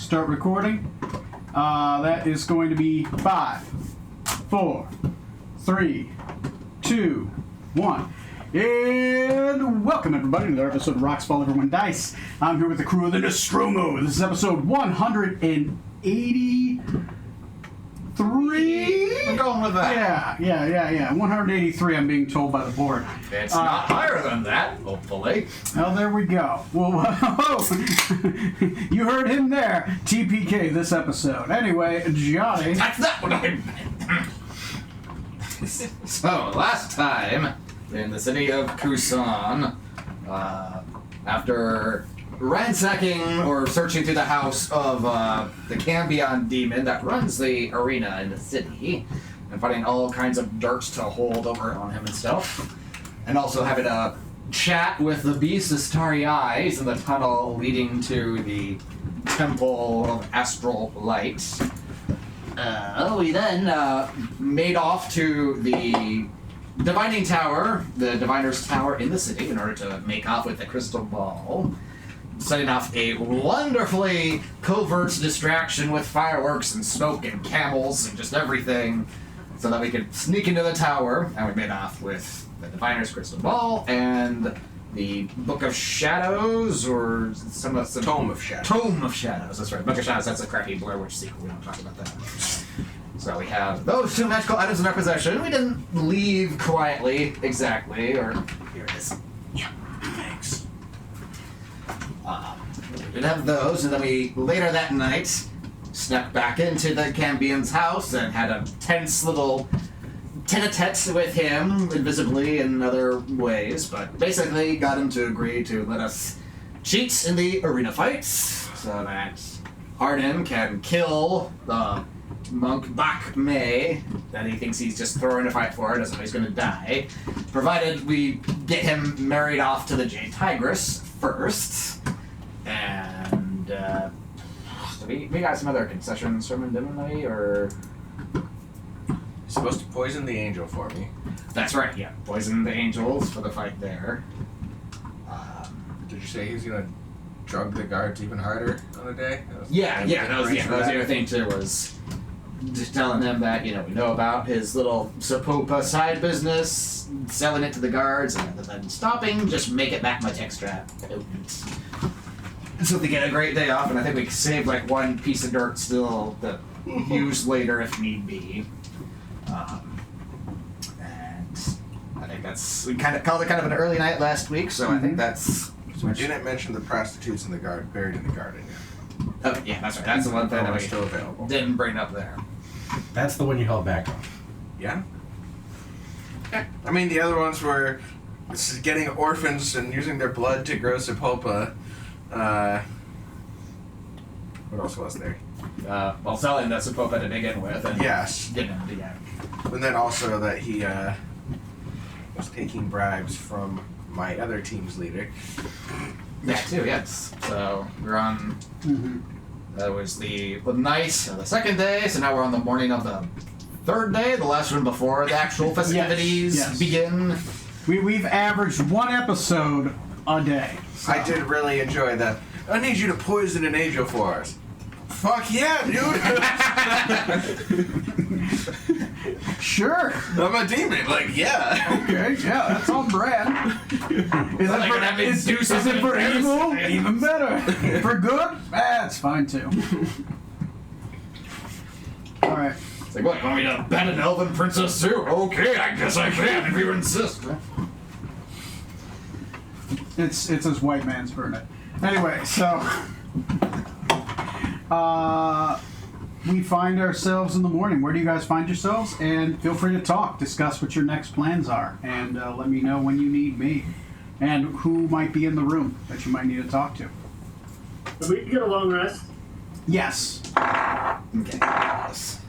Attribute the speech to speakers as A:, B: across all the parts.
A: start recording. That is going to be 5, 4, 3, 2, 1. And welcome everybody to another episode of Rocks Fall Everyone Dice. I'm here with the crew of the Nostromo. This is episode 183.
B: I'm going with that.
A: Yeah. 183, I'm being told by the board.
B: It's not higher than that, hopefully.
A: Well, there we go. Well, you heard him there. TPK this episode. Anyway, Johnny.
B: That's not what I meant. So, last time, in the city of Kusan, after ransacking or searching through the house of the Cambion demon that runs the arena in the city, and finding all kinds of dirt to hold over on him and stuff, and also having a chat with the beast of starry eyes in the tunnel leading to the Temple of Astral Light, we then made off to the Divining Tower, the Diviner's Tower in the city, in order to make off with the crystal ball, setting off a wonderfully covert distraction with fireworks and smoke and camels and just everything, so that we could sneak into the tower, and we made off with the Diviner's crystal ball and the Book of Shadows, or some
C: Tome of Shadows.
B: Tome of Shadows, that's right. Book of Shadows, that's a crappy Blair Witch sequel, we don't talk about that. So we have those two magical items in our possession. We didn't leave quietly, exactly, or here it is. Yeah, thanks. We did have those, and then we, later that night, snuck back into the Cambion's house and had a tense little tete-a-tete with him, invisibly in other ways, but basically got him to agree to let us cheat in the arena fights, so that Arden can kill the monk Bak Mei that he thinks he's just throwing a fight for, doesn't know he's gonna die, provided we get him married off to the Jade Tigress first. And we got some other concessions from him, didn't we? Or
C: He's supposed to poison the angel for me.
B: that's right, yeah, poison the angels for the fight there.
C: Did you say he's gonna drug the guards even harder on the day?
B: That was the other thing too, was just telling him that, we know about his little Sapopa side business, selling it to the guards, and rather than stopping, just make it that much extra potent. So they get a great day off, and I think we saved like one piece of dirt still to use later if need be. And I think we kind of called it kind of an early night last week, so I think that's...
C: So we didn't mention the prostitutes in the guard buried in the garden yet.
B: Oh, yeah, that's right. That's the one thing that we
C: still available.
B: didn't bring up there.
D: That's the one you held back on.
C: Yeah? I mean, the other ones were getting orphans and using their blood to grow Sapopa. What else was there?
B: Well, selling the Sapopa to begin with. And
C: Yes.
B: yeah.
C: And then also that he was taking bribes from my other team's leader.
B: That too, yes. So we're on. That was the night of the second day. So now we're on the morning of the third day, the last one before the actual festivities begin.
A: We've averaged one episode a day. So.
C: I did really enjoy that. I need you to poison an angel for us. Fuck yeah, dude!
A: Sure.
C: I'm a demon, yeah.
A: Okay, yeah, that's on brand. Is it for evil? Even better. For good? That's fine too. Alright.
B: It's like, what, want me to bet an elven princess too? Okay, I guess I can if you insist.
A: It's his white man's burn it. Anyway, so we find ourselves in the morning. Where do you guys find yourselves? And feel free to talk, discuss what your next plans are, and let me know when you need me, and who might be in the room that you might need to talk to.
E: Did we get a long rest?
A: Yes.
B: Okay. Yes.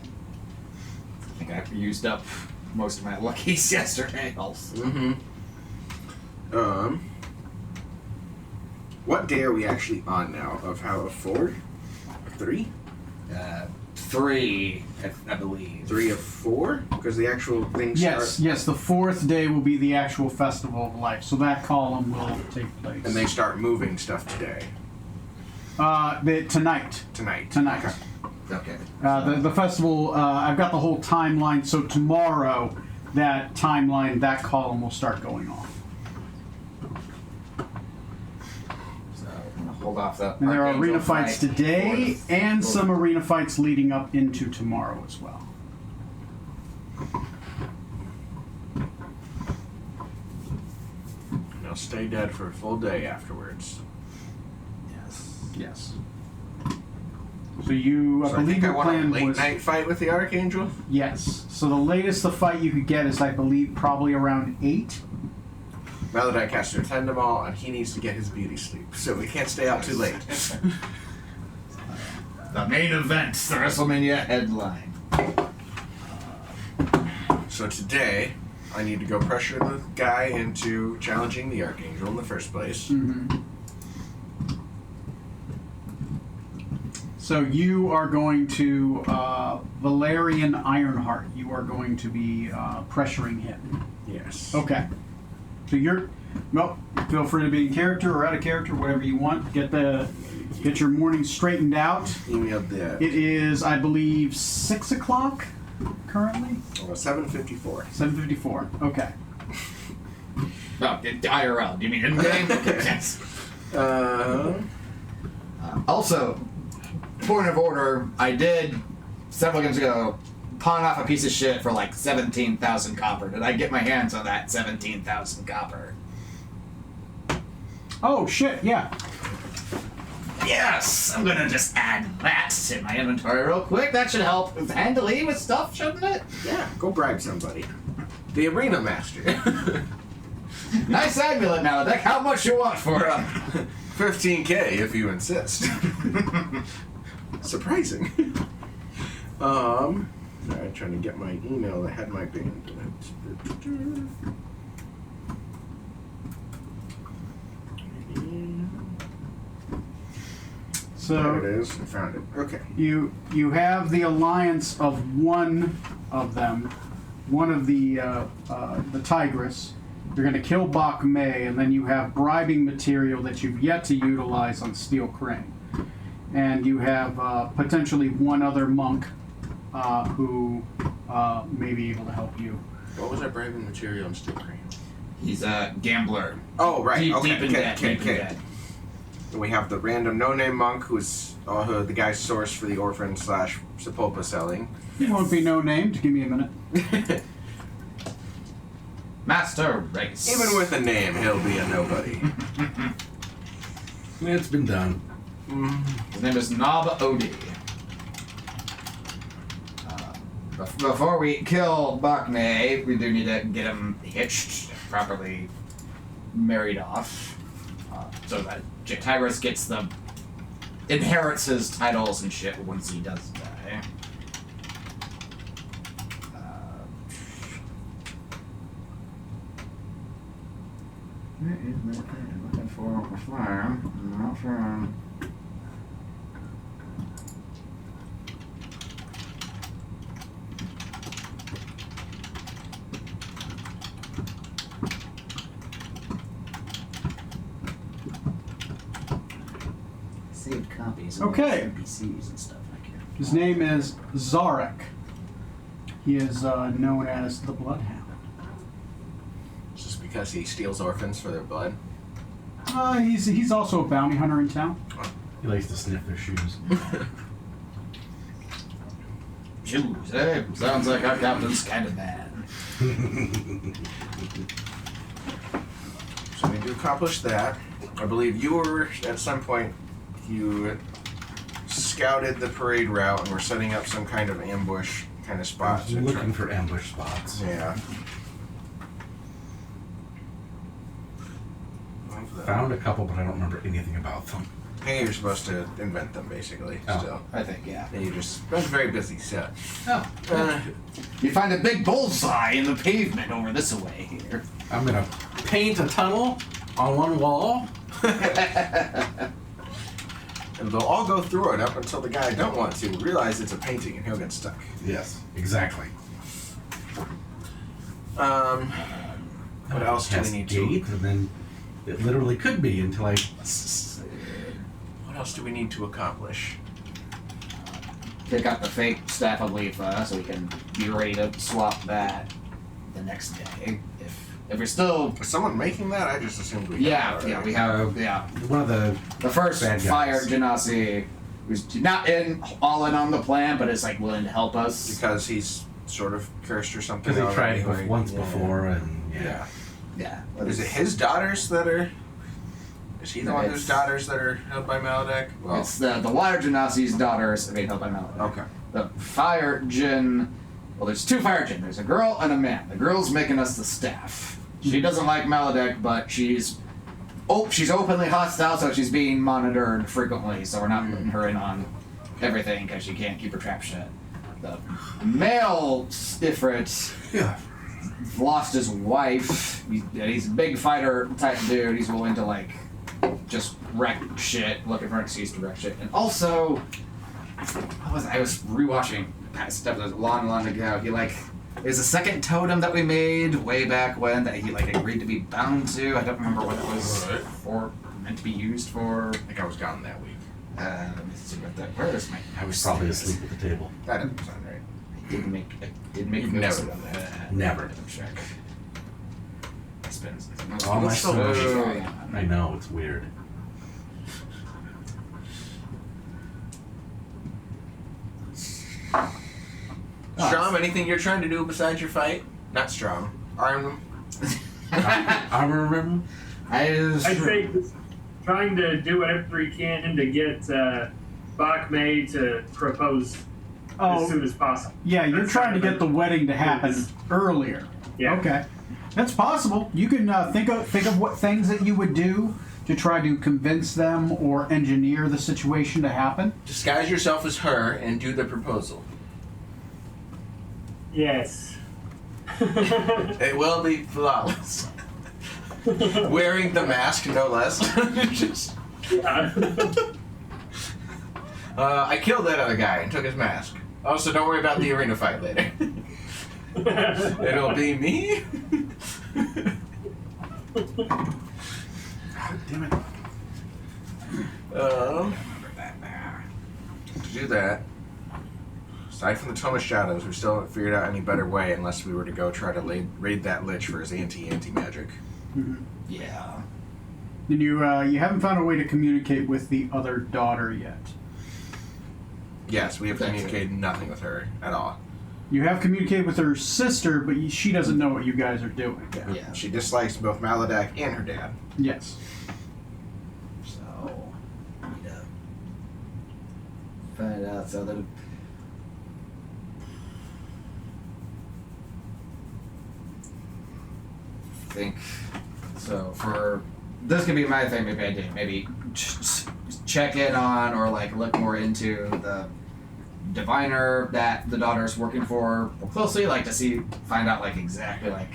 B: I think I used up most of my luckies yesterday also.
C: What day are we actually on now? Of 4? 3?
B: 3, I believe.
C: 3 of 4? Because the actual thing starts...
A: Yes, the fourth day will be the actual Festival of Life, so that column will take place.
C: And they start moving stuff today.
A: Tonight.
C: Tonight.
A: Tonight.
C: Okay.
A: The festival, I've got the whole timeline, so tomorrow that timeline, that column will start going off.
B: So I'm gonna hold off that.
A: And there are
B: Archangel
A: arena fights
B: fight
A: today
B: for the-
A: and some arena fights leading up into tomorrow as well.
C: And I'll stay dead for a full day afterwards.
B: Yes.
A: Yes. So you, I
C: So I
A: believe
C: think I
A: your
C: want a
A: plan
C: late
A: was...
C: night fight with the Archangel.
A: Yes. So the latest the fight you could get is, I believe, probably around 8.
C: Now that I cast Attend them all, and he needs to get his beauty sleep, so we can't stay out too late.
B: The main event, the WrestleMania headline.
C: So today, I need to go pressure the guy into challenging the Archangel in the first place.
A: Mm-hmm. So you are going to Valerian Ironheart. You are going to be pressuring him.
C: Yes.
A: Okay. So you're, well, feel free to be in character or out of character, whatever you want. Get your morning straightened out.
C: Emailed the
A: It is, I believe, 6 o'clock currently.
C: 7:54.
A: 7:54. Okay.
B: No, IRL. Do you mean in game? Yes. Also, point of order, I did several games ago pawn off a piece of shit for like 17,000 copper. Did I get my hands on that 17,000 copper?
A: Oh shit! Yeah.
B: Yes! I'm gonna just add that to my inventory real quick. That should help handily with stuff, shouldn't it?
C: Yeah, go bribe somebody. The Arena Master.
B: Nice amulet now, Dick. How much you want for it?
C: 15K if you insist. Surprising. Sorry, trying to get my email that had my band in it.
A: So
C: There it is. I found it. Okay.
A: you have the alliance of one of them, one of the Tigress. You're going to kill Bach May, and then you have bribing material that you've yet to utilize on Steel Crane. And you have potentially one other monk who may be able to help you.
C: What was our bribing material on Steel Crane?
B: He's a gambler.
C: Oh, right.
B: Deep,
C: Okay.
B: deep in debt.
C: Okay.
B: Deep in debt.
C: And we have the random no-name monk who's the guy's source for the orphan / Sepulpa selling.
A: It won't be no name. Just give me a minute.
B: Master Race.
C: Even with a name, he'll be a nobody.
D: It's been done.
B: His name is Nob Odie. Before we kill Bakne, we do need to get him hitched, properly married off, so that Tigress inherits his titles and shit once he does die. Where is my thing? I'm looking for a farm. Not farm. Saved copies. And
A: Okay.
B: NPCs and stuff like that.
A: His name is Zarek. He is known as the Bloodhound.
C: Just because he steals orphans for their blood.
A: He's also a bounty hunter in town.
D: He likes to sniff their shoes.
B: Shoes, eh? Sounds like our captain's kind of bad.
C: So we do accomplish that. I believe you were, at some point, you scouted the parade route and were setting up some kind of ambush kind of
D: I
C: spot.
D: was looking for ambush spots.
C: Yeah.
D: Found a couple, but I don't remember anything about them.
C: I think you're supposed to invent them, basically,
D: Oh.
C: still.
B: I think, yeah.
C: And you just been very busy, so.
B: Oh.
C: Uh,
B: You find a big bullseye in the pavement over this way here.
D: I'm gonna paint a tunnel on one wall.
C: and they'll all go through it up until the guy I don't want to realize it's a painting and he'll get stuck.
D: Yes, exactly.
C: What else do we
D: Has
C: need
D: gate,
C: to...
D: and then it literally could be until I.
C: What else do we need to accomplish?
B: Pick up the fake staff of Leafa so we can be ready to swap that the next day. If we're still...
C: Is someone making that? I just assumed we
B: Yeah,
C: had
B: we have,
D: One of the
B: The first
D: bad guys.
B: fire Genasi, who's not all in on the plan, but is like willing to help us.
C: Because he's sort of cursed or something.
D: because he tried
C: already,
D: it once before, and
C: Yeah.
B: Yeah.
C: Is it his daughters that are... Is he the
B: No,
C: one
B: it's-
C: whose daughters that are held by Maladek? Well,
B: It's the water Genasi's daughters are being held by Malak.
C: okay.
B: The fire Jin. Well, there's two fire Jin. There's a girl and a man. The girl's making us the staff. She doesn't like Maladek, but she's openly hostile, so she's being monitored frequently. So we're not putting her in on everything because she can't keep her trap shut. The male Ifrit
D: yeah.
B: lost his wife. He's a big fighter type dude. He's willing to like just wreck shit, looking for an excuse to wreck shit. And also, I was rewatching past stuff that was long ago. There's a second totem that we made way back when that he like agreed to be bound to. I don't remember what it was for, meant to be used for.
C: I think I was gone that week.
B: Let me see what that. Where is my?
D: I was probably asleep at the table.
C: That doesn't sound right.
B: I didn't make
C: You've
B: notes
C: never
B: of
C: done
B: that.
D: Never.
B: Let me check. It's been.
D: All my
C: so
D: stories.
C: much.
D: I know, it's weird.
C: Strom, anything you're trying to do besides your fight? Not Strom. Arm.
D: Armor, remember?
E: I think trying to do whatever he can to get Bach May to propose as soon as possible.
A: Yeah, you're
E: That's
A: trying to
E: kind
A: get
E: of
A: the wedding to happen earlier.
E: Yeah.
A: Okay, that's possible. You can think of what things that you would do to try to convince them or engineer the situation to happen.
C: Disguise yourself as her and do the proposal.
E: Yes.
C: It will be flawless. Wearing the mask, no less. Just,
E: Yeah.
C: I killed that other guy and took his mask. Also, don't worry about the arena fight later. It'll be me.
D: Damn it.
C: To do that, aside from the Tome of Shadows, we still haven't figured out any better way unless we were to go try to raid that Lich for his anti-magic.
B: Yeah.
A: And you haven't found a way to communicate with the other daughter yet.
C: Yes, we have
B: That's
C: communicated nothing with her at all.
A: You have communicated with her sister, but she doesn't know what you guys are doing.
B: Yeah.
C: She dislikes both Maladek and her dad.
A: Yes.
B: So, need to find out. So the think so for this could be my thing. Maybe I did. Maybe check in on or like look more into the diviner that the daughter's working for more closely, like to find out like exactly like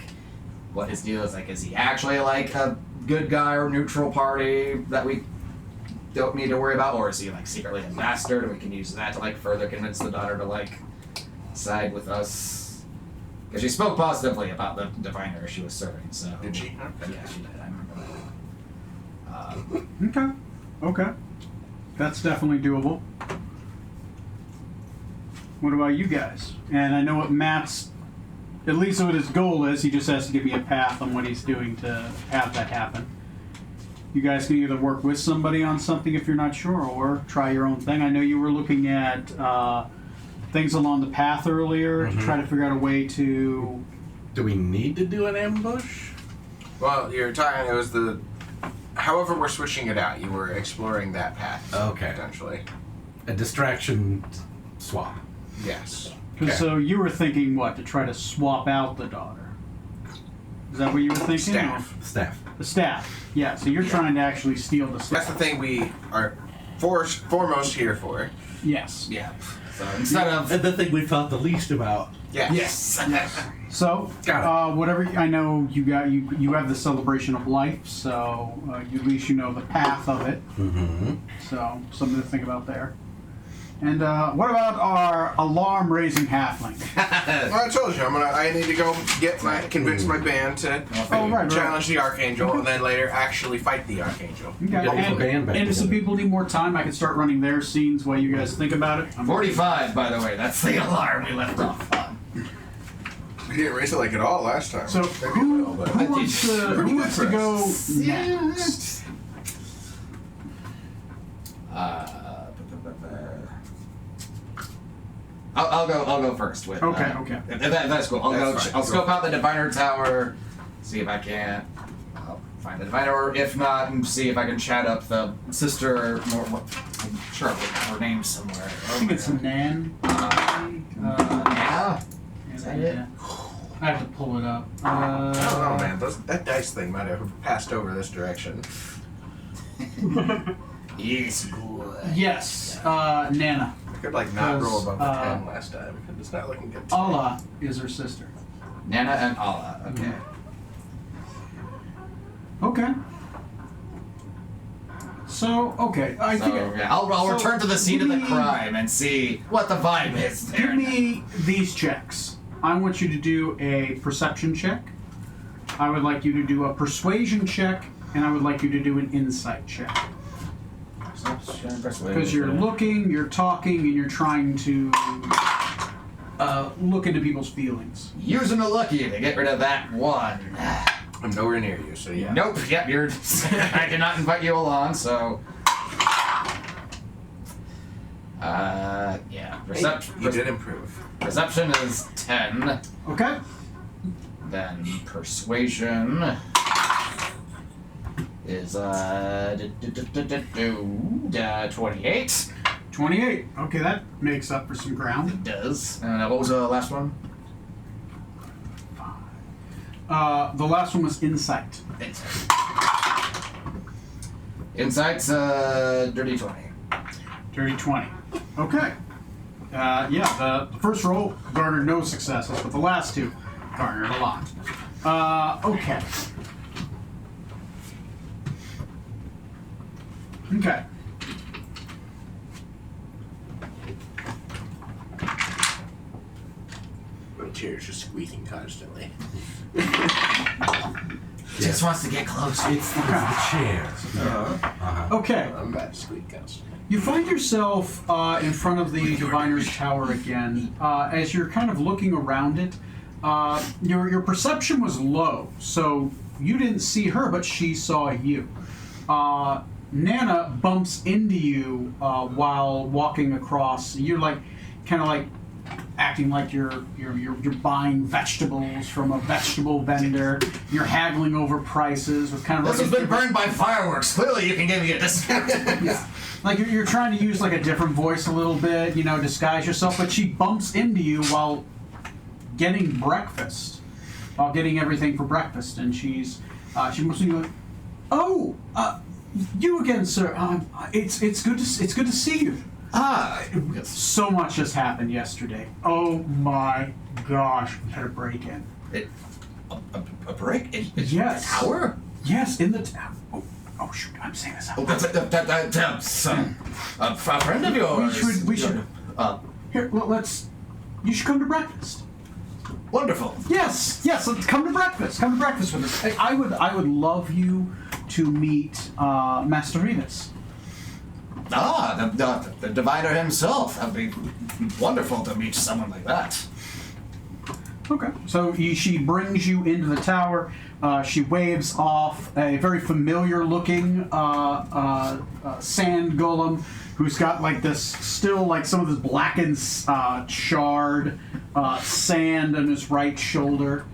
B: what his deal is. Like, is he actually like a good guy or neutral party that we don't need to worry about, or is he like secretly a bastard and we can use that to like further convince the daughter to like side with us? Because she spoke positively about the diviner she was serving. So
C: Did she? Okay.
B: Yeah, she did. I remember that.
A: Okay. That's definitely doable. What about you guys? And I know what Matt's, at least what his goal is. He just has to give me a path on what he's doing to have that happen. You guys can either work with somebody on something if you're not sure, or try your own thing. I know you were looking at things along the path earlier to try to figure out a way to...
D: Do we need to do an ambush?
C: Well, you're talking. It was the. However, we're switching it out. You were exploring that path.
D: Okay.
C: Potentially.
D: A distraction swap.
C: Yes.
D: Okay.
A: So you were thinking, what, to try to swap out the daughter? Is that what you were thinking?
C: Staff.
D: Staff.
A: The staff. Yeah, so you're trying to actually steal the staff.
C: That's the thing we are foremost here for.
A: Yes.
B: Yeah. So instead of
D: And the thing we thought the least about.
C: Yes.
B: yes.
A: So,
D: Got
A: whatever, I know you have the celebration of life, so at least you know the path of it.
D: Mm-hmm.
A: So, something to think about there. And what about our alarm-raising halfling?
C: I told you, I need to go convince my band to challenge the Archangel, and then later actually fight the Archangel.
A: Okay. And if some people need more time, I can start running their scenes while you guys think about it.
B: 45, by the way. That's the alarm we left off on.
C: We didn't raise it like at all last time.
A: So who wants to go next?
B: I'll go first with.
A: Okay.
B: That's cool. I'll
C: Fine.
B: scope out the Diviner Tower, see if I can find the Diviner, or if not, see if I can chat up the sister. I'm sure I've written her name somewhere.
A: I think it's Nan.
B: Yeah. Is that it?
A: I have to pull it up.
C: I don't know, man. That dice thing might have passed over this direction.
B: Yes, good.
A: Yes, Nana.
C: I could not roll above the 10
A: Because,
C: last time. It's not looking good. today.
A: Allah is her sister.
B: Nana and Allah. Okay.
A: Okay. So, okay. I think
B: I'll
A: so
B: return to the scene of the
A: give me-
B: crime and see what the vibe is there.
A: Give me these checks. I want you to do a perception check. I would like you to do a persuasion check, and I would like you to do an insight check. Because you're looking, you're talking, and you're trying to look into people's feelings.
B: Using a lucky to get rid of that one.
C: I'm nowhere near you, so yeah.
B: Nope. Yep. You're. I did not invite you along, so. Yeah.
C: You did improve.
B: Perception is 10.
A: Okay?
B: Then persuasion is 28.
A: 28. Okay, that makes up for some ground.
B: It does. And what was the last one?
A: The last one was insight.
B: Insight's dirty 20.
A: Dirty 20. Okay. The first roll garnered no successes, but the last two garnered a lot. Okay. Okay.
C: My chair's just squeaking constantly.
B: Just wants to get close.
D: It's the chairs.
A: Okay.
C: I'm about to squeak constantly.
A: You find yourself in front of the Diviner's Tower again. As you're kind of looking around it, your perception was low, so you didn't see her, but she saw you. Nana bumps into you while walking across. You're kind of acting like you're buying vegetables from a vegetable vendor. You're haggling over prices with kind of.
B: This has been burned by fireworks. Clearly, you can give me a discount.
A: Yeah. Like you're trying to use a different voice a little bit, disguise yourself, but she bumps into you while getting breakfast, while getting everything for breakfast, and she bumps into you like, "Oh, you again, sir. It's good to see you." So much has happened yesterday. Oh my gosh, we had a break-in.
B: A break?
A: Yes.
B: A tower?
A: Yes, in the tower. Oh shoot, I'm saying this out
B: Oh,
A: loud.
B: that's a friend of yours.
A: We should. Here, you should come to breakfast.
B: Wonderful.
A: Yes, let's come to breakfast. Come to breakfast with us. I would love you to meet Master Venus.
B: The diviner himself. That'd be wonderful to meet someone like that.
A: Okay. So she brings you into the tower. She waves off a very familiar-looking sand golem who's got some of this blackened, charred sand on his right shoulder,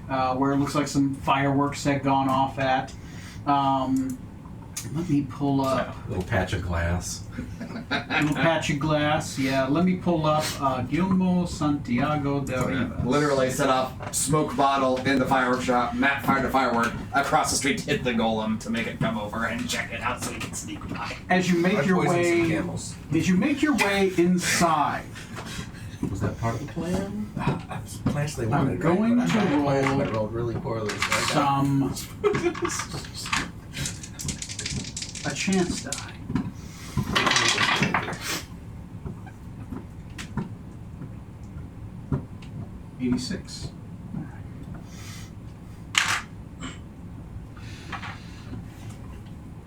A: where it looks like some fireworks had gone off at. Let me pull up.
D: A little patch of glass.
A: Little patch of glass, yeah. Let me pull up Guillermo Santiago del Rivas.
B: Literally set off smoke bottle in the fireworks shop. Matt fired a firework across the street, hit the golem to make it come over and check it out so he can sneak by.
A: As you make your
C: poisoned some
A: way,
C: camels.
A: inside,
D: Was that part of the plan?
C: Plants they
A: I'm
C: wanted,
A: going
C: right? But
A: to
C: I
A: roll
C: rolled really poorly. So I got
A: a chance die. 86.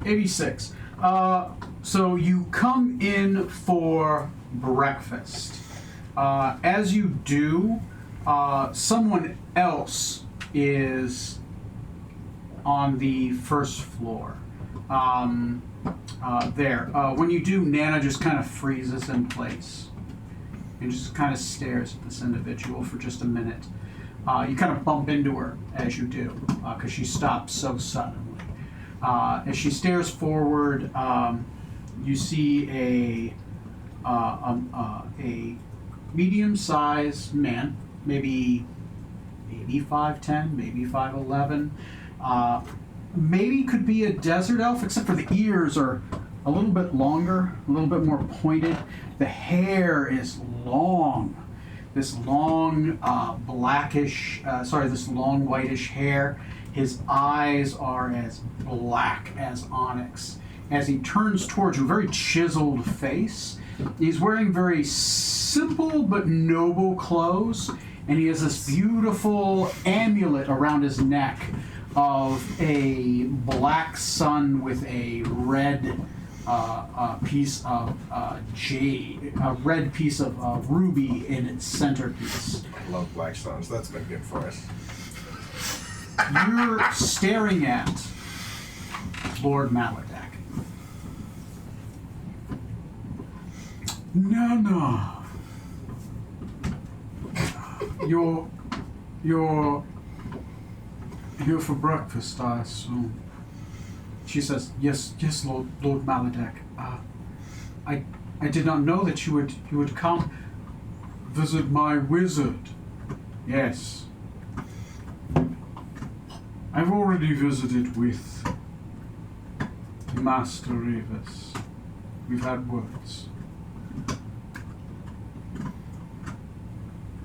A: 86. So you come in for breakfast. As you do, someone else is on the first floor. There. When you do, Nana just kind of freezes in place and just kind of stares at this individual for just a minute. You kind of bump into her as you do, because she stops so suddenly. As she stares forward, you see a medium-sized man, maybe 5'10", maybe 5'11". Maybe could be a desert elf, except for the ears are a little bit longer, a little bit more pointed. The hair is long. This long this long whitish hair. His eyes are as black as onyx. As he turns towards you, a very chiseled face. He's wearing very simple but noble clothes, and he has this beautiful amulet around his neck of a black sun with a red piece of jade, a red piece of ruby in its centerpiece.
C: I love black stones. That's been good for us.
A: You're staring at Lord Maladak. Nana, you're here for breakfast, I assume. She says, yes, Lord Maladak. I did not know that you would come visit my wizard. Yes. I've already visited with Master Rivas. We've had words.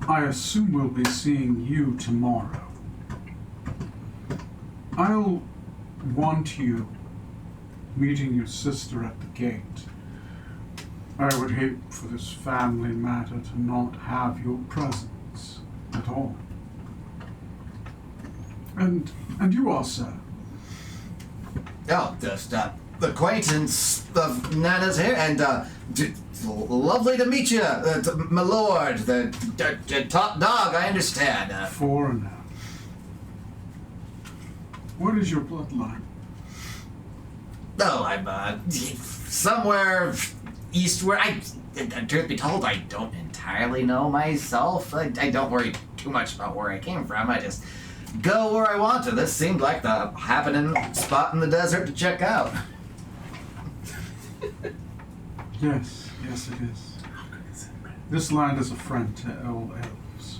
A: I assume we'll be seeing you tomorrow. I'll want you meeting your sister at the gate. I would hate for this family matter to not have your presence at all. And you are, sir.
B: Oh, just the acquaintance of Nana's here, and lovely to meet you, my lord, the top dog, I understand.
A: Foreigner. What is your bloodline?
B: Oh, I'm somewhere eastward. Truth be told, I don't entirely know myself. I don't worry too much about where I came from. I just go where I want to. This seemed like the happening spot in the desert to check out.
A: Yes, it is. This land is a friend to all elves.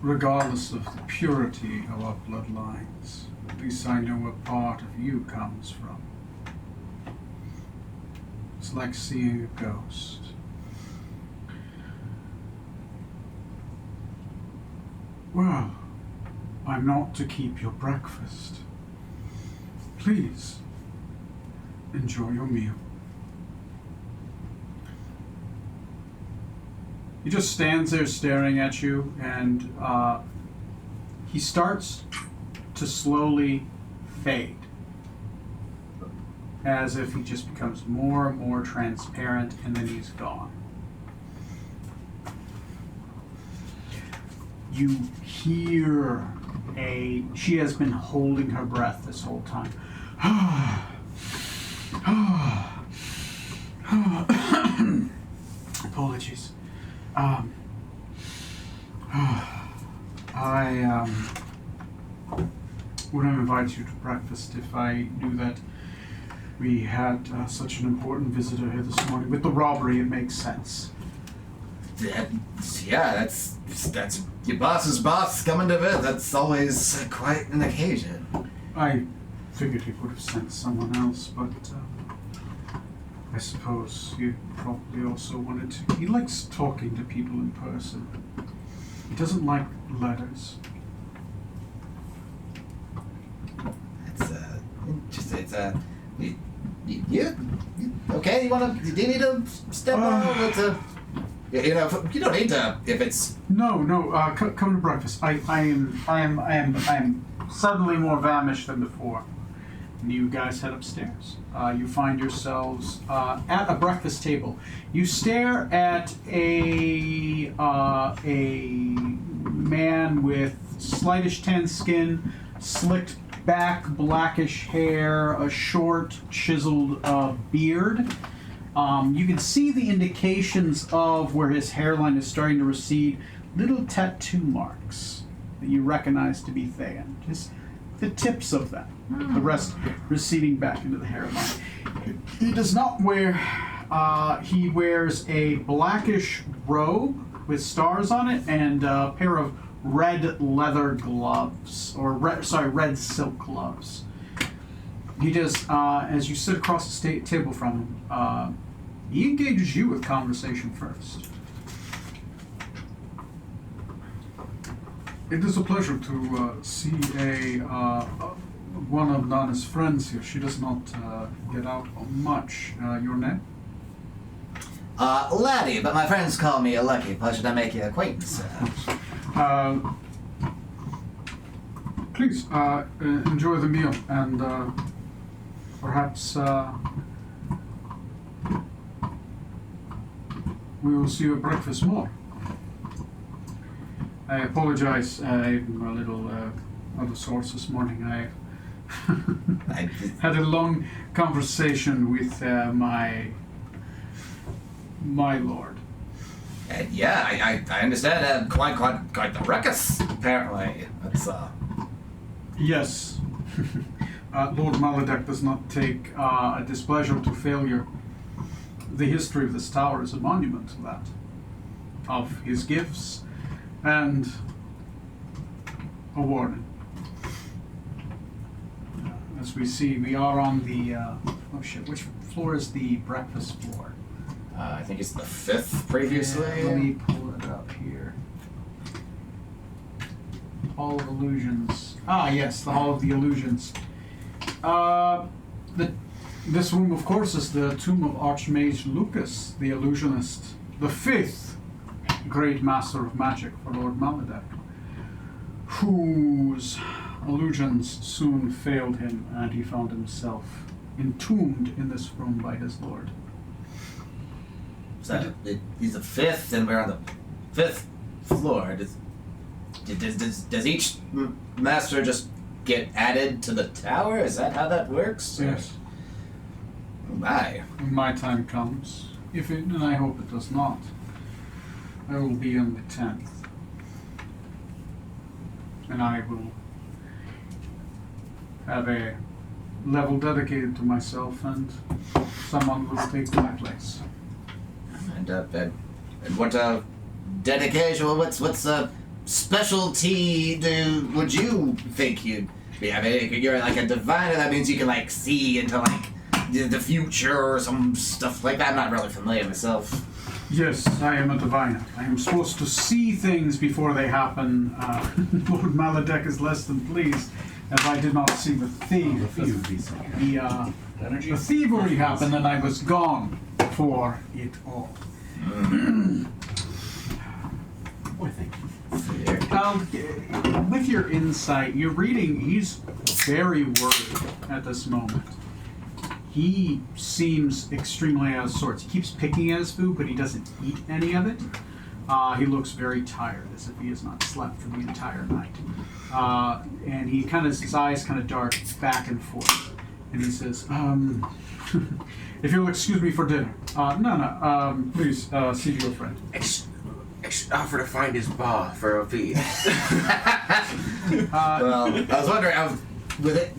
A: Regardless of the purity of our bloodlines, at least I know what part of you comes from. It's like seeing a ghost. Well, I'm not to keep your breakfast. Please, enjoy your meal. He just stands there staring at you, and he starts to slowly fade, as if he just becomes more and more transparent, and then he's gone. You hear she has been holding her breath this whole time. Apologies. I would have invited you to breakfast if I knew that we had such an important visitor here this morning. With the robbery, it makes sense.
B: Yeah, that's your boss's boss coming to visit. That's always quite an occasion.
A: I figured he would have sent someone else, but I suppose he probably also wanted to. He likes talking to people in person. He doesn't like letters.
B: It's interesting. You okay? Do you need to step on over to? You know, you don't need to if it's.
A: No. Come to breakfast. I am suddenly more famished than before. And you guys head upstairs. You find yourselves at a breakfast table. You stare at a man with slightish tan skin, slicked back, blackish hair, a short, chiseled beard. You can see the indications of where his hairline is starting to recede, little tattoo marks that you recognize to be Thayan. Just the tips of them. The rest receding back into the hairline. He does not wear, he wears a blackish robe with stars on it and a pair of red leather gloves, or red silk gloves. He does, as you sit across the table from him, he engages you with conversation first. It is a pleasure to see one of Nana's friends here. She does not get out much. Your name?
B: Laddie, but my friends call me a Lucky. Pleasure to make your acquaintance.
A: Please, enjoy the meal, and perhaps we will see you at breakfast more. I apologize, I'm a little out of sorts this morning. I had a long conversation with my lord.
B: Yeah, I understand. Quite the ruckus, apparently. That's
A: Yes. Lord Maladek does not take a displeasure to failure. The history of this tower is a monument to that, of his gifts and a warning. As we see, we are on the oh shit, which floor is the breakfast floor?
B: I think it's the 5th previously.
A: Yeah, let me pull it up here. Hall of Illusions. Ah, yes, the Hall of the Illusions. This room, of course, is the tomb of Archmage Lucas, the illusionist, the 5th great master of magic for Lord Maladek, whose illusions soon failed him, and he found himself entombed in this room by his lord.
B: So he's the 5th, and we're on the 5th floor. Does each master just get added to the tower? Is that how that works?
A: Yes.
B: Oh my.
A: When my time comes, and I hope it does not, I will be on the 10th. And I will have a level dedicated to myself, and someone will take my place.
B: And what dedication? What's a specialty would you think you'd be having? You're like a diviner. That means you can like see into like the future or some stuff like that. I'm not really familiar myself.
A: Yes, I am a diviner. I am supposed to see things before they happen. Lord Maladek is less than pleased if I did not see the thief. The thievery happened, and I was gone for it all.
D: Why, thank you.
A: With your insight, you're reading, he's very worried at this moment. He seems extremely out of sorts. He keeps picking at his food, but he doesn't eat any of it. He looks very tired, as if he has not slept for the entire night. And his eyes kind of dart back and forth. And he says, if you'll excuse me for dinner. Please, see your friend.
C: I should offer to find his bar for a fee.
B: Well, I was wondering, with it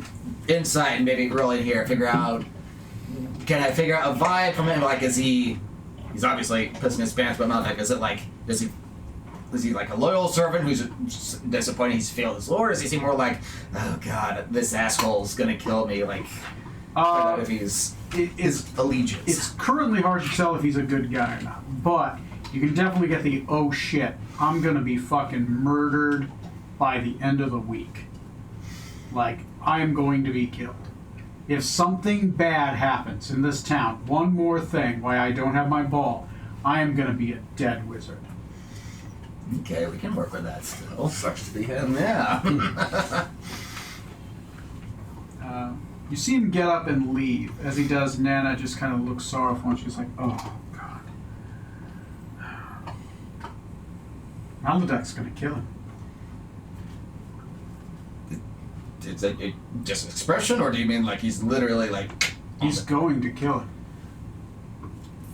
B: insight, maybe roll in here, can I figure out a vibe from him? Like, he's obviously pissing his pants, but not like, is he like a loyal servant who's disappointed he's failed his lord? Is he more like, oh god, this asshole's gonna kill me? Like, if he's his allegiance.
A: It's currently hard to tell if he's a good guy or not, but you can definitely get the, oh shit, I'm gonna be fucking murdered by the end of the week. Like, I am going to be killed. If something bad happens in this town, one more thing, why I don't have my ball, I am going to be a dead wizard.
B: Okay, we can work with that still.
C: Sucks to be him.
B: Yeah.
A: You see him get up and leave. As he does, Nana just kind of looks sorrowful, and she's like, oh, God. Maledict's going to kill him.
B: Is it just an expression, or do you mean like he's literally like...
A: He's going to kill him.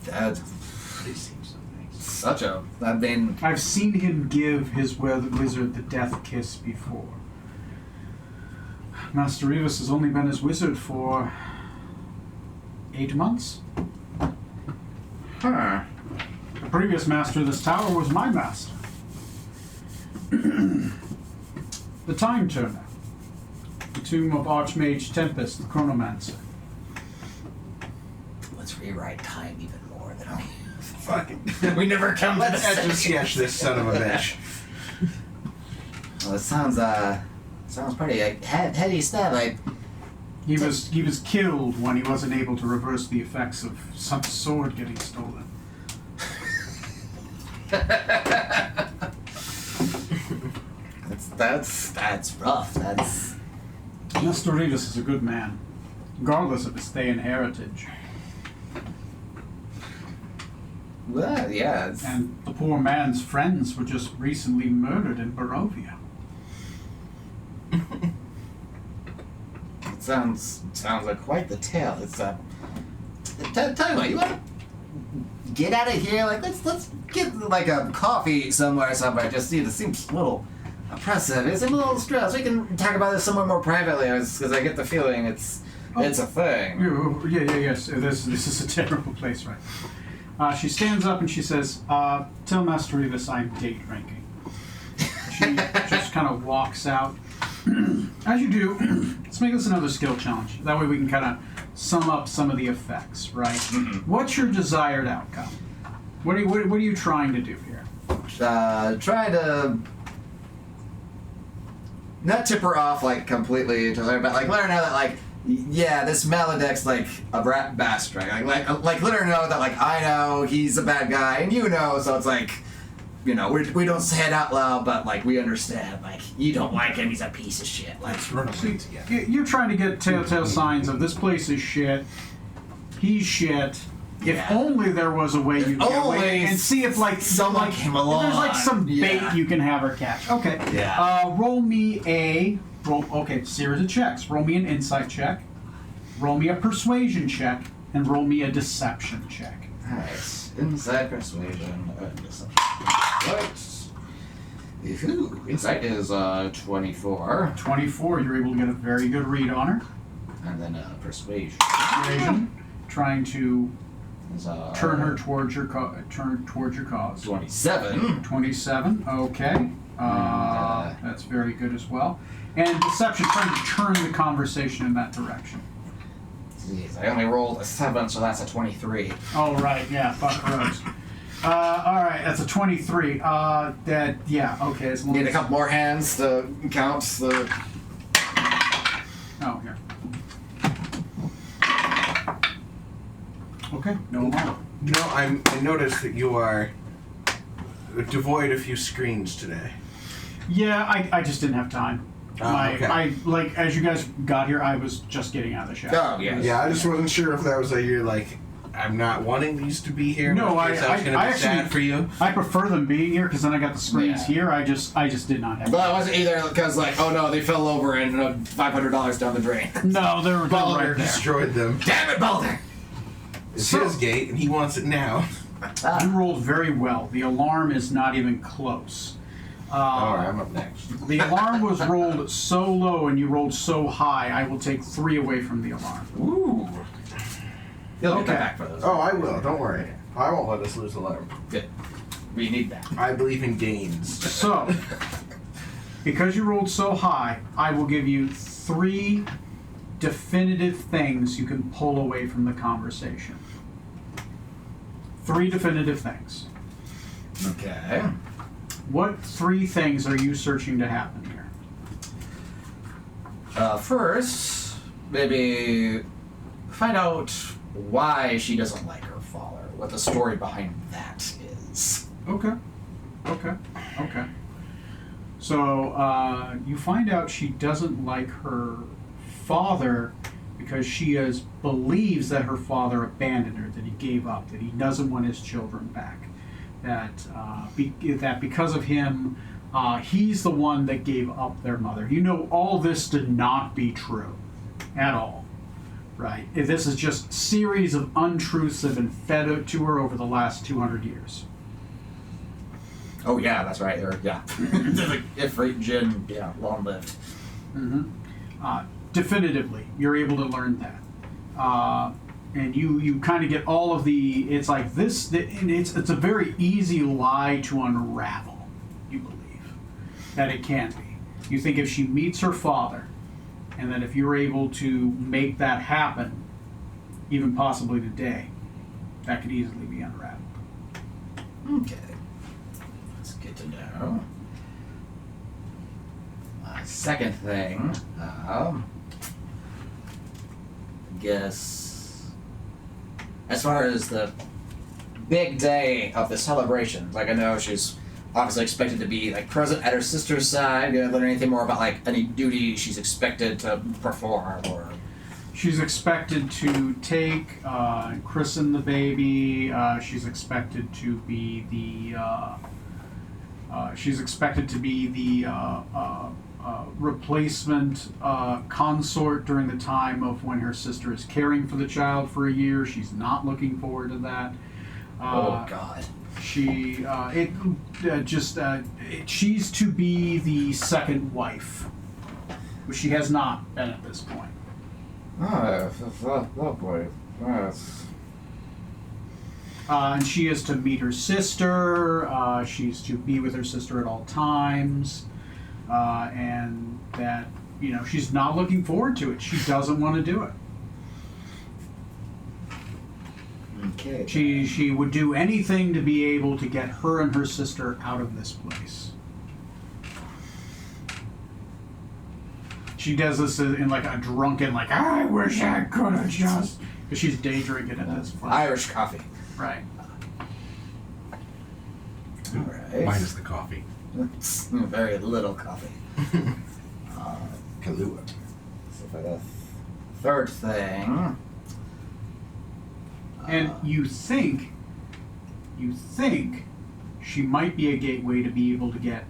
B: That's such a... I mean...
A: I've seen him give his wizard the death kiss before. Master Revis has only been his wizard for 8 months.
B: Huh.
A: The previous master of this tower was my master. The Time Turner. The tomb of Archmage Tempest, the Chronomancer.
B: Let's rewrite time even more than we...
C: Fucking.
B: we never come to
C: Let's
B: the
C: etch and
B: second.
C: sketch this son of a bitch.
B: Well, it sounds pretty heady stuff. Like,
A: He was killed when he wasn't able to reverse the effects of some sword getting stolen.
B: that's rough. That's
A: Master Revis is a good man, regardless of his Thayan heritage.
B: well, yeah. It's,
A: And the poor man's friends were just recently murdered in Barovia.
B: it sounds like quite the tale. It's tell you what, you want to get out of here? Like let's get like a coffee somewhere. Just see, this seems a little oppressive. It's a little stressed. We can talk about this somewhere more privately, because I get the feeling it's a thing.
A: Yes. This is a terrible place, right? She stands up and she says, tell Master Revis I'm day drinking. She just kind of walks out. As you do, let's make this another skill challenge. That way we can kind of sum up some of the effects, right?
B: Mm-hmm.
A: What's your desired outcome? What are you trying to do here?
B: Try to not tip her off like completely, but like let her know that like, yeah, this Maledict's like a rat bastard. Like let her know that like I know he's a bad guy and you know, so it's like, you know, we don't say it out loud, but like we understand. Like you don't like him, he's a piece of shit. Like
C: Let's run away together.
A: You're trying to get telltale signs of this place is shit. He's shit. If
B: Yeah.
A: only there was a way you could get
B: only
A: away and see if like
B: someone came along.
A: If there's like some bait
B: Yeah.
A: you can have her catch. Okay.
B: Yeah.
A: Roll me a series of checks. Roll me an insight check. Roll me a persuasion check, and roll me a deception check.
B: Nice. Insight, persuasion, and deception. Right. Ooh, insight is 24.
A: 24. You're able to get a very good read on her.
B: And then persuasion.
A: Persuasion, trying to
B: Is,
A: turn her towards your cause.
B: 27.
A: 27. Okay. That's very good as well. And deception, trying to turn the conversation in that direction.
B: Jeez, I only rolled a 7, so that's a 23.
A: Oh, right. Yeah. Fuck Rose. All right. That's a 23. Okay. As long
B: Need a
A: as,
B: couple more hands to count the...
A: oh, here. Okay. No more.
C: No, I noticed that you are devoid of a few screens today.
A: Yeah. I just didn't have time.
C: Okay.
A: As you guys got here, I was just getting out of the shower.
B: Oh, yes.
C: Yeah, I just wasn't sure if that was like you're like, I'm not wanting these to be here.
A: No,
C: but in case I was gonna be sad for you.
A: I prefer them being here because then I got the screens
B: Yeah.
A: here. I just did not have.
B: But I wasn't either because, like, oh no, they fell over and $500 down the drain.
A: No, they're
C: Balder
A: right there.
C: destroyed them.
B: Damn it, Balder!
C: It's
A: So-
C: his gate, and he wants it now.
A: You rolled very well. The alarm is not even close.
C: Alright, I'm up next.
A: The alarm was rolled so low and you rolled so high, I will take 3 away from the alarm.
B: Ooh. You'll
A: Okay.
B: get back for those.
C: Oh, I will. Don't worry. I won't let us lose alarm.
B: Good. We need that.
C: I believe in gains.
A: So, because you rolled so high, I will give you 3 definitive things you can pull away from the conversation. 3 definitive things.
B: Okay.
A: What 3 things are you searching to happen here?
B: First, maybe find out why she doesn't like her father. what the story behind that is.
A: Okay. So you find out she doesn't like her father because she believes that her father abandoned her, that he gave up, that he doesn't want his children back, that because of him, he's the one that gave up their mother. You know, all this to not be true at all, right? This is just a series of untruths that have been fed to her over the last 200 years.
B: Oh yeah, that's right. Yeah, the Ifrit Jinn, yeah, long lived.
A: Definitively, you're able to learn that, and you kind of get all of the. It's like this, and it's a very easy lie to unravel. You believe that it can be. You think if she meets her father, and that if you're able to make that happen, even possibly today, that could easily be unraveled.
B: Okay. That's good to know. Second thing, I guess, as far as the big day of the celebration, like I know she's obviously expected to be like present at her sister's side. You learn anything more about like any duty she's expected to perform, or
A: She's expected to take and christen the baby. She's expected to be the replacement consort during the time of when her sister is caring for the child for a year. She's not looking forward to that.
B: oh god.
A: She's to be the second wife, which she has not been at this point.
B: Oh boy.
A: And she is to meet her sister. She's to be with her sister at all times, and that she's not looking forward to it. She doesn't want to do it.
B: Okay.
A: She would do anything to be able to get her and her sister out of this place. She does this in like a drunken, I wish I could have just, because she's day drinking at this point.
B: Irish coffee.
A: Right.
B: Alright.
D: Minus the coffee.
B: Very little coffee.
C: Kahlua.
B: So for the third thing.
A: And you think she might be a gateway to be able to get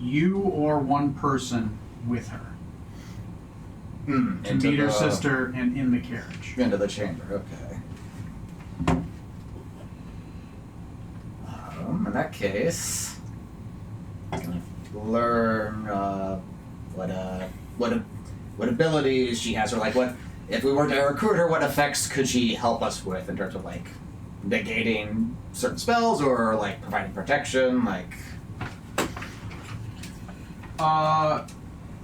A: you or one person with her to meet her sister and in the carriage.
B: Into the chamber, okay. In that case, learn what abilities she has, or like what if we were to recruit her, what effects could she help us with in terms of like negating certain spells or like providing protection, like.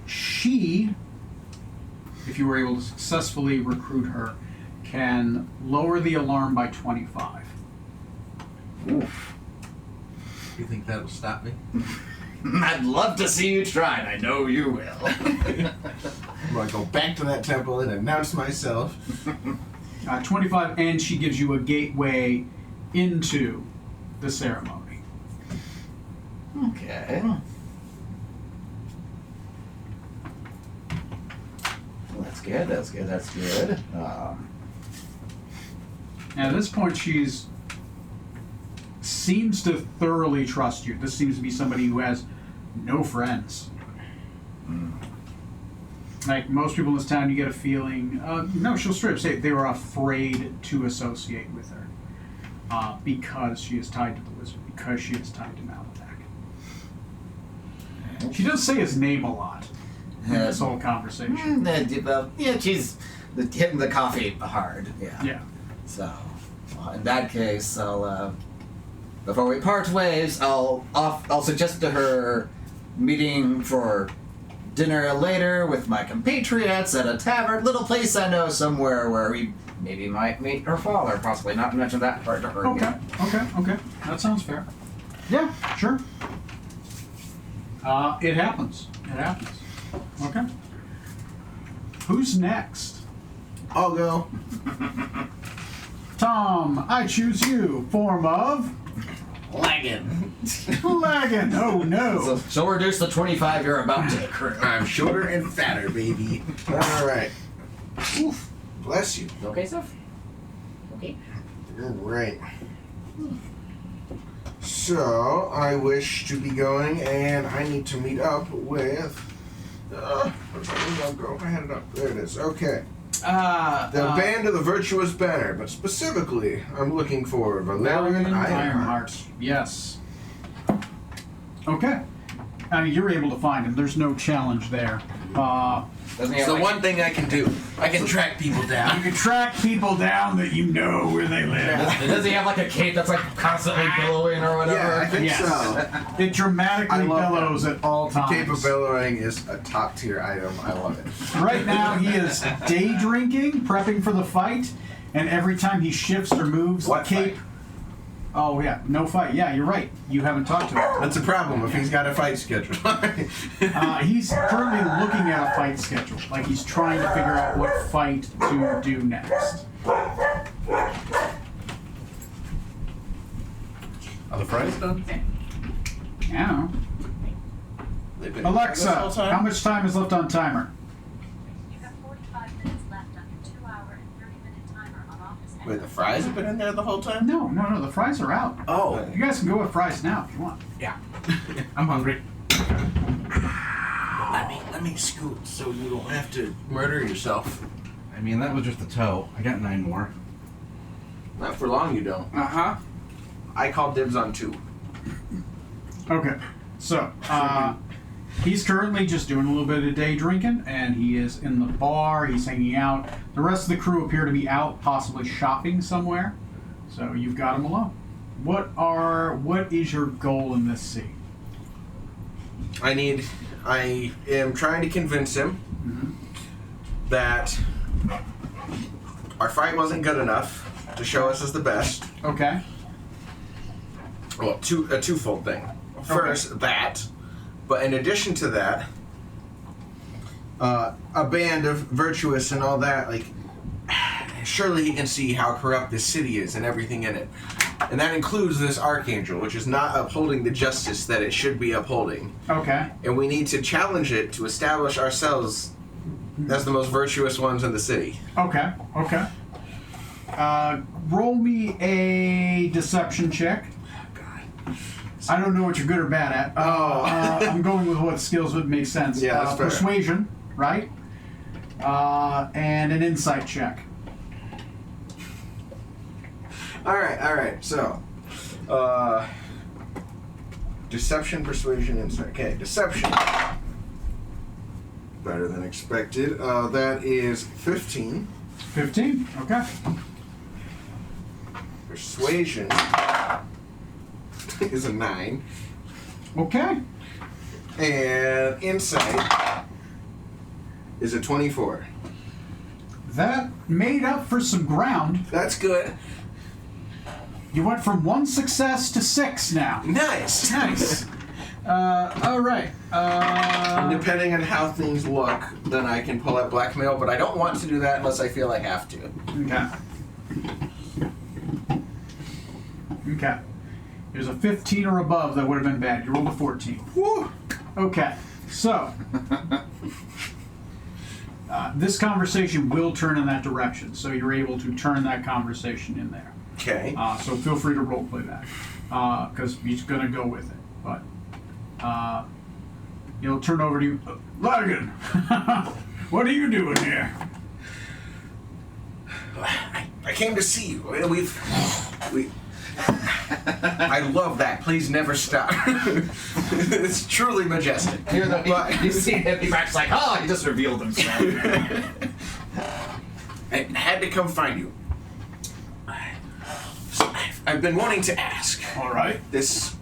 A: She, if you were able to successfully recruit her, can lower the alarm by 25.
B: Oof.
D: You think that'll stop me?
B: I'd love to see you try, and I know you will.
C: I'm going to go back to that temple and announce myself.
A: 25, and she gives you a gateway into the ceremony.
B: Okay. Well, that's good. That's good.
A: Now, at this point, seems to thoroughly trust you. This seems to be somebody who has no friends. Like most people in this town, you get a feeling, no, she'll straight up say they were afraid to associate with her because she is tied to the wizard, because she is tied to Maladak. She does say his name a lot in this whole conversation.
B: Well, yeah, she's hitting the coffee hard. Yeah.
A: Yeah.
B: So, in that case, I'll before we part ways, I'll suggest to her meeting for dinner later with my compatriots at a tavern, little place I know somewhere where we maybe might meet her father, possibly. Not to mention that part to her.
A: Okay, okay. That sounds fair. Yeah, sure. It happens. Okay. Who's next?
C: I'll go.
A: Tom, I choose you. Form of
D: Lagging.
A: Lagging. Oh no.
B: So she'll reduce the 25 you're about to accrue.
C: I'm shorter and fatter, baby. All right. Oof. Bless you.
B: Okay, Seth? Okay.
C: All right. So I wish to be going, and I need to meet up with. Where's my go? I had it up. There it is. Okay. The Band of the Virtuous Banner, but specifically, I'm looking for Valerian Ironheart.
A: Yes. Okay. I mean, you're able to find him. There's no challenge there.
B: Doesn't he
C: It's
B: have,
C: the
B: like,
C: one thing I can do. I can track people
A: You
C: down.
A: can track people down that you know where they live.
B: does he have like a cape that's like constantly billowing or whatever?
C: Yeah, I think
A: Yes.
C: so.
A: It dramatically
C: I love
A: bellows at all times.
C: Cape of bellowing is a top tier item. I love it.
A: Right now, he is day drinking, prepping for the fight, and every time he shifts or moves,
C: What
A: the cape.
C: fight?
A: Oh yeah, no fight. Yeah, you're right. You haven't talked to him.
C: That's a problem if he's got a fight scheduled.
A: He's currently looking at a fight schedule. Like he's trying to figure out what fight to do next.
D: Are the fries done?
A: Yeah.
C: They've been
A: Alexa,
C: this whole time?
A: how much time is left on timer?
F: You have 45 minutes left on your 2-hour and 30-minute timer on office.
C: Wait, the fries have been in there the whole time?
A: No. The fries are out.
C: Oh.
A: You guys can go with fries now if you want.
D: Yeah. I'm hungry.
C: Let me scoot so you don't have to murder yourself.
D: I mean, that was just a toe. I got 9 more.
C: Not for long, you don't.
D: Uh-huh.
C: I call dibs on 2.
A: Okay. So, he's currently just doing a little bit of day drinking, and he is in the bar. He's hanging out. The rest of the crew appear to be out, possibly shopping somewhere. So you've got him alone. What is your goal in this scene?
C: I am trying to convince him that our fight wasn't good enough to show us as the best.
A: Okay.
C: Well, a twofold thing. First, that, but in addition to that, a band of virtuous and all that, like, surely he can see how corrupt this city is and everything in it. And that includes this archangel, which is not upholding the justice that it should be upholding.
A: Okay.
C: And we need to challenge it to establish ourselves as the most virtuous ones in the city.
A: Okay. Roll me a deception check. I don't know what you're good or bad at. I'm going with what skills would make sense.
C: Yeah, that's fair.
A: Persuasion, right? And an insight check.
C: All right. So, deception, persuasion, insight. Okay, deception. Better than expected. That is 15.
A: 15. Okay.
C: Persuasion is a 9.
A: Okay.
C: And insight is a 24.
A: That made up for some ground.
C: That's good.
A: You went from 1 success to 6 now.
C: Nice.
A: Nice. All right.
C: And depending on how things look, then I can pull out blackmail, but I don't want to do that unless I feel I have to.
A: Okay. There's a 15 or above that would have been bad. You rolled a 14.
C: Woo!
A: Okay. So, this conversation will turn in that direction, so you're able to turn that conversation in there.
C: Okay.
A: So feel free to roleplay that, because he's going to go with it. But he'll turn over to you. Logan, what are you doing here?
C: I came to see you. I love that. Please never stop. It's truly majestic.
B: You see him, he's like, oh, he just revealed himself.
C: I had to come find you. I've been wanting to ask.
A: All right.
C: These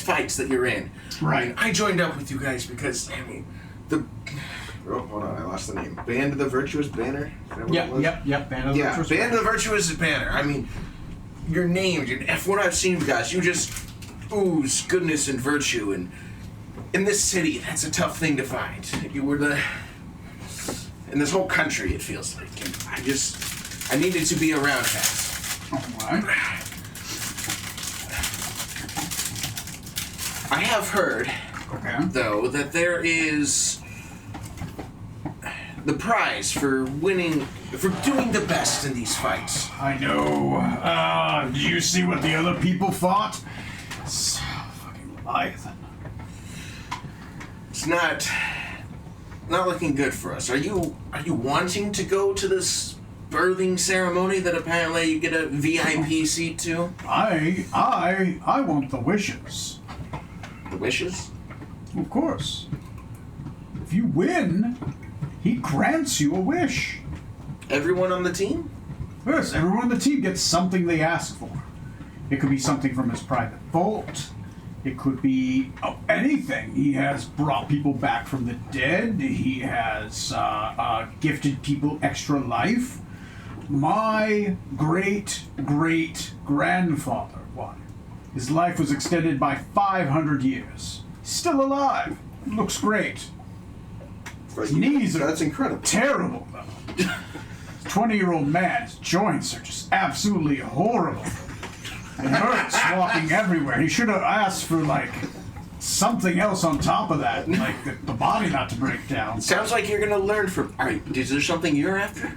C: fights that you're in.
A: Right.
C: I mean, I joined up with you guys because hold on, I lost the name. Band of the Virtuous Banner? Is that what it was?
A: Yep. Band of the Virtuous
C: Band of the Virtuous Banner. I mean, your names, from what I've seen of you guys, you just ooze goodness and virtue, and in this city, that's a tough thing to find. You were in this whole country, it feels like. And I needed to be around that.
A: Alright.
C: I have heard,
A: Okay.
C: though, that there is the prize for winning, for doing the best in these fights.
A: I know. Did you see what the other people fought? It's fucking Leviathan.
C: It's not looking good for us. Are you wanting to go to this birthing ceremony that apparently you get a VIP seat to?
A: I want the wishes.
C: The wishes?
A: Of course. If you win, he grants you a wish.
C: Everyone on the team?
A: Yes, everyone on the team gets something they ask for. It could be something from his private vault. It could be anything. He has brought people back from the dead. He has gifted people extra life. My great-great-grandfather won. His life was extended by 500 years. Still alive. Looks great. His knees are
C: That's incredible.
A: terrible, though. 20-year-old man, his joints are just absolutely horrible. It hurts walking everywhere. He should have asked for, like, something else on top of that, like the body not to break down.
C: Sounds like you're gonna learn from. Alright, is there something you're after?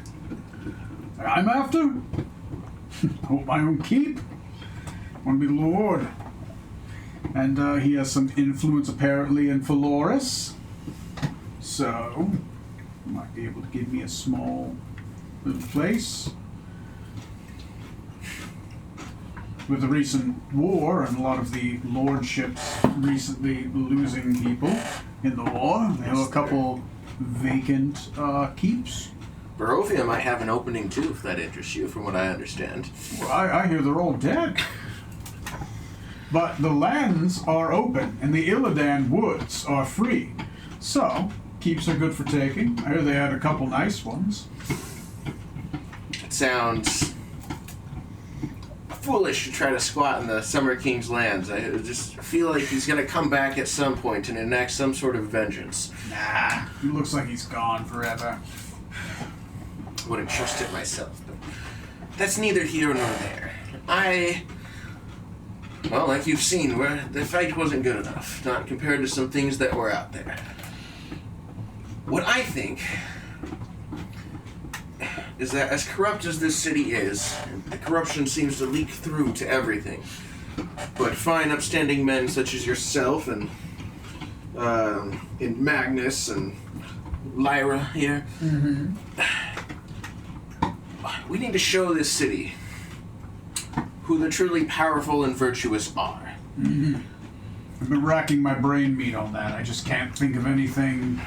A: I'm after? Hold my own keep. Want to be Lord. And he has some influence apparently in Phaloris. So, might be able to give me a small little place. With the recent war and a lot of the lordships recently losing people in the war, they have a couple vacant keeps.
C: Barovia might have an opening too, if that interests you, from what I understand.
A: Well, I hear they're all dead. But the lands are open, and the Illidan woods are free. So, keeps are good for taking. I hear they had a couple nice ones.
C: It sounds foolish to try to squat in the Summer King's lands. I just feel like he's gonna come back at some point and enact some sort of vengeance.
A: Nah, he looks like he's gone forever.
C: Wouldn't trust it myself, but that's neither here nor there. Well, like you've seen, the fight wasn't good enough, not compared to some things that were out there. What I think is that as corrupt as this city is, the corruption seems to leak through to everything. But fine, upstanding men such as yourself and Magnus and Lyra here, we need to show this city who the truly powerful and virtuous are.
A: I've been racking my brain meat on that. I just can't think of anything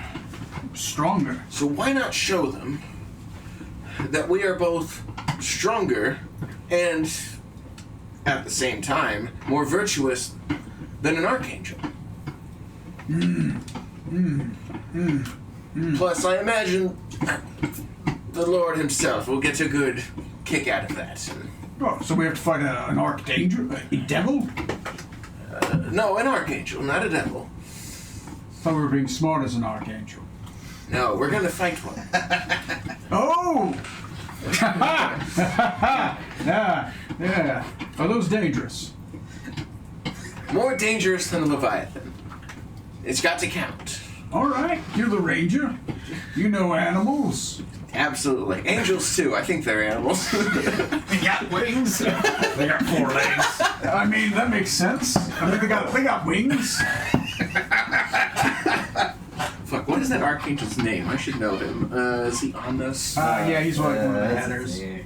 A: stronger.
C: So why not show them that we are both stronger and, at the same time, more virtuous than an archangel? Plus, I imagine the Lord himself will get a good kick out of that.
A: Oh, so we have to fight an archangel? A devil?
C: No, an archangel, not a devil.
A: Thought we were being smart as an archangel.
C: No, we're gonna fight one.
A: Oh! yeah. Are those dangerous?
C: More dangerous than a Leviathan. It's got to count.
A: All right, you're the ranger. You know animals.
C: Absolutely. Angels, too. I think they're animals.
D: They got wings. They got 4 legs.
A: I mean, that makes sense. I mean, they got wings.
C: Fuck, what is that archangel's name? I should know him. Is he on this?
A: Yeah, he's one of the
B: let's
A: headers.
B: see.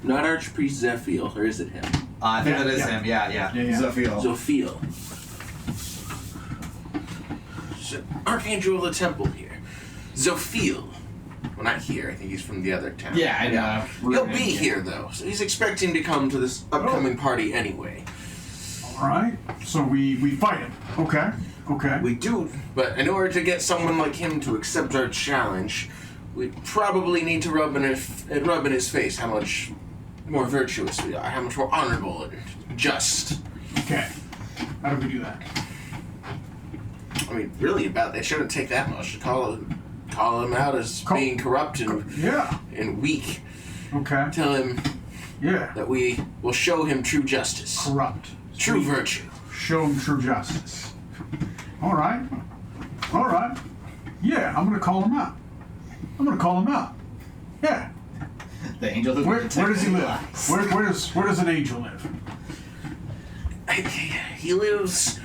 C: Not Archpriest Zephiel, or is it him?
B: I think that is
A: Yeah.
B: him, yeah.
D: Zophiel.
C: Zophiel. So, Archangel of the Temple here. Zophiel. Well, not here. I think he's from the other town.
B: Yeah, I know.
C: He'll be here, though. So he's expecting to come to this upcoming party anyway.
A: All right, so we fight him. Okay.
C: We do, but in order to get someone like him to accept our challenge, we probably need to rub in his face how much more virtuous we are, how much more honorable and just.
A: Okay. How do we do that?
C: I mean, really, it shouldn't take that much to call him out as being corrupt and
A: Yeah.
C: and weak.
A: Okay.
C: Tell him
A: Yeah.
C: that we will show him true justice,
A: Corrupt.
C: true
A: Sweet.
C: virtue.
A: Show him true justice. All right. All right. Yeah, I'm going to call him out. Yeah.
B: The angel who
A: Where
B: can
A: does
B: detect
A: he live?
B: lies.
A: Where does an angel live?
C: He lives.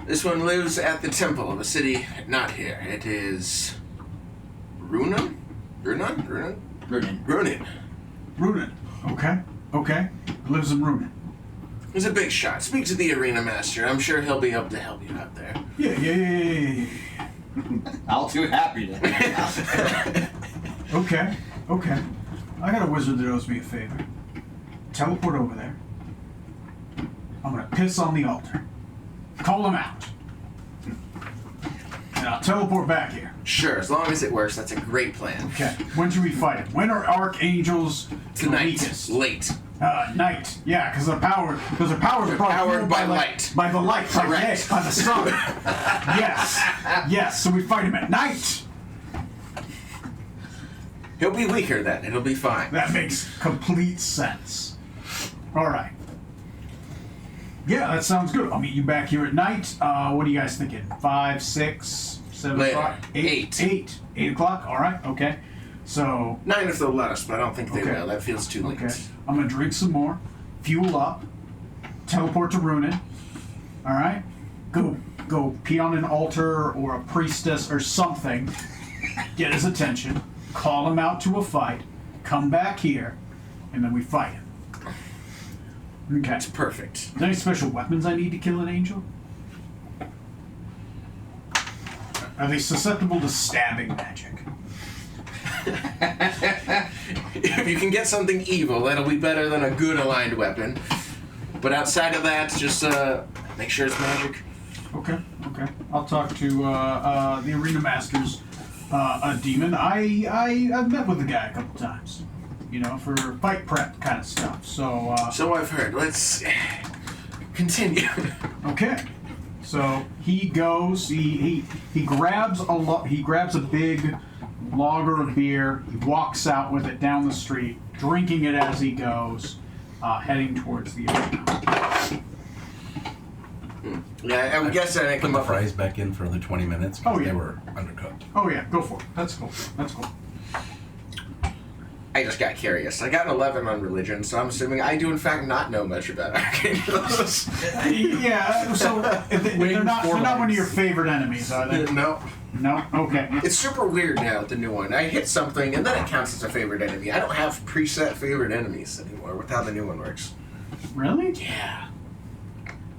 C: This one lives at the temple of a city not here. It is. Runan?
B: Runin.
C: Runin.
A: Runin. Okay. Lives in Runin.
C: He's a big shot. Speak to the arena master. I'm sure he'll be able to help you out there.
A: Yeah.
B: I'll too happy to.
A: Okay. I got a wizard that owes me a favor. Teleport over there. I'm gonna piss on the altar. Call him out. And I'll teleport back here.
C: Sure, as long as it works, that's a great plan.
A: Okay. When should we fight him? When are archangels the
C: Tonight,
A: weakest?
C: late.
A: Night. Yeah, because their powers are
C: They're powered by light.
A: By the light, by
C: Correct.
A: day, by the sun. Yes. So we fight him at night.
C: He'll be weaker then. It'll be fine.
A: That makes complete sense. All right. Yeah, that sounds good. I'll meet you back here at night. What are you guys thinking? 5, 6, 7
C: Later.
A: o'clock? 8 o'clock? All right. Okay. So,
C: 9 if they'll let us, but I don't think they
A: Okay.
C: will. That feels too late.
A: okay. I'm going to drink some more, fuel up, teleport to Runin. All right? Go pee on an altar or a priestess or something. Get his attention. Call him out to a fight. Come back here. And then we fight him. Okay.
C: It's perfect.
A: Is there any special weapons I need to kill an angel? Are they susceptible to stabbing magic?
C: If you can get something evil, that'll be better than a good aligned weapon. But outside of that, just make sure it's magic.
A: Okay. I'll talk to the arena masters, a demon. I've met with the guy a couple times, for fight prep kind of stuff. So
C: So I've heard. Let's continue.
A: okay. So he goes. He grabs a big lager of beer. He walks out with it down the street, drinking it as he goes, heading towards the arena.
C: Yeah, I would guess that I
D: Put
C: come
D: the
C: up.
D: fries back in for another 20 minutes because
A: Oh, yeah.
D: they were undercooked.
A: Oh yeah, go for it. That's cool.
C: I just got curious. I got an 11 on religion, so I'm assuming I do in fact not know much about archangels.
A: Yeah. So they're not one of your favorite enemies, are they?
C: No.
A: No. Okay.
C: It's super weird now with the new one. I hit something and then it counts as a favorite enemy. I don't have preset favorite enemies anymore with how the new one works.
A: Really?
C: Yeah.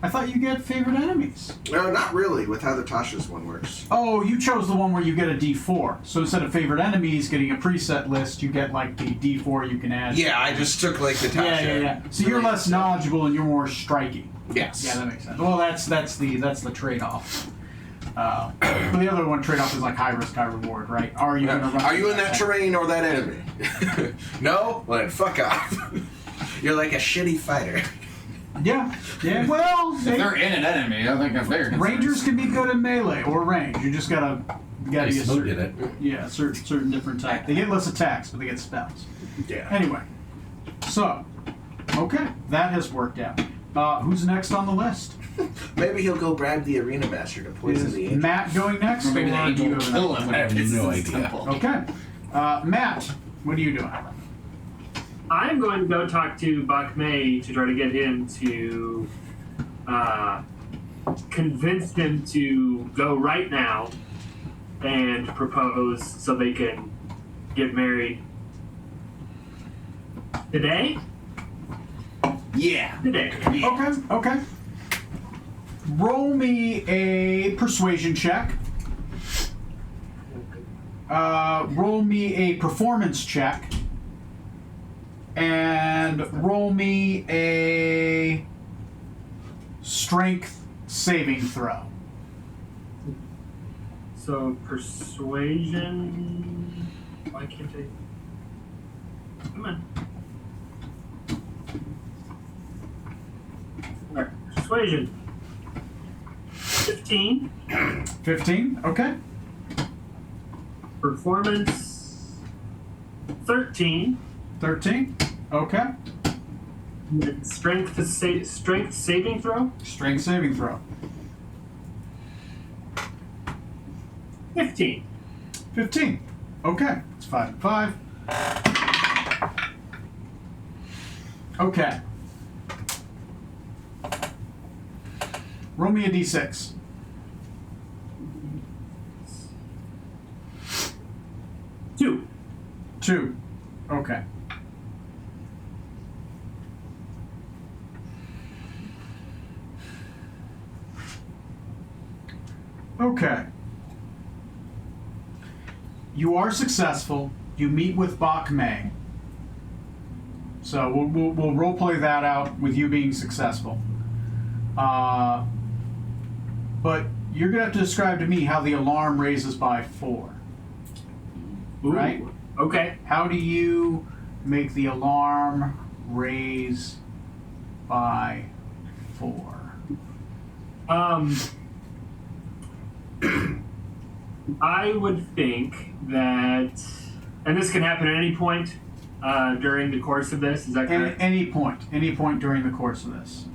A: I thought you get favorite enemies.
C: No, not really with how the Tasha's one works.
A: Oh, you chose the one where you get a D4. So instead of favorite enemies getting a preset list, you get like the D4 you can add.
C: Yeah, I just took like the Tasha.
A: Yeah. So you're less knowledgeable and you're more striking.
C: Yes.
A: Yeah, that makes sense. Well, that's the trade-off. But the other one trade-off is like high risk, high reward, right? Are you gonna run?
C: Are you in that terrain or that enemy? No? Well then fuck off. You're like a shitty fighter.
A: Yeah. Well,
B: If they're in an enemy, I think I'm bigger.
A: Rangers can be good in melee or range. You just gotta be a
D: Still
A: certain,
D: did it.
A: yeah, certain different type. They get less attacks, but they get spells.
C: Yeah.
A: Anyway, so okay, that has worked out. Who's next on the list?
C: Maybe he'll go bribe the arena master to poison
A: Is
C: the angel.
A: Matt going next?
B: Or maybe the
A: or do
B: angel
A: you
B: will
A: have an-
B: kill him when
D: I have
B: he gets
D: no
B: to his
D: idea.
B: temple.
A: Okay, Matt, what are you doing?
E: I'm going to go talk to Bak Mei to try to get him to convince him to go right now and propose so they can get married today.
B: Yeah.
E: Today.
A: Okay. Roll me a persuasion check. Roll me a performance check. And roll me a strength saving throw.
E: So persuasion. Why can't I? Come on. Alright, persuasion. 15.
A: 15, okay.
E: Performance. 13.
A: 13, Okay.
E: Strength saving throw.
A: Strength saving throw.
E: 15.
A: 15. Okay. It's 5 and 5. Okay. Roll me a d6.
E: 2.
A: 2. Okay. Okay. You are successful. You meet with Bach Mei. So we'll role play that out with you being successful. But you're gonna have to describe to me how the alarm raises by 4.
E: Ooh.
A: Right?
E: Okay.
A: How do you make the alarm raise by 4?
E: I would think that, and this can happen at any point during the course of this. Is that correct?
A: Any point during the course of this.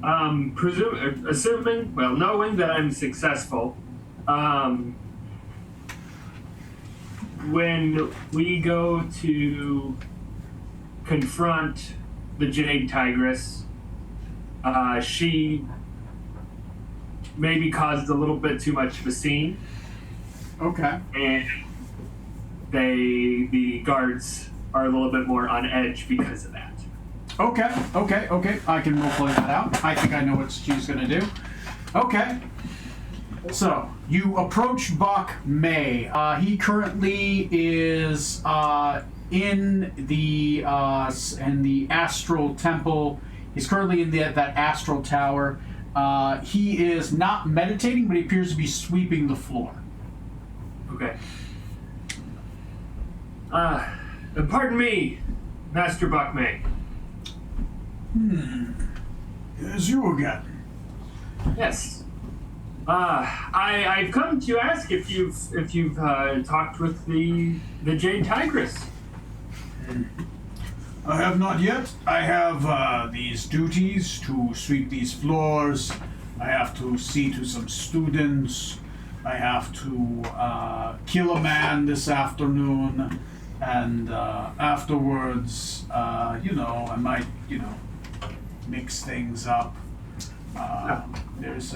E: Assuming, well, knowing that I'm successful, when we go to confront the Jade Tigress, she maybe caused a little bit too much of a scene,
A: Okay.
E: and the guards are a little bit more on edge because of that.
A: Okay. I can role play that out. I think I know what she's gonna do. Okay. So you approach Bach Mei. He currently is in the astral temple. He's currently in that astral tower. He is not meditating, but he appears to be sweeping the floor.
E: Okay. Pardon me, Master Bakmei.
A: It's you again.
E: Yes. I've come to ask if you've talked with the Jade Tigress.
A: I have not yet. I have these duties to sweep these floors. I have to see to some students. I have to kill a man this afternoon. And afterwards, I might, mix things up. There's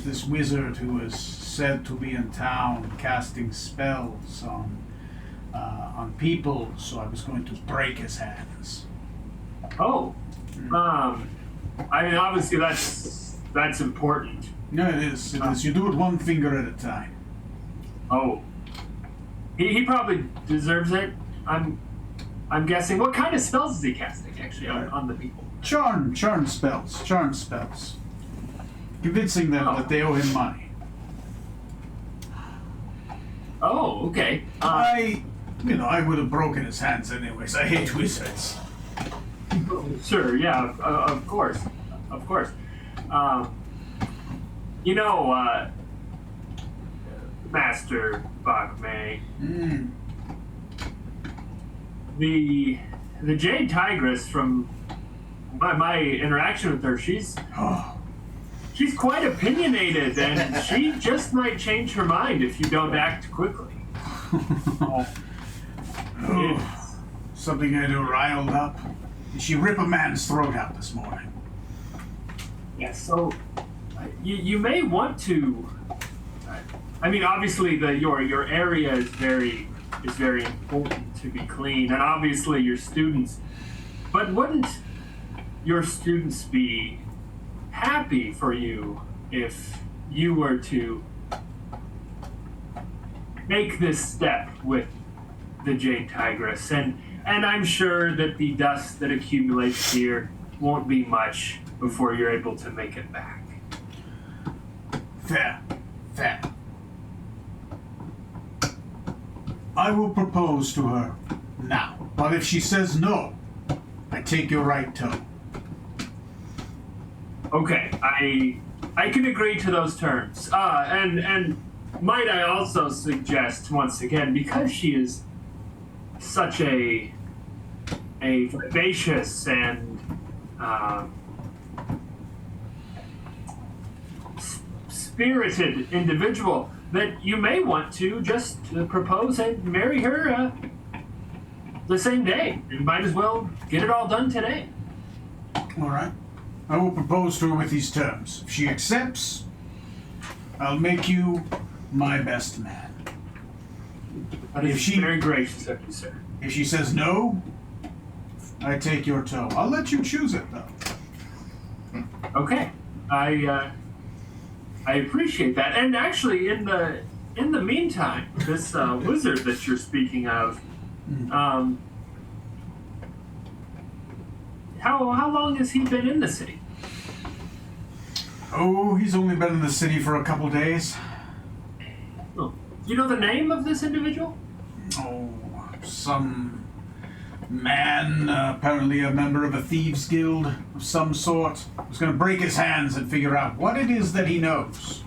A: this wizard who is said to be in town casting spells on people, so I was going to break his hands.
E: Oh. I mean, obviously that's important.
A: No, it is. It is. You do it one finger at a time.
E: Oh. He probably deserves it. I'm guessing. What kind of spells is he casting actually on the people?
A: Charm spells. Convincing them that they owe him money.
E: Oh, okay.
A: I would have broken his hands anyways. I hate wizards.
E: Sure, yeah, of course. Master Bakmei, the Jade Tigress, from my interaction with her, she's quite opinionated, and she just might change her mind if you don't act quickly.
A: Something I do riled up. Did she rip a man's throat out this morning?
E: Yeah, so you may want to. I mean, obviously, your area is very important to be clean, and obviously your students. But wouldn't your students be happy for you if you were to make this step with the Jade Tigress? And I'm sure that the dust that accumulates here won't be much before you're able to make it back.
A: Fair. I will propose to her now, but if she says no, I take your right toe.
E: Okay, I can agree to those terms. And might I also suggest once again, because she is such a a vivacious and spirited individual that you may want to just propose and marry her the same day. You might as well get it all done today.
A: All right. I will propose to her with these terms. If she accepts, I'll make you my best man.
E: That is
A: If she-
E: very gracious of you, sir.
A: If she says no, I take your toe. I'll let you choose it, though.
E: Okay, I appreciate that. And actually, in the meantime, this wizard that you're speaking of, how long has he been in the city?
A: Oh, he's only been in the city for a couple days.
E: Oh. Do you know the name of this individual?
A: Oh, some man, apparently a member of a thieves' guild of some sort, was going to break his hands and figure out what it is that he knows.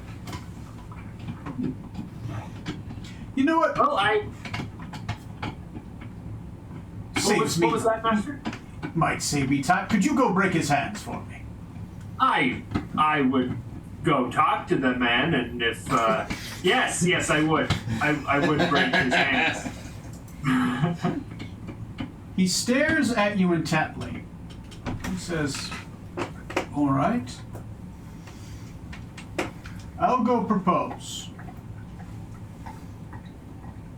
A: You know what?
E: Well,
A: Saves me.
E: what was that, Master?
A: Might save me time. Could you go break his hands for me?
E: I would go talk to the man, and if yes, I would. I would break his hands.
A: He stares at you intently. He says, all right. I'll go propose.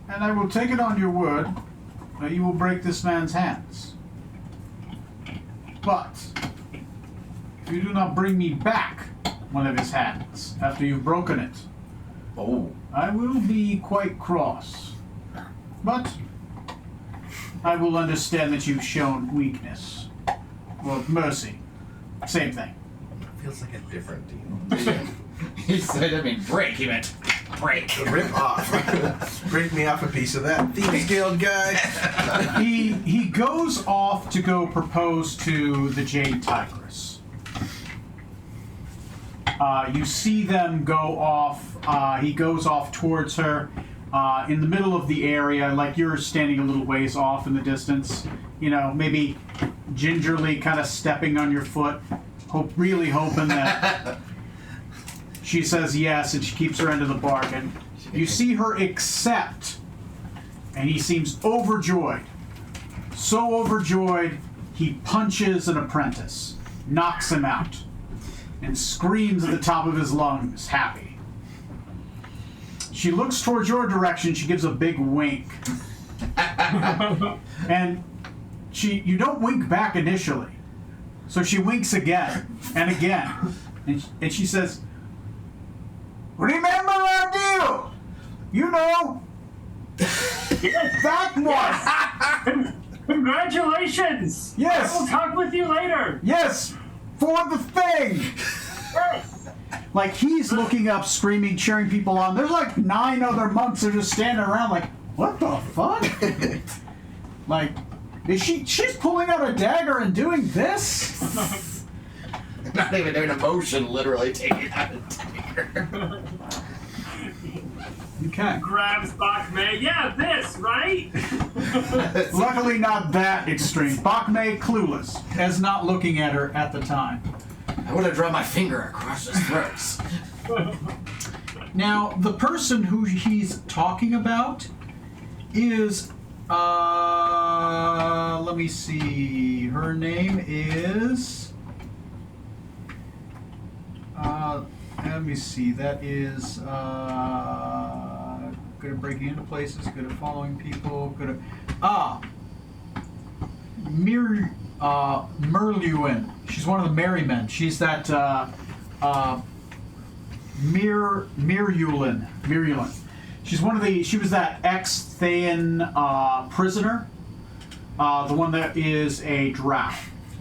A: And I will take it on your word that you will break this man's hands. But if you do not bring me back one of his hands after you've broken it, I will be quite cross. But I will understand that you've shown weakness. Well, mercy. Same thing.
C: Feels like a different deal.
B: He said, I mean, break. He meant break.
C: Rip off. Break me off a piece of that Thieves Guild guy.
A: He goes off to go propose to the Jade Tigress. You see them go off. He goes off towards her in the middle of the area, like you're standing a little ways off in the distance. You know, maybe gingerly kind of stepping on your foot, really hoping that she says yes and she keeps her end of the bargain. You see her accept, and he seems overjoyed. So overjoyed, he punches an apprentice, knocks him out, and screams at the top of his lungs, happy. She looks towards your direction, she gives a big wink. And you don't wink back initially. So she winks again and again. And she says, remember our deal! You know! That one!
E: Congratulations!
A: Yes!
E: I will talk with you later.
A: Yes! For the thing!
E: Yes.
A: Like, he's looking up, screaming, cheering people on. There's like 9 other monks that are just standing around like, what the fuck? Like, she's pulling out a dagger and doing this?
B: Not even doing a motion, literally taking out a dagger.
A: Okay.
E: Grabs Bakme. Yeah, this, right?
A: Luckily not that extreme. Bakme clueless, as not looking at her at the time.
B: I would have drawn my finger across his throat.
A: Now, the person who he's talking about is, let me see, her name is, let me see, that is, good at breaking into places, good at following people, good at, Merluin. She's one of the merry men. She's that, Mirulin. She was that ex-Thayan prisoner. The one that is a drow.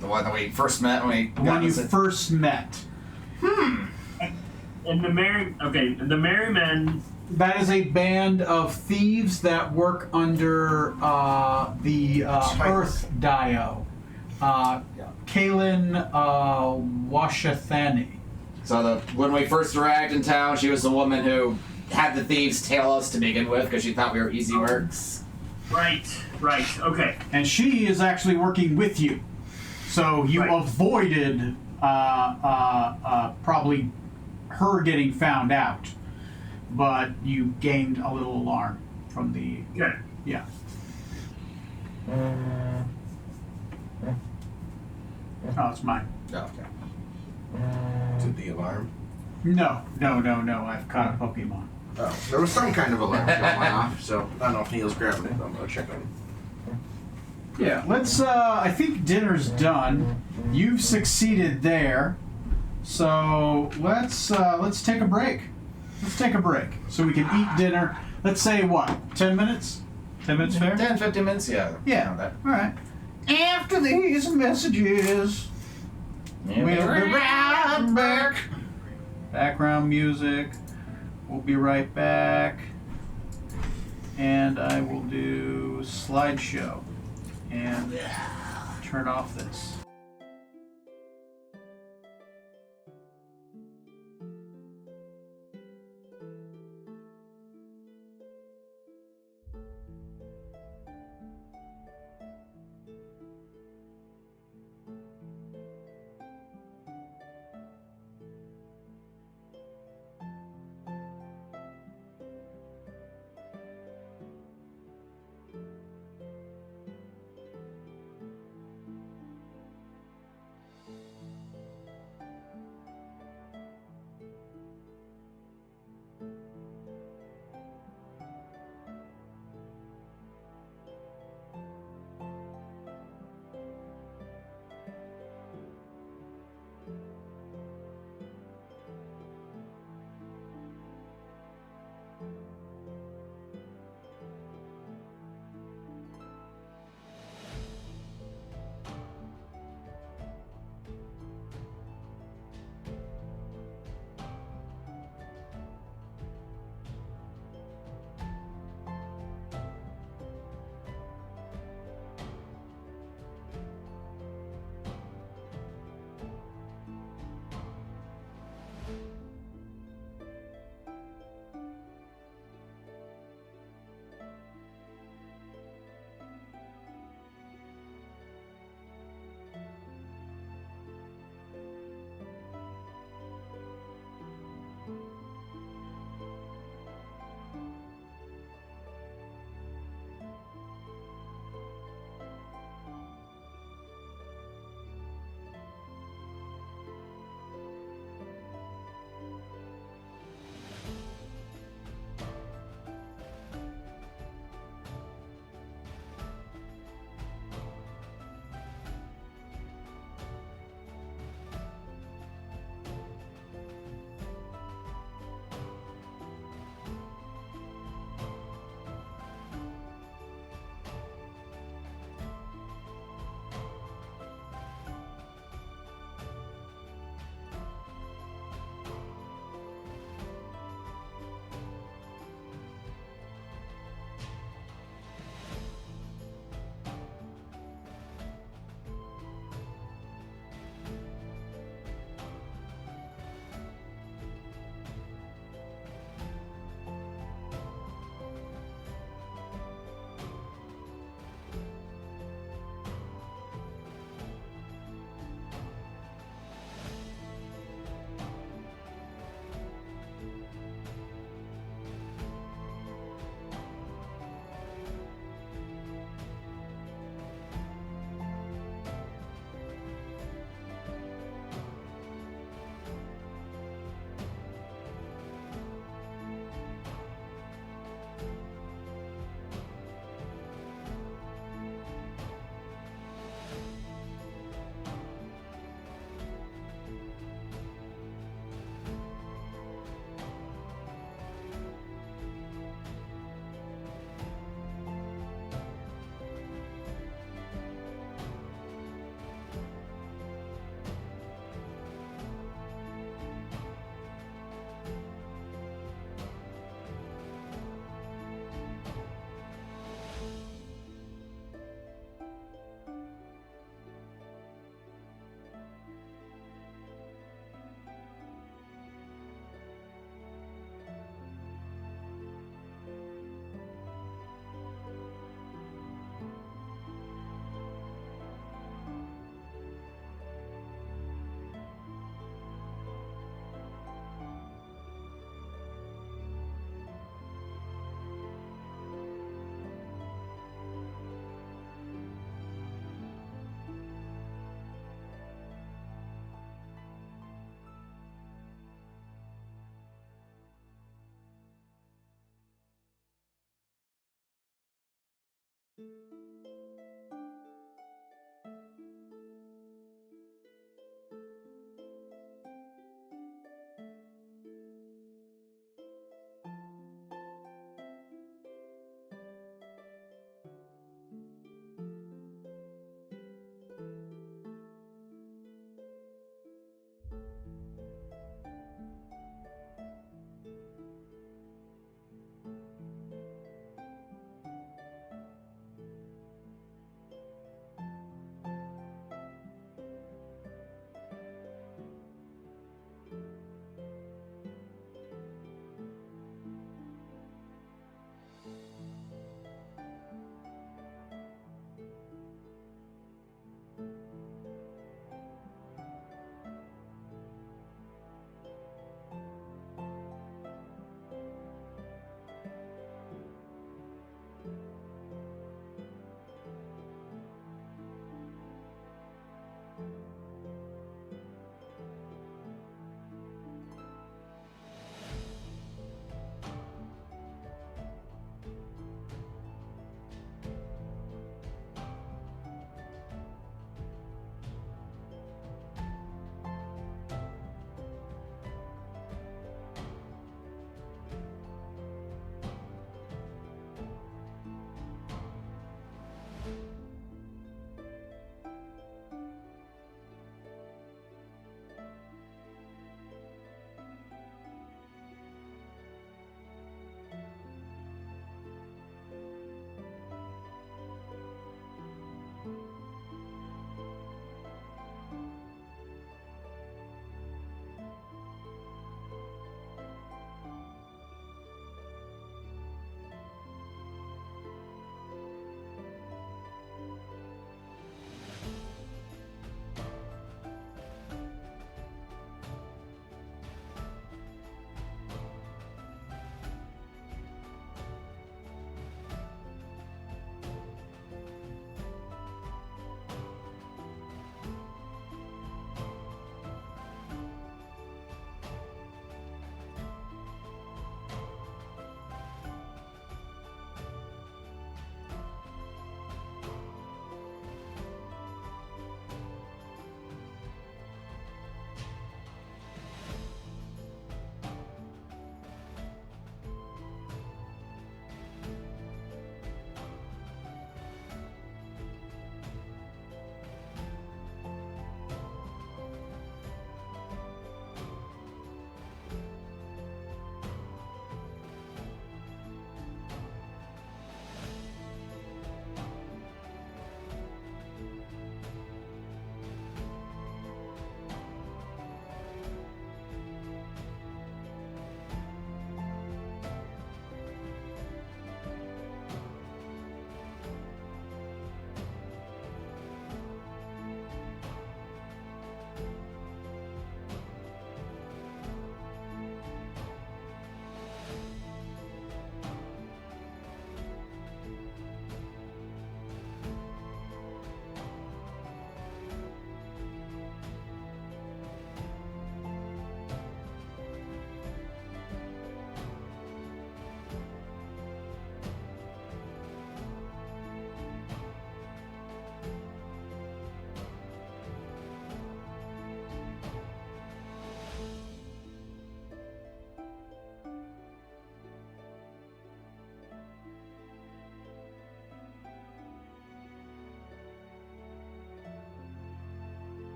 B: The one that we first met when we
A: The one you first met.
E: And the Merry Men.
A: That is a band of thieves that work under the Earth Dio. Kaelin Washathani.
B: So when we first arrived in town, she was the woman who had the thieves tail us to begin with because she thought we were easy works.
E: Right. Okay.
A: And she is actually working with you. So you
E: Right.
A: avoided probably her getting found out, but you gained a little alarm from the.
E: Good.
A: Yeah. Oh, it's mine.
B: Oh, okay.
C: To the alarm.
A: No. I've caught a Pokemon.
C: Oh, there was some kind of alarm going off, so I don't know if Neil's grabbing it. I'm gonna check on him.
A: Yeah, let's, I think dinner's done. You've succeeded there. So let's take a break. Let's take a break so we can eat dinner. Let's say what, 10 minutes? 10 minutes fair?
B: 10, 15 minutes, yeah.
A: Yeah,
B: around that.
A: all right. After these messages,
B: Yeah,
A: we'll be right back. Background music. We'll be right back. And I will do slideshow and turn off this.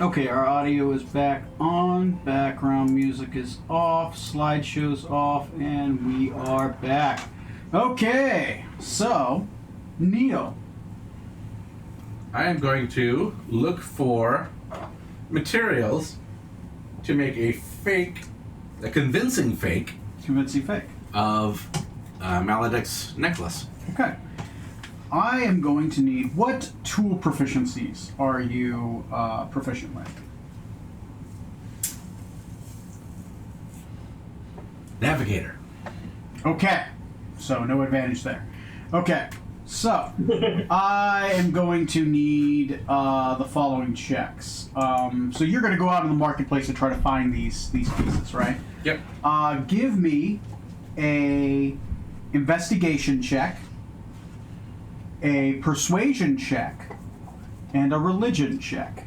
A: Okay, our audio is back on. Background music is off. Slideshow's off, and we are back. Okay, so Neil.
D: I am going to look for materials to make a convincing fake
A: Convincing fake.
D: of Maledict's necklace.
A: Okay. I am going to need... What tool proficiencies are you proficient with?
D: Navigator.
A: Okay. So, no advantage there. Okay. So, I am going to need the following checks. So, you're going to go out in the marketplace and try to find these pieces, right?
D: Yep.
A: Give me a investigation check, a persuasion check, and a religion check.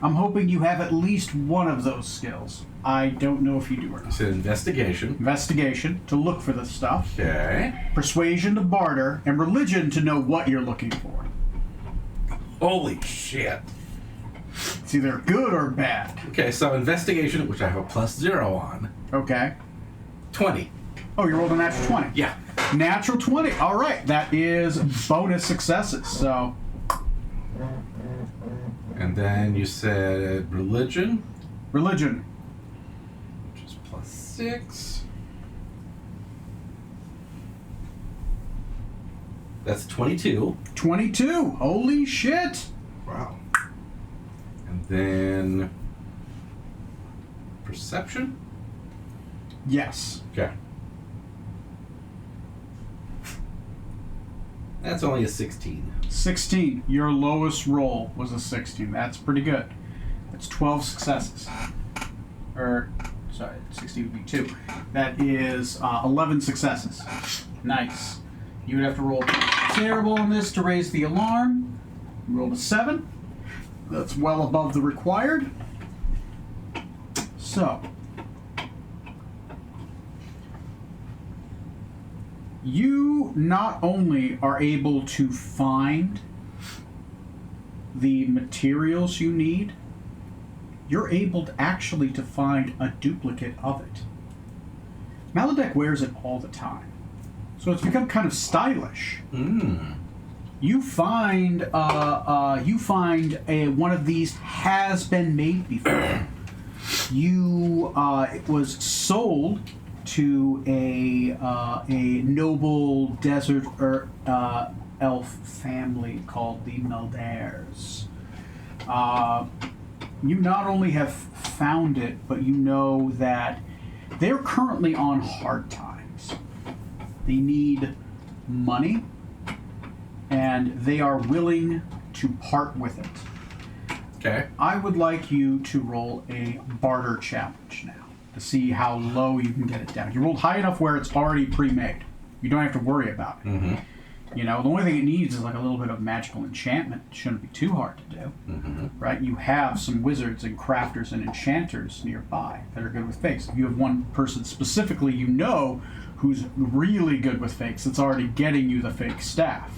A: I'm hoping you have at least one of those skills. I don't know if you do or not.
D: It's an investigation.
A: Investigation, to look for this stuff.
D: Okay.
A: Persuasion to barter, and religion to know what you're looking for.
D: Holy shit.
A: It's either good or bad.
D: Okay, so investigation, which I have a +0 on.
A: Okay.
D: 20.
A: Oh, you rolled a natural 20.
D: Yeah.
A: Natural 20. All right. That is bonus successes. So,
D: And then you said religion,
A: religion.
D: which is +6. That's 22.
A: 22. Holy shit.
C: Wow.
D: And then perception?
A: Yes.
D: Okay. That's only a 16.
A: 16. Your lowest roll was a 16. That's pretty good. That's 12 successes. Or, sorry, 16 would be 2. That is 11 successes. Nice. You would have to roll terrible on this to raise the alarm. You rolled a 7. That's well above the required. So, you not only are able to find the materials you need, you're able to actually to find a duplicate of it. Maledict wears it all the time, so it's become kind of stylish. You find one of these has been made before. It was sold to a noble desert elf family called the Meldairs. You not only have found it, but you know that they're currently on hard times. They need money, and they are willing to part with it.
D: Okay.
A: I would like you to roll a barter challenge now to see how low you can get it down. You rolled high enough where it's already pre-made. You don't have to worry about it.
D: Mm-hmm.
A: You know, the only thing it needs is like a little bit of magical enchantment. It shouldn't be too hard to do, right? You have some wizards and crafters and enchanters nearby that are good with fakes. If you have one person specifically you know who's really good with fakes, it's already getting you the fake staff.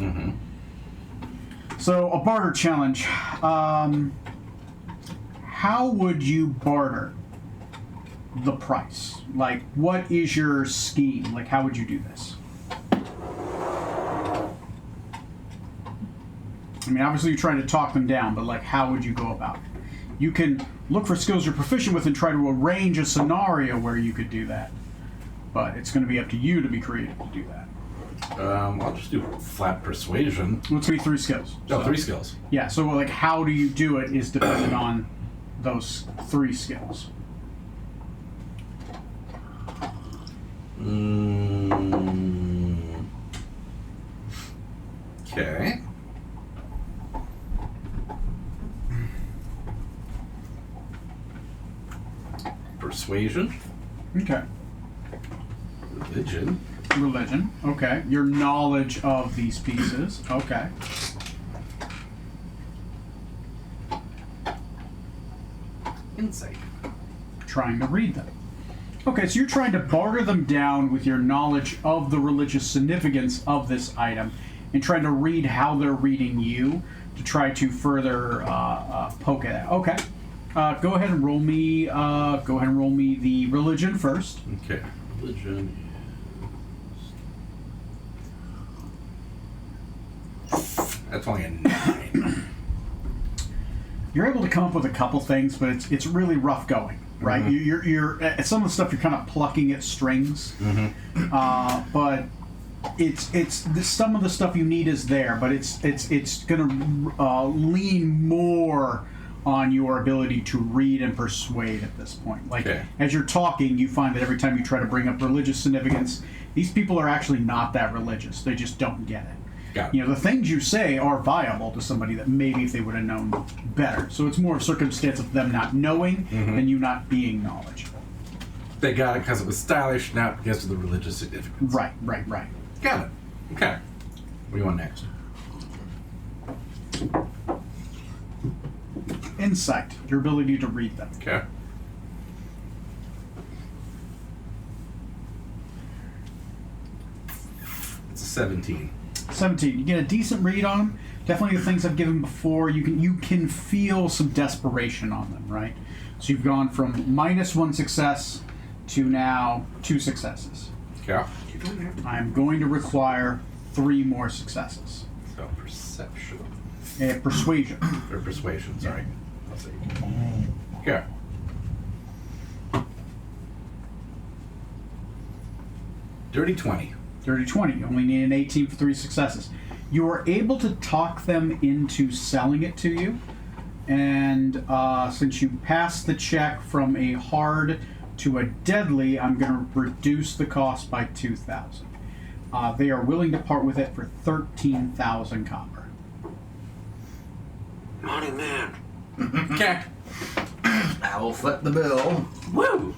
A: So, a barter challenge. How would you barter the price? Like, what is your scheme? Like, how would you do this? I mean, obviously you're trying to talk them down, but like, how would you go about it? You can look for skills you're proficient with and try to arrange a scenario where you could do that. But it's going to be up to you to be creative to do that.
D: I'll just do flat persuasion.
A: Well, it's going to be 3 skills.
D: Oh,
A: So-
D: 3 skills.
A: Yeah, so like, how do you do it is dependent on those 3 skills.
D: Okay. Persuasion.
A: Okay.
D: Religion.
A: Religion. Okay. Your knowledge of these pieces. Okay.
D: Insight.
A: Trying to read them. Okay, so you're trying to barter them down with your knowledge of the religious significance of this item and trying to read how they're reading you to try to further poke at it. Okay. Go ahead and roll me. Go ahead and roll me the religion first.
D: Okay. Religion is. That's only a 9.
A: You're able to come up with a couple things, but it's really rough going, right?
D: Mm-hmm.
A: You're some of the stuff you're kind of plucking at strings, but some of the stuff you need is there, but it's gonna lean more on your ability to read and persuade at this point. Like as you're talking, you find that every time you try to bring up religious significance, these people are actually not that religious. They just don't get it. You know, the things you say are viable to somebody that maybe if they would have known better. So it's more a circumstance of them not knowing than you not being knowledgeable.
D: They got it because it was stylish, not because of the religious significance.
A: Right.
D: Got it. Okay. What do you want next?
A: Insight, your ability to read them.
D: Okay. It's a 17.
A: 17. You get a decent read on them. Definitely the things I've given before. You can feel some desperation on them, right? So you've gone from -1 success to now 2 successes.
D: Okay.
A: I'm going to require 3 more successes.
D: So perception.
A: Persuasion.
D: Or persuasion, sorry. Let's see. Okay. Dirty 20.
A: Dirty 20. You only need an 18 for 3 successes. You are able to talk them into selling it to you. And since you passed the check from a hard to a deadly, I'm going to reduce the cost by 2,000. They are willing to part with it for 13,000 copper.
C: Money man.
D: Okay.
B: I will flip the bill.
D: Woo!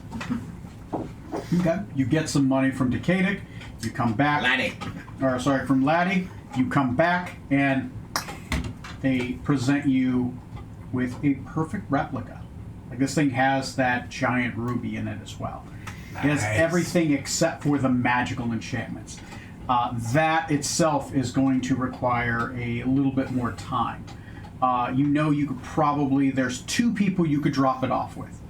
A: Okay. You get some money from Decadic. You come back. From Laddie. You come back and they present you with a perfect replica. Like this thing has that giant ruby in it as well. It has everything except for the magical enchantments. That itself is going to require a little bit more time. You could probably, there's 2 people you could drop it off with.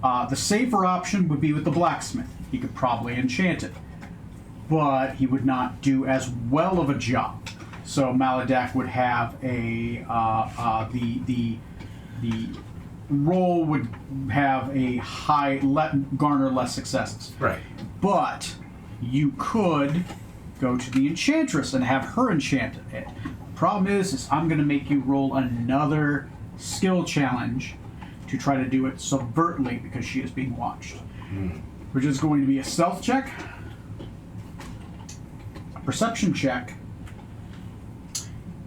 A: The safer option would be with the blacksmith. He could probably enchant it, but he would not do as well of a job. So Maladak would have the roll would have a garner less successes.
D: Right.
A: But you could go to the enchantress and have her enchant it. Problem is I'm going to make you roll another skill challenge to try to do it subvertly because she is being watched. Which is going to be a stealth check, a perception check,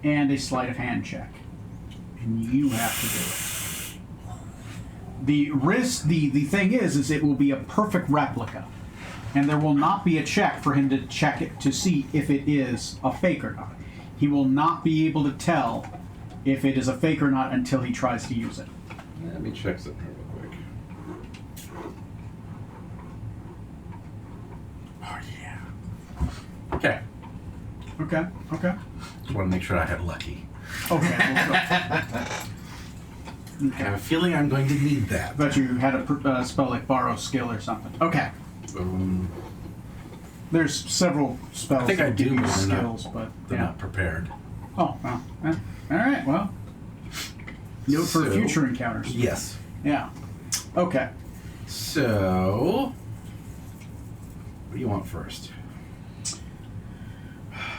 A: and a sleight of hand check. And you have to do it. The thing is it will be a perfect replica. And there will not be a check for him to check it to see if it is a fake or not. He will not be able to tell if it is a fake or not until he tries to use it.
D: Let me check something real quick. Oh, yeah. Okay.
A: Okay.
D: Just want to make sure I had lucky.
A: Okay.
D: I have a feeling I'm going to need that.
A: I thought you had a spell like borrow skill or something. Okay. There's several spells
D: I think I
A: that give
D: do,
A: you
D: but they're
A: skills, but
D: They're not prepared.
A: Oh, well. All right. Well. Note for
D: So-
A: future encounters.
D: Yes.
A: Yeah. Okay.
D: So, what do you want first?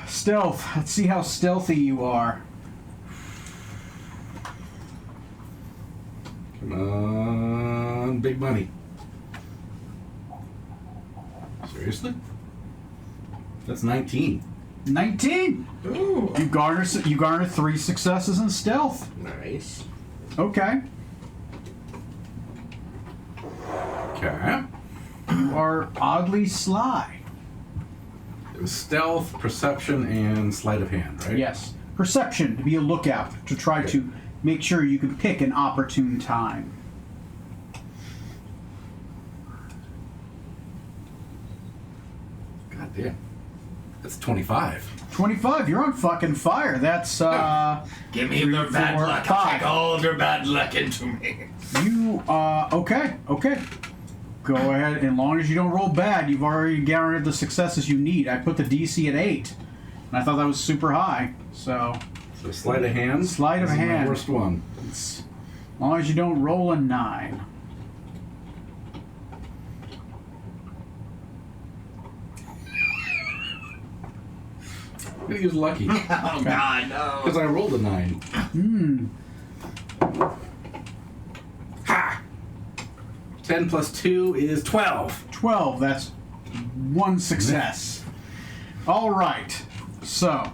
A: Stealth. Let's see how stealthy you are.
D: Come on, big money. Seriously? That's 19.
A: 19.
C: Ooh.
A: You garner 3 successes in stealth.
C: Nice.
A: Okay.
D: Okay.
A: You are oddly sly.
D: It was stealth, perception, and sleight of hand, right?
A: Yes. Perception, to be a lookout, to try to make sure you can pick an opportune time.
D: God damn. It's 25.
A: 25. You're on fucking fire. That's
B: Give me your bad
A: four,
B: luck. I'll
A: five.
B: take all of your bad luck into me.
A: you. Okay. Go ahead. As long as you don't roll bad, you've already guaranteed the successes you need. I put the DC at 8, and I thought that was super high. So
D: So sleight of hand.
A: Sleight of
D: This is my
A: hand.
D: worst one.
A: as long as you don't roll a 9.
D: I'm gonna use lucky.
B: Oh God, no.
D: Because I rolled a 9. Ha! 10 plus 2 is 12.
A: 12. That's one success. All right. So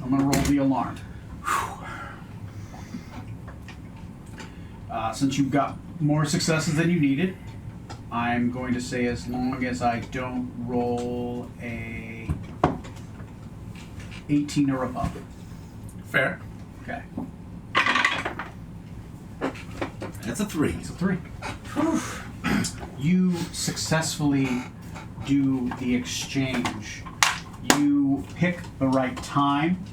A: I'm gonna roll the alarm. Since you've got more successes than you needed, I'm going to say as long as I don't roll a 18 or above.
D: Fair.
A: Okay.
D: That's a 3.
A: It's a 3. You successfully do the exchange. You pick the right time.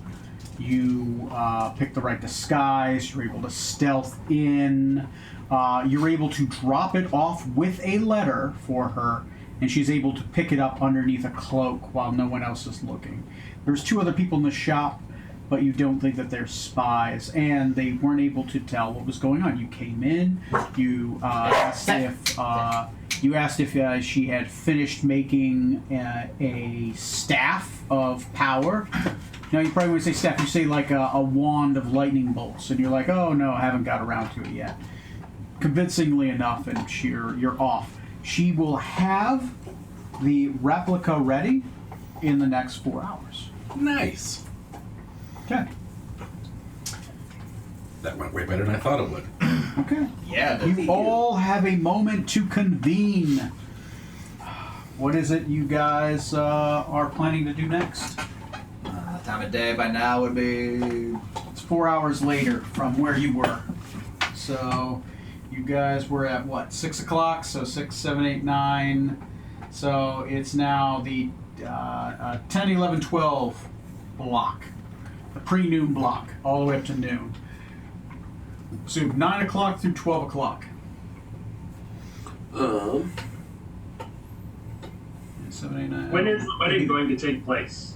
A: You pick the right disguise. You're able to stealth in. You're able to drop it off with a letter for her, and she's able to pick it up underneath a cloak while no one else is looking. There's 2 other people in the shop, but you don't think that they're spies, and they weren't able to tell what was going on. You came in, you asked if she had finished making a staff of power. No, you probably wouldn't say staff. You say like a wand of lightning bolts, and you're like, oh no, I haven't got around to it yet. Convincingly enough, and you're off. She will have the replica ready in the next 4 hours.
D: Nice.
A: Okay.
D: That went way better than I thought it would.
A: Okay.
B: Yeah,
A: You all have a moment to convene. What is it you guys are planning to do next?
B: The time of day by now would be.
A: It's 4 hours later from where you were. So you guys were at what, 6 o'clock? So 6, 7, 8, 9. So it's now the 10, 11, 12 block. The pre-noon block, all the way up to noon. So 9 o'clock through 12 o'clock. 7, 8, 9.
E: When is the wedding going to take place?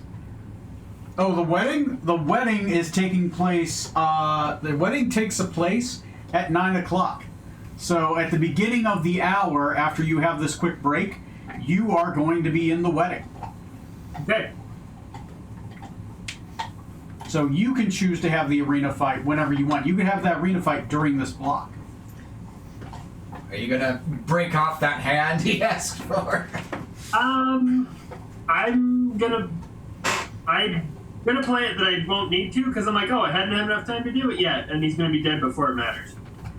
A: Oh, the wedding? The wedding is taking place, the wedding takes place at 9 o'clock. So at the beginning of the hour, after you have this quick break, you are going to be in the wedding.
E: Okay.
A: So you can choose to have the arena fight whenever you want. You can have that arena fight during this block.
B: Are you gonna break off that hand he asked for?
E: I'm gonna play it that I won't need to because I'm like, oh, I hadn't had enough time to do it yet, and he's gonna be dead before it matters.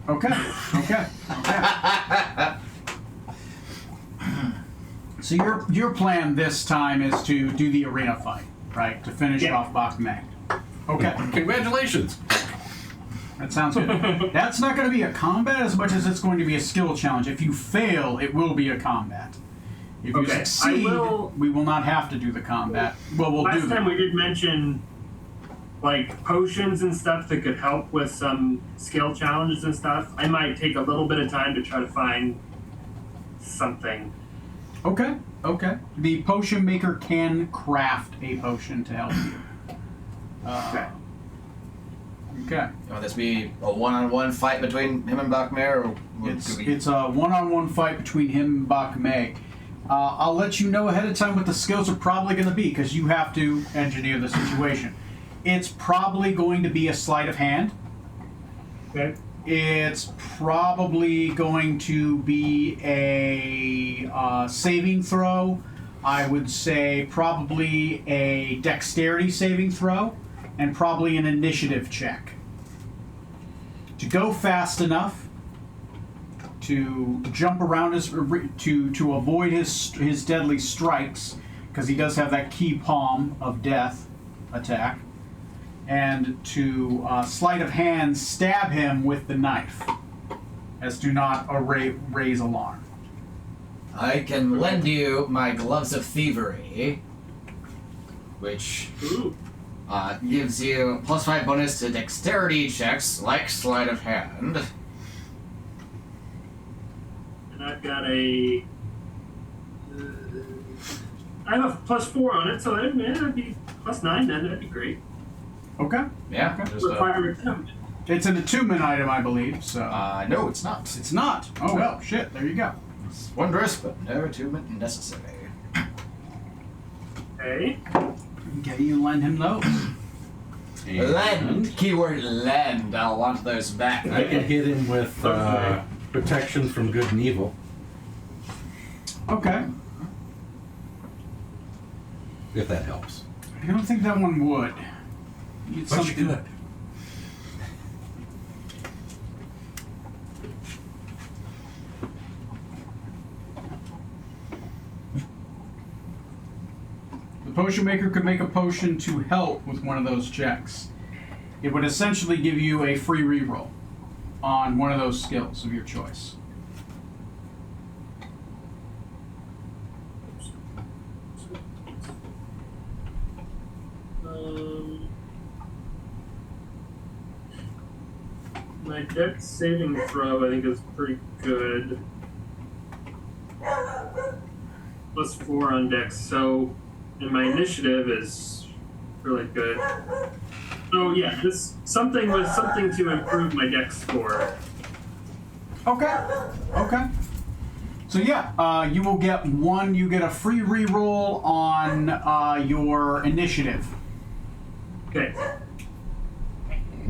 A: Okay. So your plan this time is to do the arena fight, right? To finish off Bach Mag. Okay.
D: Congratulations.
A: That sounds good. That's not going to be a combat as much as it's going to be a skill challenge. If you fail, it will be a combat. If you
E: Okay,
A: succeed, we will not have to do the combat. Well, we'll do
E: Last time
A: that.
E: we did mention like potions and stuff that could help with some skill challenges and stuff. I might take a little bit of time to try to find something.
A: Okay. The potion maker can craft a potion to help you. Okay.
B: You want this to be a one-on-one fight between him and Bachmare, or
A: It's a one-on-one fight between him and Bach Meg. I'll let you know ahead of time what the skills are probably going to be because you have to engineer the situation. It's probably going to be a sleight of hand.
E: Okay.
A: It's probably going to be a saving throw. I would say probably a dexterity saving throw and probably an initiative check. To go fast enough to jump around to avoid his deadly strikes, because he does have that key palm of death attack, and to sleight of hand stab him with the knife, as do not raise alarm.
B: I can lend you my gloves of thievery, which
E: Ooh.
B: gives you +5 bonus to dexterity checks like sleight of hand.
E: And I've got a. I have a +4 on it, so that'd be +9 then. That'd be great.
A: Okay.
B: Yeah.
A: Okay.
B: Just,
E: Require attempt.
A: It's an attunement item, I believe. So
B: no, it's not.
A: it's not. Oh well, shit. There you go.
B: It's wondrous, but no attunement necessary.
E: Okay.
A: Okay, you lend him those.
D: And
B: Lend. Keyword lend. I'll want those back.
D: I can hit him with
E: Okay.
D: protection from good and evil.
A: Okay.
D: If that helps.
A: I don't think that one would. You need
D: But you
A: something.
D: could.
A: The potion maker could make a potion to help with one of those checks. It would essentially give you a free reroll on one of those skills of your choice.
E: My dex saving throw, I think, is pretty good. +4 on dex, so, and my initiative is really good. So yeah, this something to improve my dex score.
A: Okay. Okay. So yeah, you will get one. You get a free reroll on your initiative.
E: Okay.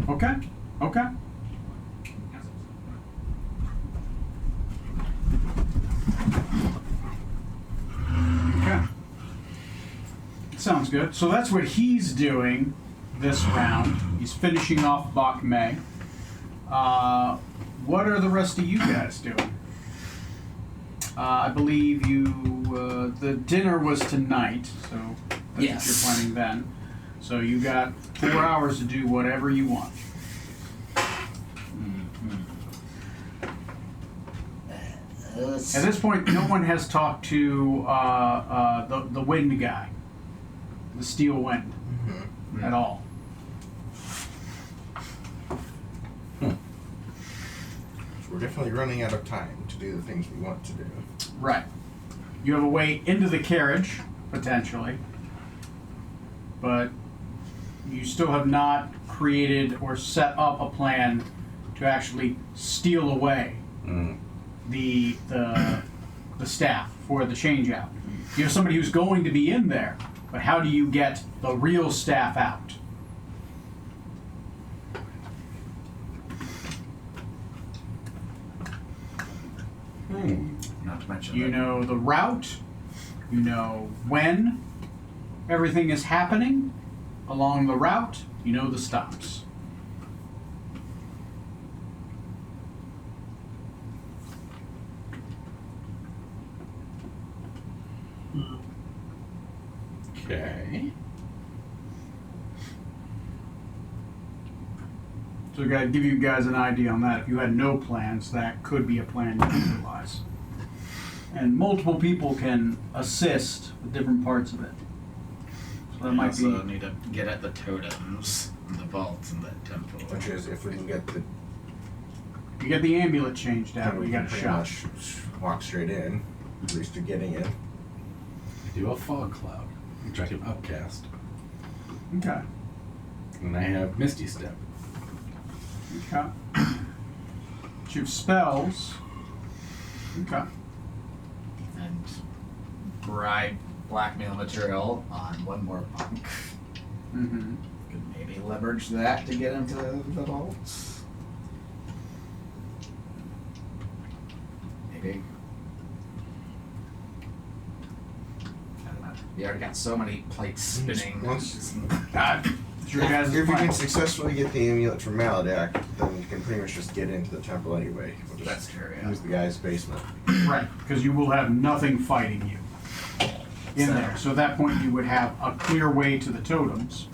A: Okay. Okay. Okay. Sounds good. So that's what he's doing this round. He's finishing off Bach May. What are the rest of you guys doing? I believe you. The dinner was tonight, so that's
B: Yes.
A: what you're planning then. So you got 4 hours to do whatever you want. At this point, no one has talked to the wind guy, the steel wind, at all.
C: So we're definitely running out of time to do the things we want to do.
A: Right. You have a way into the carriage, potentially, but you still have not created or set up a plan to actually steal away the staff for the change out. You have somebody who's going to be in there, but how do you get the real staff out?
B: Not to mention
A: You
B: that-
A: know the route, you know when everything is happening along the route, you know the stops.
D: Okay.
A: So to give you guys an idea on that, if you had no plans, that could be a plan you could utilize. And multiple people can assist with different parts of it. So that
B: I
A: might
B: also
A: be.
B: need to get at the totems and the vaults and the temple.
C: Which is, if we can get the,
A: You get the amulet changed out,
C: then
A: you
C: we
A: got
C: can
A: a
C: pretty
A: shot.
C: much walk straight in, at least to getting in.
D: I do a fog cloud, which I can upcast.
A: Okay.
D: And I have Misty Step.
A: Okay. But you have spells. Okay.
B: And bribe blackmail material on one more punk.
A: Mm-hmm.
B: Could maybe leverage that to get into the vaults. Maybe. I don't know. We already got so many plates spinning.
C: Once-
A: It's your guys'
C: If you
A: plan.
C: can successfully get the amulet from Maladak, then you can pretty much just get into the temple anyway. We'll just
B: That's true, yeah.
C: use the guy's basement.
A: Right, because you will have nothing fighting you in
B: So-
A: there. So at that point, you would have a clear way to the totems.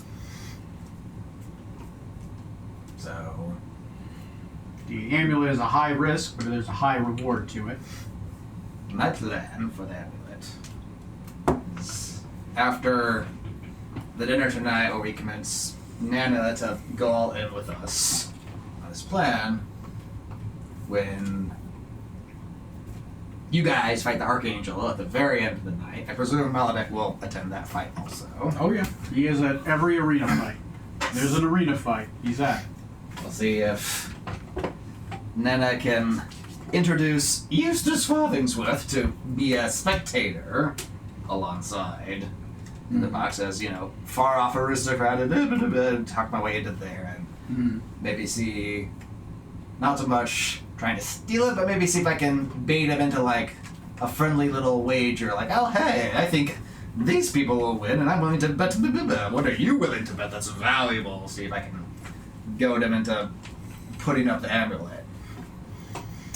B: So
A: The amulet is a high risk, but there's a high reward to it.
B: my plan for the amulet is after the dinner tonight, where we convince Nana to go all in with us on this plan, when you guys fight the Archangel at the very end of the night, I presume Maladek will attend that fight also.
A: Oh yeah, he is at every arena fight. There's an arena fight. He's at.
B: We'll see if Nana can introduce Eustace Farthingsworth to be a spectator alongside the box as, far off aristocrat, and talk my way into there and maybe see not so much trying to steal it, but maybe see if I can bait him into like a friendly little wager, like, oh hey, I think these people will win and I'm willing to bet what are you willing to bet that's valuable? See if I can goad him into putting up the amulet.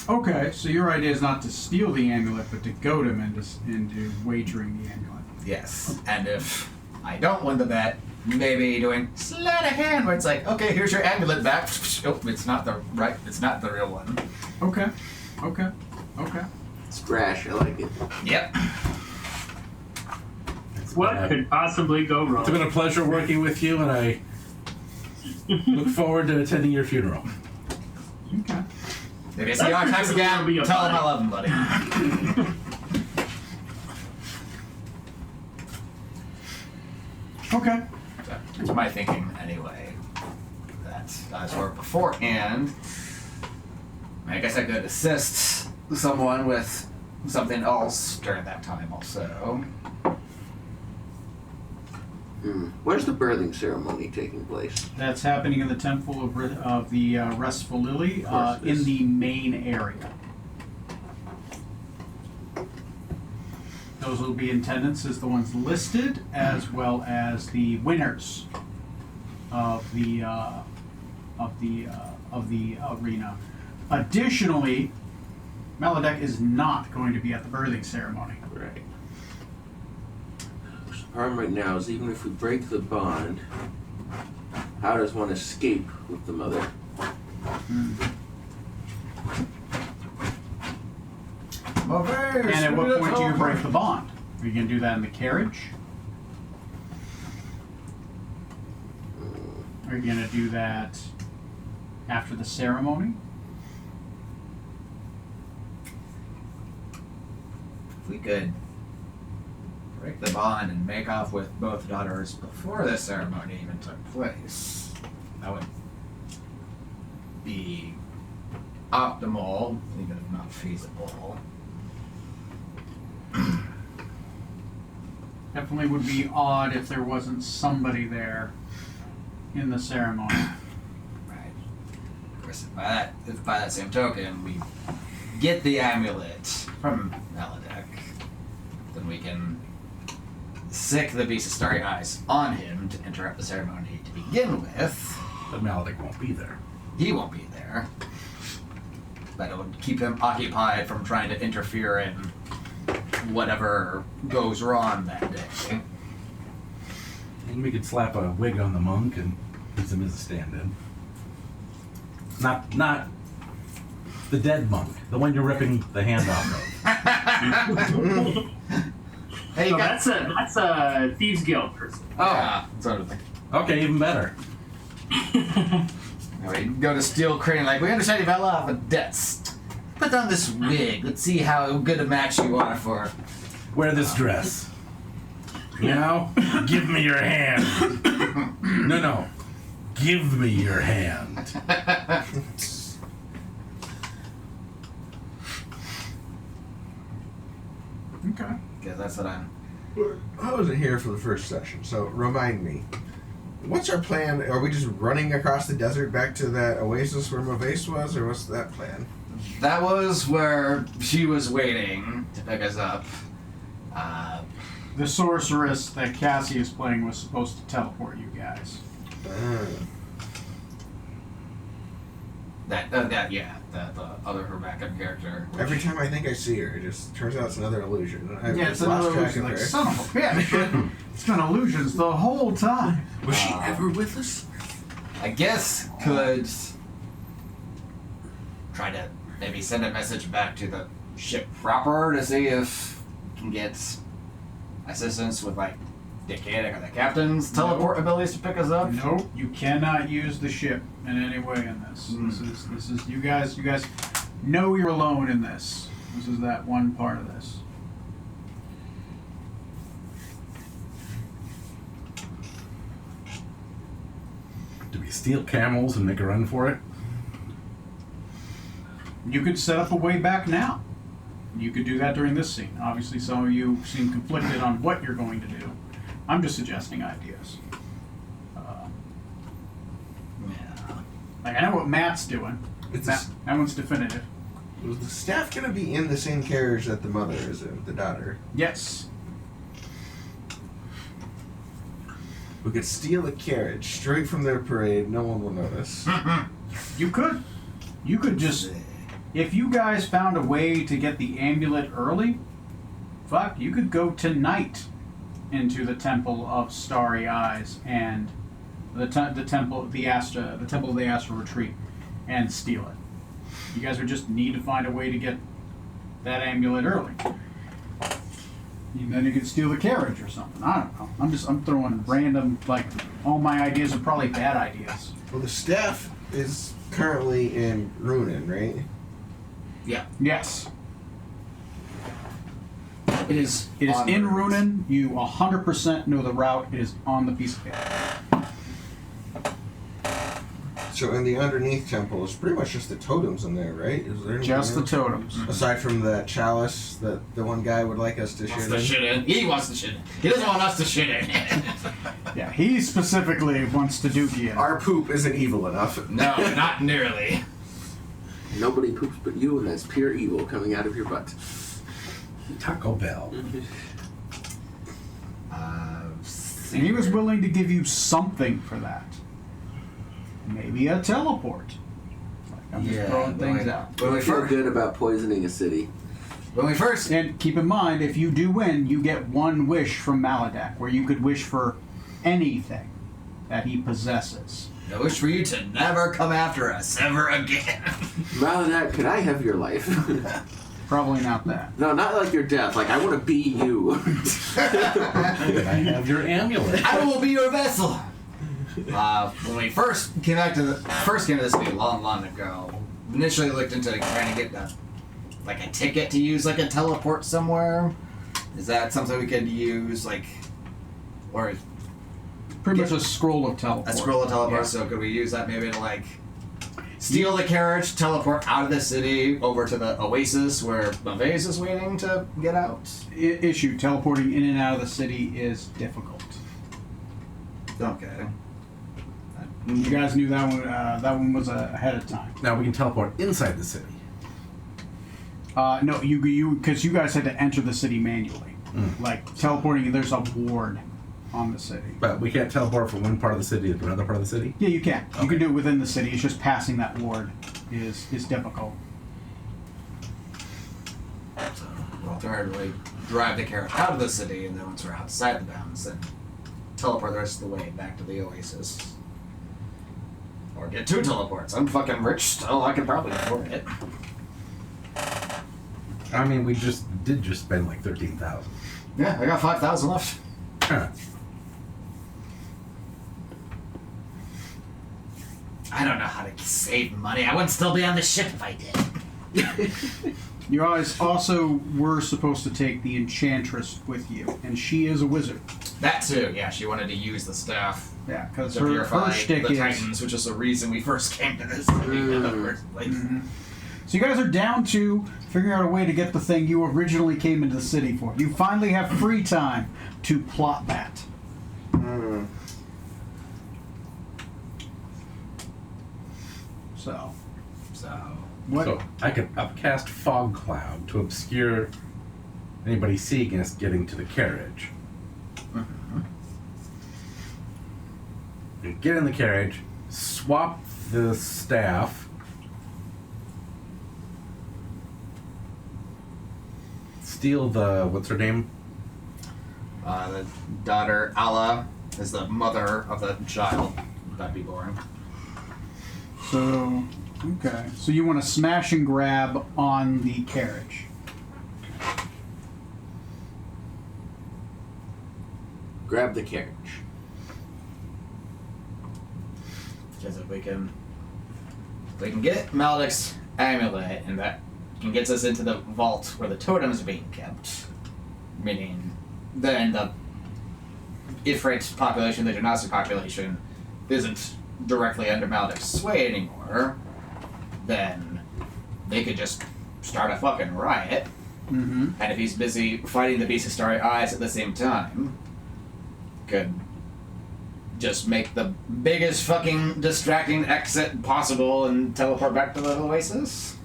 A: Okay, so your idea is not to steal the amulet, but to goad him into wagering the amulet.
B: Yes, and if I don't win the bet, maybe doing sleight of hand, where it's like, okay, here's your amulet back. Oh, it's not the real one.
A: Okay.
G: It's brash, I like it.
B: Yep.
E: What could possibly go wrong?
D: It's been a pleasure working with you, and I look forward to attending your funeral.
A: Okay.
B: Maybe I see you on times again.
E: Be a
B: Tell him I
E: fight.
B: love him, buddy.
A: Okay.
B: That's my thinking anyway. That as for beforehand, I guess I could assist someone with something else during that time also.
G: Where's the birthing ceremony taking place?
A: That's happening in the Temple of the Restful Lily,
G: course it
A: in
G: is.
A: the main area. Those will be in attendance as the ones listed, as well as the winners of the arena. Additionally, Maladek is not going to be at the birthing ceremony.
G: Right. The problem right now is even if we break the bond, how does one escape with the mother?
A: And at what point do you break the bond? Are you going to do that in the carriage? Are you going to do that after the ceremony?
B: If we could break the bond and make off with both daughters before the ceremony even took place, that would be optimal, even if not feasible.
A: Definitely would be odd if there wasn't somebody there in the ceremony.
B: Right. Of course, if by that same token we get the amulet from Maladek, then we can sick the Beast of Starry Eyes on him to interrupt the ceremony to begin with.
D: But Maladek won't be there.
B: He won't be there. But it would keep him occupied from trying to interfere in whatever goes wrong that day.
D: And we could slap a wig on the monk and use him as a stand-in. Not the dead monk, the one you're ripping the hand off of.
B: Hey,
E: So
B: you got...
E: that's a Thieves Guild person.
B: Oh, yeah, sort of thing.
D: Okay, even better.
B: Anyway, you go to Steel Crane, like, we understand you've had a lot of debts. Put on this wig. Let's see how good a match you are for.
D: Wear this dress. Now, give me your hand. No. Give me your hand.
A: Okay.
B: Because that's what I'm...
C: I wasn't here for the first session, so remind me. What's our plan? Are we just running across the desert back to that oasis where Mavase was, or what's that plan?
B: That was where she was waiting to pick us up.
A: The sorceress that Cassie is playing was supposed to teleport you guys.
B: The other Rebecca character.
C: Every time I think I see her, it just turns out it's another illusion. I've
A: Yeah, it's
C: just lost
A: another
C: track
A: illusion.
C: of
A: Like,
C: her.
A: son of a bitch. It's been illusions the whole time.
G: Was she ever with us?
B: I guess could try to maybe send a message back to the ship proper to see if we can get assistance with like the captain's teleport abilities to pick us up?
A: Nope, you cannot use the ship in any way in this. This is you guys know you're alone in this. This is that one part of this.
D: Do we steal camels and make a run for it?
A: You could set up a way back now. You could do that during this scene. Obviously, some of you seem conflicted on what you're going to do. I'm just suggesting ideas. Like, I know what Matt's doing. That one's definitive.
C: Was the staff gonna be in the same carriage that the mother is in, the daughter?
A: Yes.
C: We could steal a carriage straight from their parade. No one will notice.
A: You could. You could just... If you guys found a way to get the amulet early, fuck, you could go tonight into the Temple of Starry Eyes and the Temple of the Astra Retreat and steal it. You guys would just need to find a way to get that amulet early. And then you could steal the carriage or something. I don't know. I'm throwing random, like, all my ideas are probably bad ideas.
C: Well, the staff is currently in Runin, right?
B: Yeah.
A: Yes.
B: It is
A: It is
B: on
A: in
B: the route.
A: Runin. You 100% know the route. It is on the piece of paper.
C: So in the underneath temple is pretty much just the totems in there, right? Is there anything
A: Just the
C: else?
A: totems.
C: Aside from the chalice that the one guy would like us to
B: Wants
C: shit
B: to
C: in.
B: shit in. He wants to shit in. He doesn't want us to shit in.
A: Yeah, he specifically wants to dookie it.
C: Our poop isn't evil enough.
B: No, not nearly.
G: Nobody poops but you, and that's pure evil coming out of your butt.
D: Taco Bell.
A: And he was willing to give you something for that. Maybe a teleport. Like, I'm just throwing things out.
B: When
G: I
B: we
G: feel
B: first,
G: good about poisoning a city.
A: And keep in mind, if you do win, you get one wish from Maladak, where you could wish for anything that he possesses.
B: I wish for you to never come after us ever again.
G: Rather than that, could I have your life?
A: Probably not that.
G: No, not like your death. Like, I want to be you.
D: Can I have your amulet?
B: I will be your vessel. When we first came to this city long ago, initially looked into trying to get a ticket to use like a teleport somewhere. Is that something we could use, like, or
A: Pretty much a scroll of teleport.
B: a scroll of teleport?
A: Yeah.
B: So could we use that maybe to like steal the carriage, teleport out of the city over to the oasis where Maves is waiting to get out?
A: Issue, teleporting in and out of the city is difficult.
B: Okay.
A: You guys knew that one was ahead of time.
D: Now we can teleport inside the city.
A: No, you because you guys had to enter the city manually. Like teleporting, there's a ward on the city.
D: But we can't teleport from one part of the city to another part of the city?
A: Yeah, you can. You
D: Okay.
A: can do it within the city. It's just passing that ward is difficult.
B: So we'll try to like drive the carriage out of the city, and then once we're outside the bounds, then teleport the rest of the way back to the oasis. Or get 2 teleports. I'm fucking rich still. I could probably afford it.
D: I mean, we did just spend like 13,000.
B: Yeah, I got 5,000 left.
D: Huh.
B: I don't know how to save money. I wouldn't still be on the ship if I did.
A: You guys also were supposed to take the Enchantress with you, and she is a wizard.
B: That too. Yeah, she wanted to use the staff
A: Yeah, because
B: to
A: her
B: purify
A: shtick
B: the
A: is.
B: Titans, which is the reason we first came to this city in the first place.
A: So you guys are down to figuring out a way to get the thing you originally came into the city for. You finally have free time to plot that. So,
B: So
A: what?
D: So I can upcast fog cloud to obscure anybody seeing us getting to the carriage. And get in the carriage, swap the staff, steal the what's her name?
B: the daughter Allah is the mother of the child. That'd be boring.
A: So, okay. So you want to smash and grab on the carriage.
G: grab the carriage.
B: Because if we can get Maledic's amulet, and that can get us into the vault where the totems are being kept, meaning then the Ifrit population, the Genasi population, isn't directly under Maledic's sway anymore, then they could just start a fucking riot.
A: Mm-hmm.
B: And if he's busy fighting the Beast of Starry Eyes at the same time, could just make the biggest fucking distracting exit possible and teleport back to the Oasis?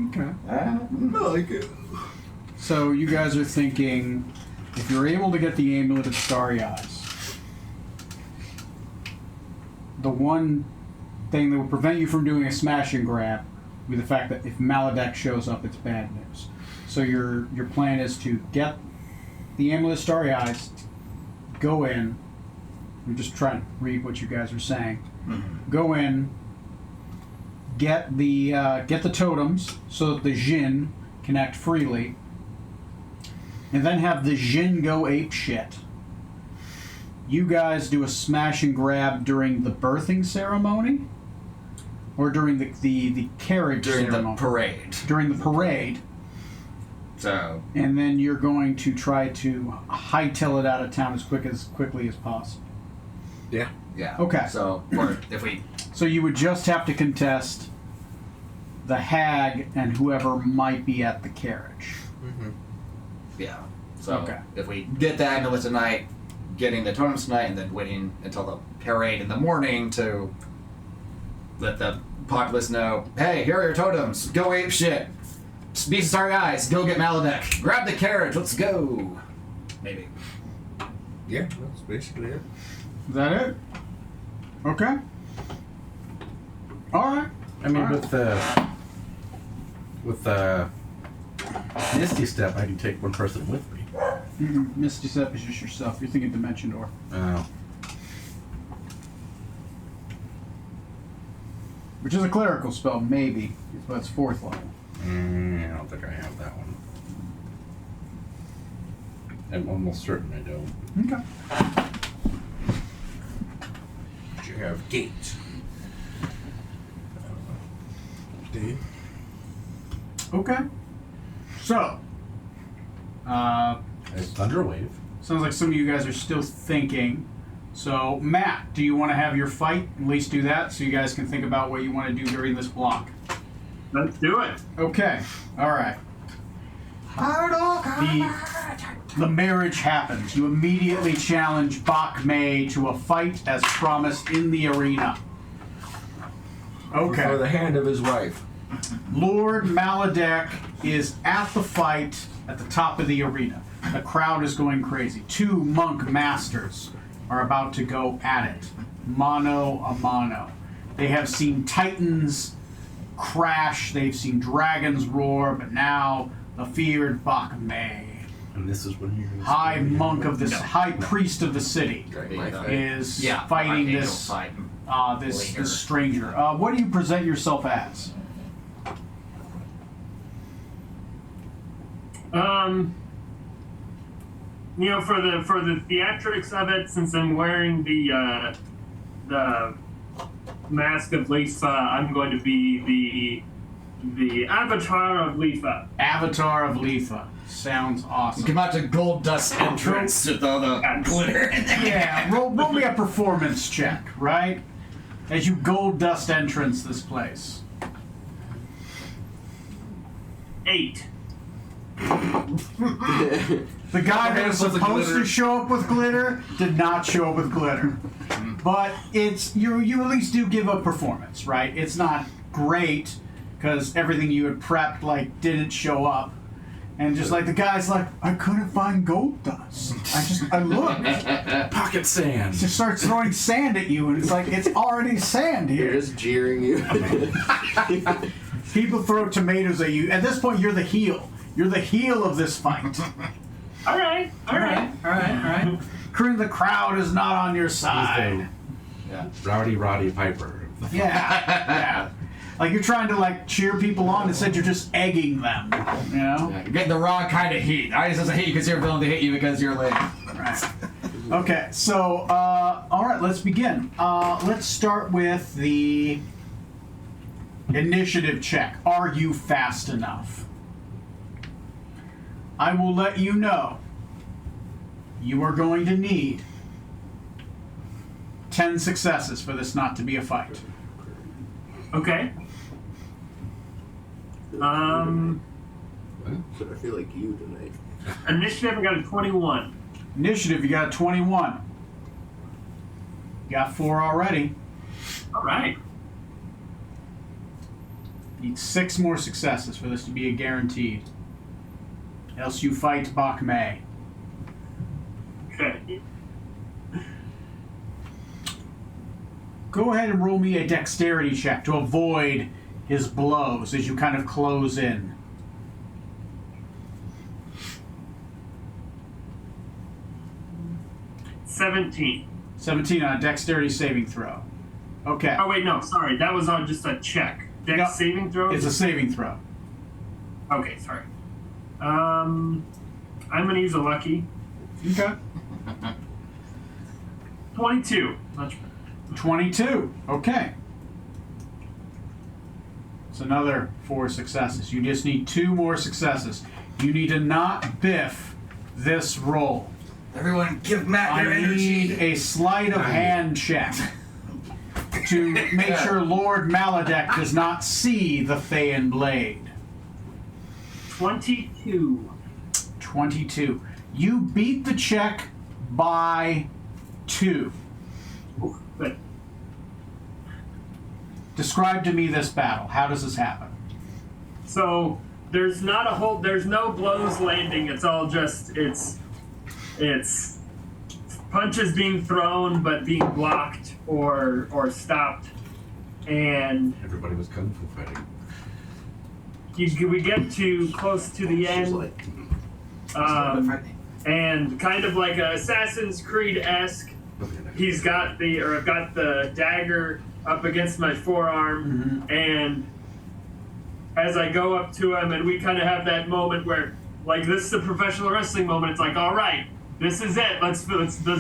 A: Okay.
C: I like it.
A: So you guys are thinking, if you're able to get the Amulet of Starry Eyes, the one thing that will prevent you from doing a smash and grab would be the fact that if Maledek shows up, it's bad news. So your plan is to get the Amulet of Starry Eyes, go in. I'm just trying to read what you guys are saying.
B: Mm-hmm.
A: Go in, get the totems so that the Jinn can act freely, and then have the Jinn go ape shit. You guys do a smash and grab during the birthing ceremony, or during the carriage
B: During
A: ceremony?
B: the parade.
A: During the parade.
B: So,
A: And then you're going to try to hightail it out of town as quickly as possible.
C: Yeah.
B: yeah.
A: Okay.
B: So, or if we...
A: So you would just have to contest the hag and whoever might be at the carriage.
C: Mm-hmm.
B: Yeah. So,
A: Okay.
B: if we get the amulet tonight, getting the totems tonight, and then waiting until the parade in the morning to let the populace know, hey, here are your totems, go ape shit. Beast of Starry Eyes, go get Maledek. Grab the carriage, let's go. Maybe.
C: Yeah, that's basically it.
A: Is that it? Okay. All right.
D: I mean,
A: Alright.
D: with the Misty Step, I can take one person with me.
A: Mm-mm. Misty Step is just yourself. You're thinking Dimension Door.
D: Oh.
A: Which is a clerical spell, maybe. But it's 4th level.
D: I don't think I have that one. I'm almost certain I don't.
A: Okay.
C: You have gate. Dave?
A: Okay. So,
D: There's Thunderwave.
A: sounds like some of you guys are still thinking. So, Matt, do you want to have your fight? At least do that so you guys can think about what you want to do during this block.
E: Let's do it.
A: Okay. All right. The marriage happens. You immediately challenge Bak Mei to a fight as promised in the arena.
C: For
A: Okay.
C: the hand of his wife.
A: Lord Maledek is at the fight at the top of the arena. The crowd is going crazy. 2 monk masters are about to go at it, mano a mano. They have seen titans crash, they've seen dragons roar, but now the feared Bak Mei,
D: And this is when you're going to
A: high monk of this, high priest of the city,
B: Yeah.
A: is
B: Yeah,
A: fighting
B: Archangel
A: this
B: fight.
A: this
B: Later.
A: stranger. What do you present yourself as?
E: You know, for the theatrics of it, since I'm wearing the mask of Lisa, I'm going to be the avatar of Lisa.
A: Avatar of Letha. Sounds
B: You
A: awesome.
B: come out to Gold Dust entrance with all the glitter in there.
A: Yeah, roll me a performance check, right? As you gold dust entrance this place.
E: 8.
A: The guy that was supposed to show up with glitter did not show up with glitter. But it's you at least do give a performance, right? It's not great because everything you had prepped didn't show up. And just like the guy's like, I couldn't find gold dust. I looked.
D: Pocket sand.
A: Just starts throwing sand at you, and it's like it's already sand
G: They're
A: here.
G: just jeering you.
A: People throw tomatoes at you. At this point, you're the heel. You're the heel of this fight.
E: All right.
A: The crowd is not on your side.
B: Yeah.
D: Rowdy Roddy Piper.
A: Yeah. Like you're trying to cheer people on, instead you're just egging them. You know?
B: Yeah, you're getting the wrong kind of heat. I just doesn't hate you because you're willing to hit you because you're late.
A: Right. right. Okay, so, all right, let's begin. Let's start with the initiative check. Are you fast enough? I will let you know you are going to need 10 successes for this not to be a fight.
E: Okay.
G: So I feel like you tonight.
E: Initiative, I got a 21.
A: Initiative, you got a 21. You got 4 already.
E: All right.
A: Need 6 more successes for this to be a guaranteed. Else you fight Bach May.
E: Okay.
A: Go ahead and roll me a dexterity check to avoid his blows as you kind of close in.
E: $17.
A: 17 on a dexterity saving throw. Okay.
E: Oh wait, no, sorry. That was on just a check. Dex
A: No,
E: saving throw?
A: It's a saving throw.
E: Okay, sorry. I'm gonna use a lucky.
A: Okay.
E: 22. Much better.
A: 22. Okay. It's another 4 successes. You just need 2 more successes. You need to not biff this roll.
B: Everyone, give Matt your
A: I
B: energy.
A: need a sleight of hand check to make sure Lord Maledek does not see the Thayan blade.
E: 22.
A: 22. You beat the check by 2.
E: Good.
A: Describe to me this battle. How does this happen?
E: So there's no blows landing. It's all just it's punches being thrown but being blocked or stopped, and
D: Everybody was kung fu fighting.
E: we get to close to the
G: She's
E: end,
G: like,
E: and kind of like a Assassin's Creed-esque. I've got the dagger up against my forearm, and as I go up to him, and we kind of have that moment where, like, this is a professional wrestling moment. It's like, all right, this is it. Let's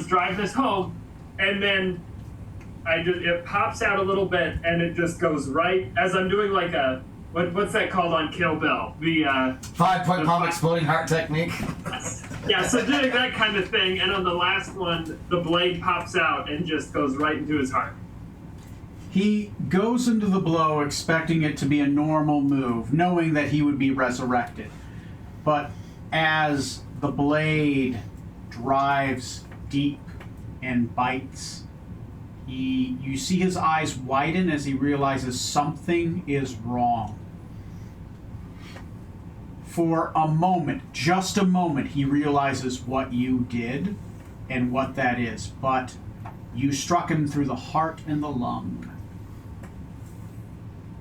E: drive this home, and then it pops out a little bit, and it just goes right as I'm doing like a what's that called on Kill Bill? The
B: 5-point palm exploding heart technique.
E: yeah, so doing that kind of thing, and on the last one, the blade pops out and just goes right into his heart.
A: He goes into the blow expecting it to be a normal move, knowing that he would be resurrected. But as the blade drives deep and bites, you see his eyes widen as he realizes something is wrong. For a moment, just a moment, he realizes what you did and what that is. But you struck him through the heart and the lung.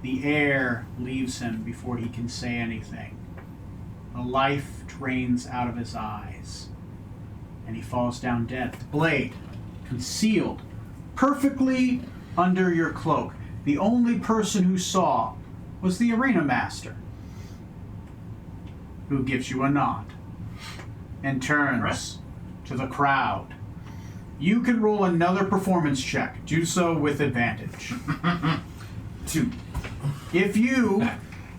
A: The air leaves him before he can say anything. The life drains out of his eyes, and he falls down dead. The blade, concealed perfectly under your cloak. The only person who saw was the arena master, who gives you a nod and turns to the crowd. You can roll another performance check. Do so with advantage.
B: 2.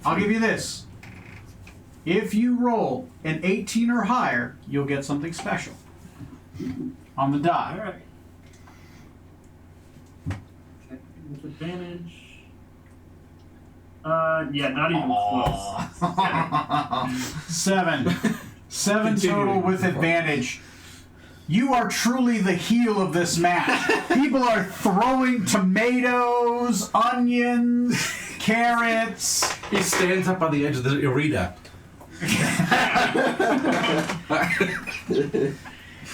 A: I'll give you this. If you roll an 18 or higher, you'll get something special on the die.
E: All right. Okay, with advantage. Yeah, not even close.
A: 7. 7 total with advantage. You are truly the heel of this match. People are throwing tomatoes, onions, carrots.
D: He stands up on the edge of the arena.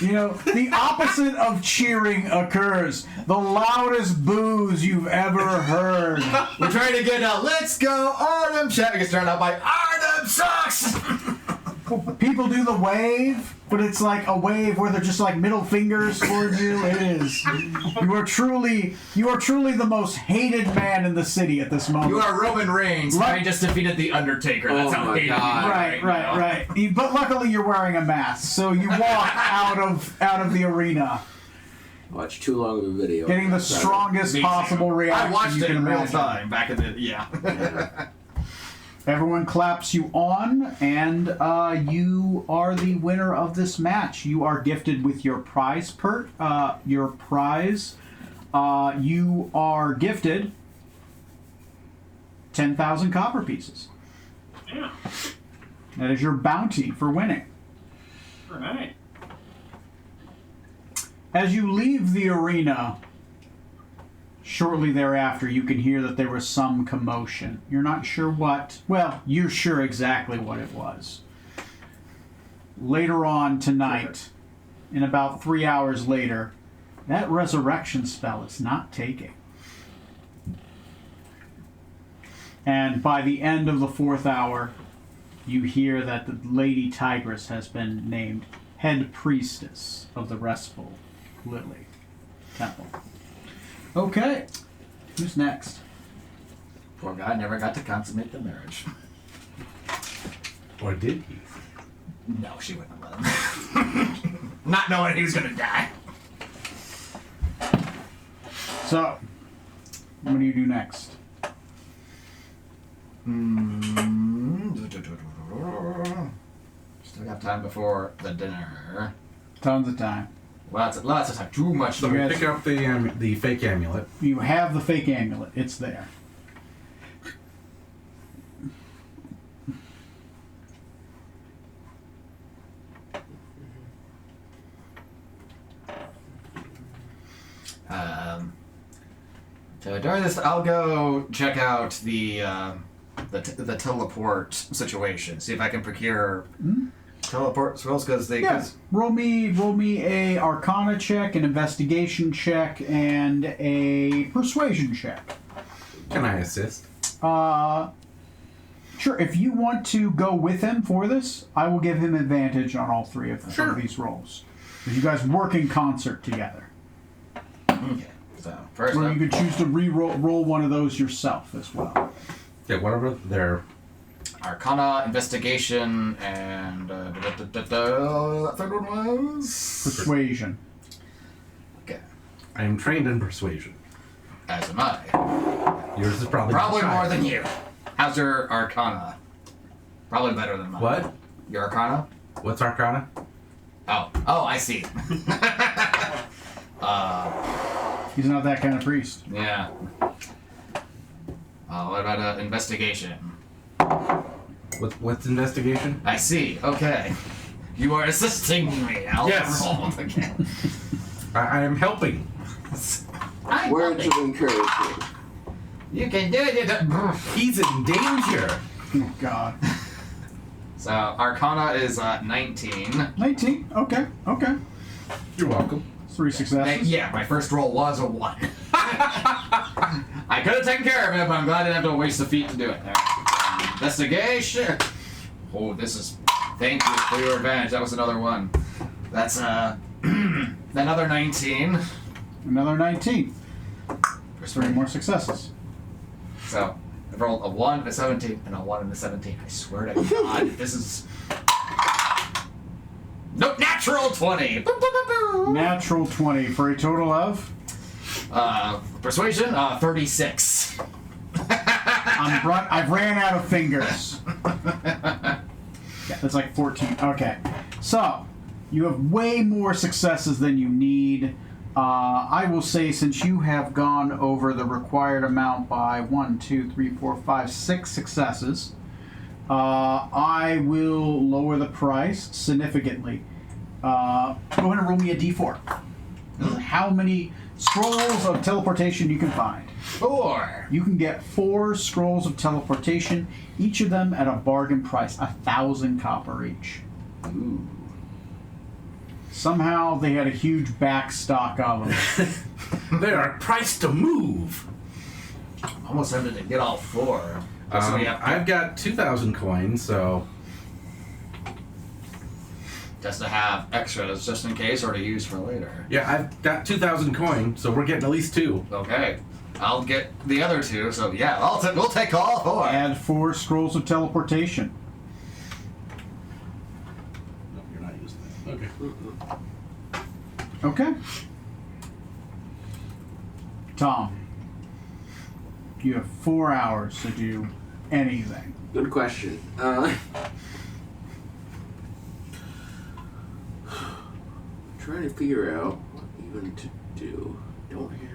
A: You know, the opposite of cheering occurs. The loudest boos you've ever heard.
B: We're trying to get a "Let's go Artem" chant. We get started out by "Artem sucks."
A: People do the wave, but it's like a wave where they're just like middle fingers towards you. It is. You are truly the most hated man in the city at this moment.
B: You are Roman Reigns. I just defeated the Undertaker. That's how hated you are
A: Right. But luckily you're wearing a mask, so you walk out of the arena,
G: Watch too long of a video.
A: getting the strongest possible reaction
B: I watched
A: you
B: it
A: can
B: in real
A: imagine.
B: time back in the
A: Everyone claps you on, and you are the winner of this match. You are gifted with your prize you are gifted 10,000 copper pieces.
E: Yeah.
A: That is your bounty for winning.
E: All right.
A: As you leave the arena, shortly thereafter, you can hear that there was some commotion. You're not sure what. Well, you're sure exactly what it was. Later on tonight, in about 3 hours later, that resurrection spell is not taking. And by the end of the 4th hour, you hear that the Lady Tigress has been named head priestess of the Restful Lily Temple. Okay. Who's next?
B: Poor guy never got to consummate the marriage.
D: Or did he?
B: No, she wouldn't let him. Not knowing he was gonna die.
A: So, what do you do next?
B: Still got time before the dinner.
A: Tons of time.
B: Lots of time. Too much
D: So
B: time.
A: You guys-
D: pick up the fake amulet.
A: You have the fake amulet. It's there.
B: So during this, I'll go check out the teleport situation. See if I can procure teleport spells because they.
A: Yeah. Roll me a Arcana check, an Investigation check, and a Persuasion check.
D: Can I assist?
A: Sure. If you want to go with him for this, I will give him advantage on all three of these rolls. Because you guys work in concert together.
B: Okay. So first
A: Or
B: up,
A: you could choose to roll one of those yourself as well.
D: Yeah, whatever they're.
B: Arcana, Investigation, and that third one was
A: Persuasion.
B: Okay.
D: I am trained in persuasion.
B: As am I.
D: Yours is probably
B: More than you. How's your Arcana? Probably better than mine.
D: What?
B: Your Arcana?
D: What's Arcana?
B: Oh, I see.
A: He's not that kind of priest.
B: Yeah. What about Investigation?
D: What's investigation?
B: I see. Okay. You are assisting me. I'll
D: Yes.
B: roll again.
D: I am helping.
B: I'm
G: Words of
B: helping.
G: encouragement.
B: You can do it.
D: He's in danger.
A: Oh, God.
B: So, Arcana is 19.
A: 19. Okay.
D: You're welcome.
A: 3 successes.
B: Yeah, my first roll was a 1. I could have taken care of it, but I'm glad I didn't have to waste the feat to do it. Investigation. Oh, this is. Thank you for your advantage. That was another one. That's another 19.
A: Another 19. 3 more successes.
B: So I rolled a 1, a 17, and a 1 and a 17. I swear to God, this is. Nope, natural 20. Boop, boop, boop, boop.
A: Natural 20 for a total of?
B: Persuasion, 36.
A: I've ran out of fingers. Yeah, that's like 14. Okay. So, you have way more successes than you need. I will say, since you have gone over the required amount by 1, 2, 3, 4, 5, 6 successes, I will lower the price significantly. Go ahead and roll me a d4. This is how many scrolls of teleportation you can find.
B: 4.
A: You can get 4 scrolls of teleportation, each of them at a bargain price, 1,000 copper each.
B: Ooh.
A: Somehow they had a huge back stock of them.
D: They are priced to move.
B: Almost tempted to get all 4. So we have
D: I've got 2,000 coins, so
B: Just to have extras, just in case, or to use for later.
D: Yeah, I've got 2,000 coin, so we're getting at least 2.
B: Okay. I'll get the other 2, so yeah, we'll take all 4.
A: Add 4 scrolls of teleportation.
D: No, you're not using that. Okay.
A: Okay. Tom, you have 4 hours to do anything.
G: Good question. Trying to figure out what even to do. Don't have.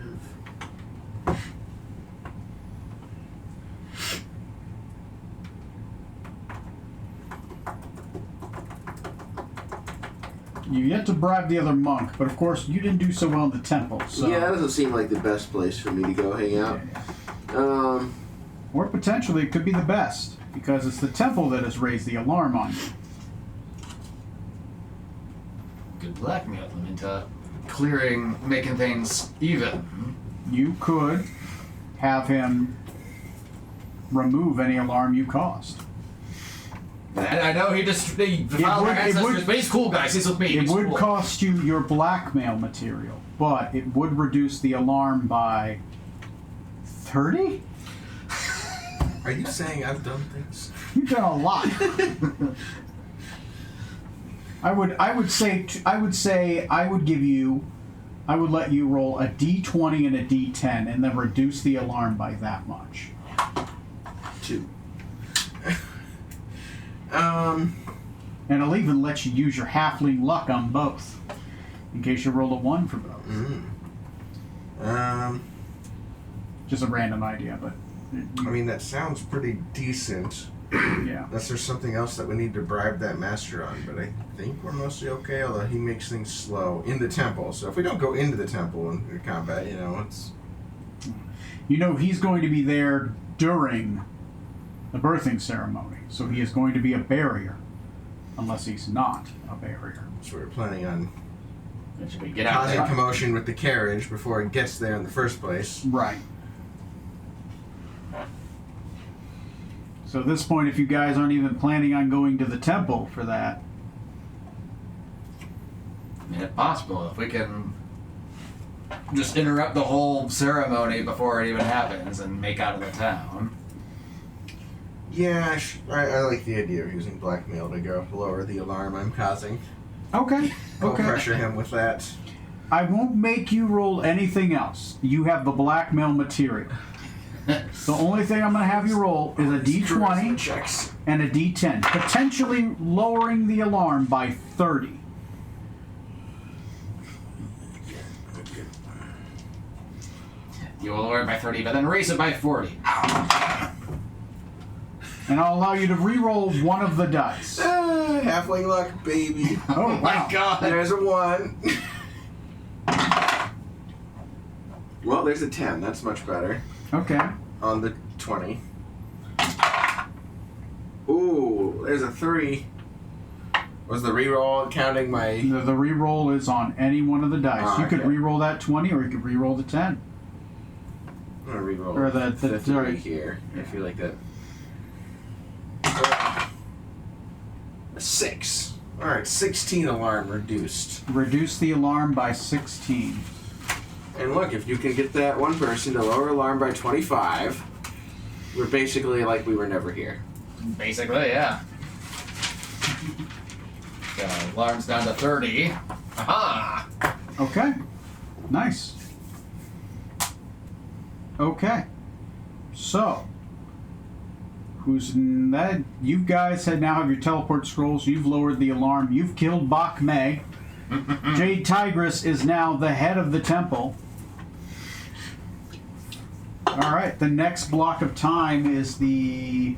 A: You yet to bribe the other monk, but of course you didn't do so well in the temple. So.
G: Yeah, that doesn't seem like the best place for me to go hang out.
A: Or potentially it could be the best, because it's the temple that has raised the alarm on you.
B: Good blackmail them into making things even.
A: You could have him remove any alarm you caused.
B: I know he defiled our ancestors, but he's cool, guys. He's with me.
A: It
B: He's
A: would
B: cool.
A: cost you your blackmail material, but it would reduce the alarm by 30?
C: Are you saying I've done things?
A: You've done a lot. I would let you roll a D20 and a D10 and then reduce the alarm by that much.
C: 2.
A: And I'll even let you use your halfling luck on both, in case you roll a 1 for both. Just a random idea, but
C: I mean, that sounds pretty decent.
A: yeah.
C: Unless there's something else that we need to bribe that master on, but I think we're mostly okay, although he makes things slow in the temple. So if we don't go into the temple in combat, it's...
A: You know he's going to be there during the birthing ceremony, so he is going to be a barrier, unless he's not a barrier.
C: So we're planning on
B: Should we get out
C: causing
B: there?
C: commotion with the carriage before it gets there in the first place.
A: Right. So at this point, if you guys aren't even planning on going to the temple for that,
B: I mean, if possible, if we can just interrupt the whole ceremony before it even happens and make out of the town.
C: Yeah, I like the idea of using blackmail to go lower the alarm I'm causing.
A: okay,
C: I'll
A: okay.
C: pressure him with that.
A: I won't make you roll anything else. You have the blackmail material. The only thing I'm going to have you roll is a D20
C: checks.
A: and a D10, potentially lowering the alarm by 30.
B: You will lower it by 30, but then raise it by 40.
A: And I'll allow you to re-roll one of the dice.
C: Halfling luck, baby.
A: Oh, wow.
B: God.
C: There's a 1.
G: Well, there's a 10. That's much better.
A: Okay.
C: On the 20.
G: Ooh, there's a 3.
C: Was the reroll counting my...
A: The re-roll is on any one of the dice.
C: Ah,
A: You could
C: okay.
A: re-roll that 20 or you could re-roll the 10.
G: I'm gonna reroll
A: Or the
G: 3
A: sorry.
G: here. I feel like that. A 6.
C: Alright, 16 alarm reduced.
A: Reduce the alarm by 16.
G: And look, if you can get that one person to lower alarm by 25, we're basically like we were never here.
B: Basically, yeah. So, alarm's down to 30. Aha!
A: Okay. Nice. Okay. So, who's that? You guys now have your teleport scrolls. You've lowered the alarm. You've killed Bach Meg. Jade Tigress is now the head of the temple. All right. The next block of time is the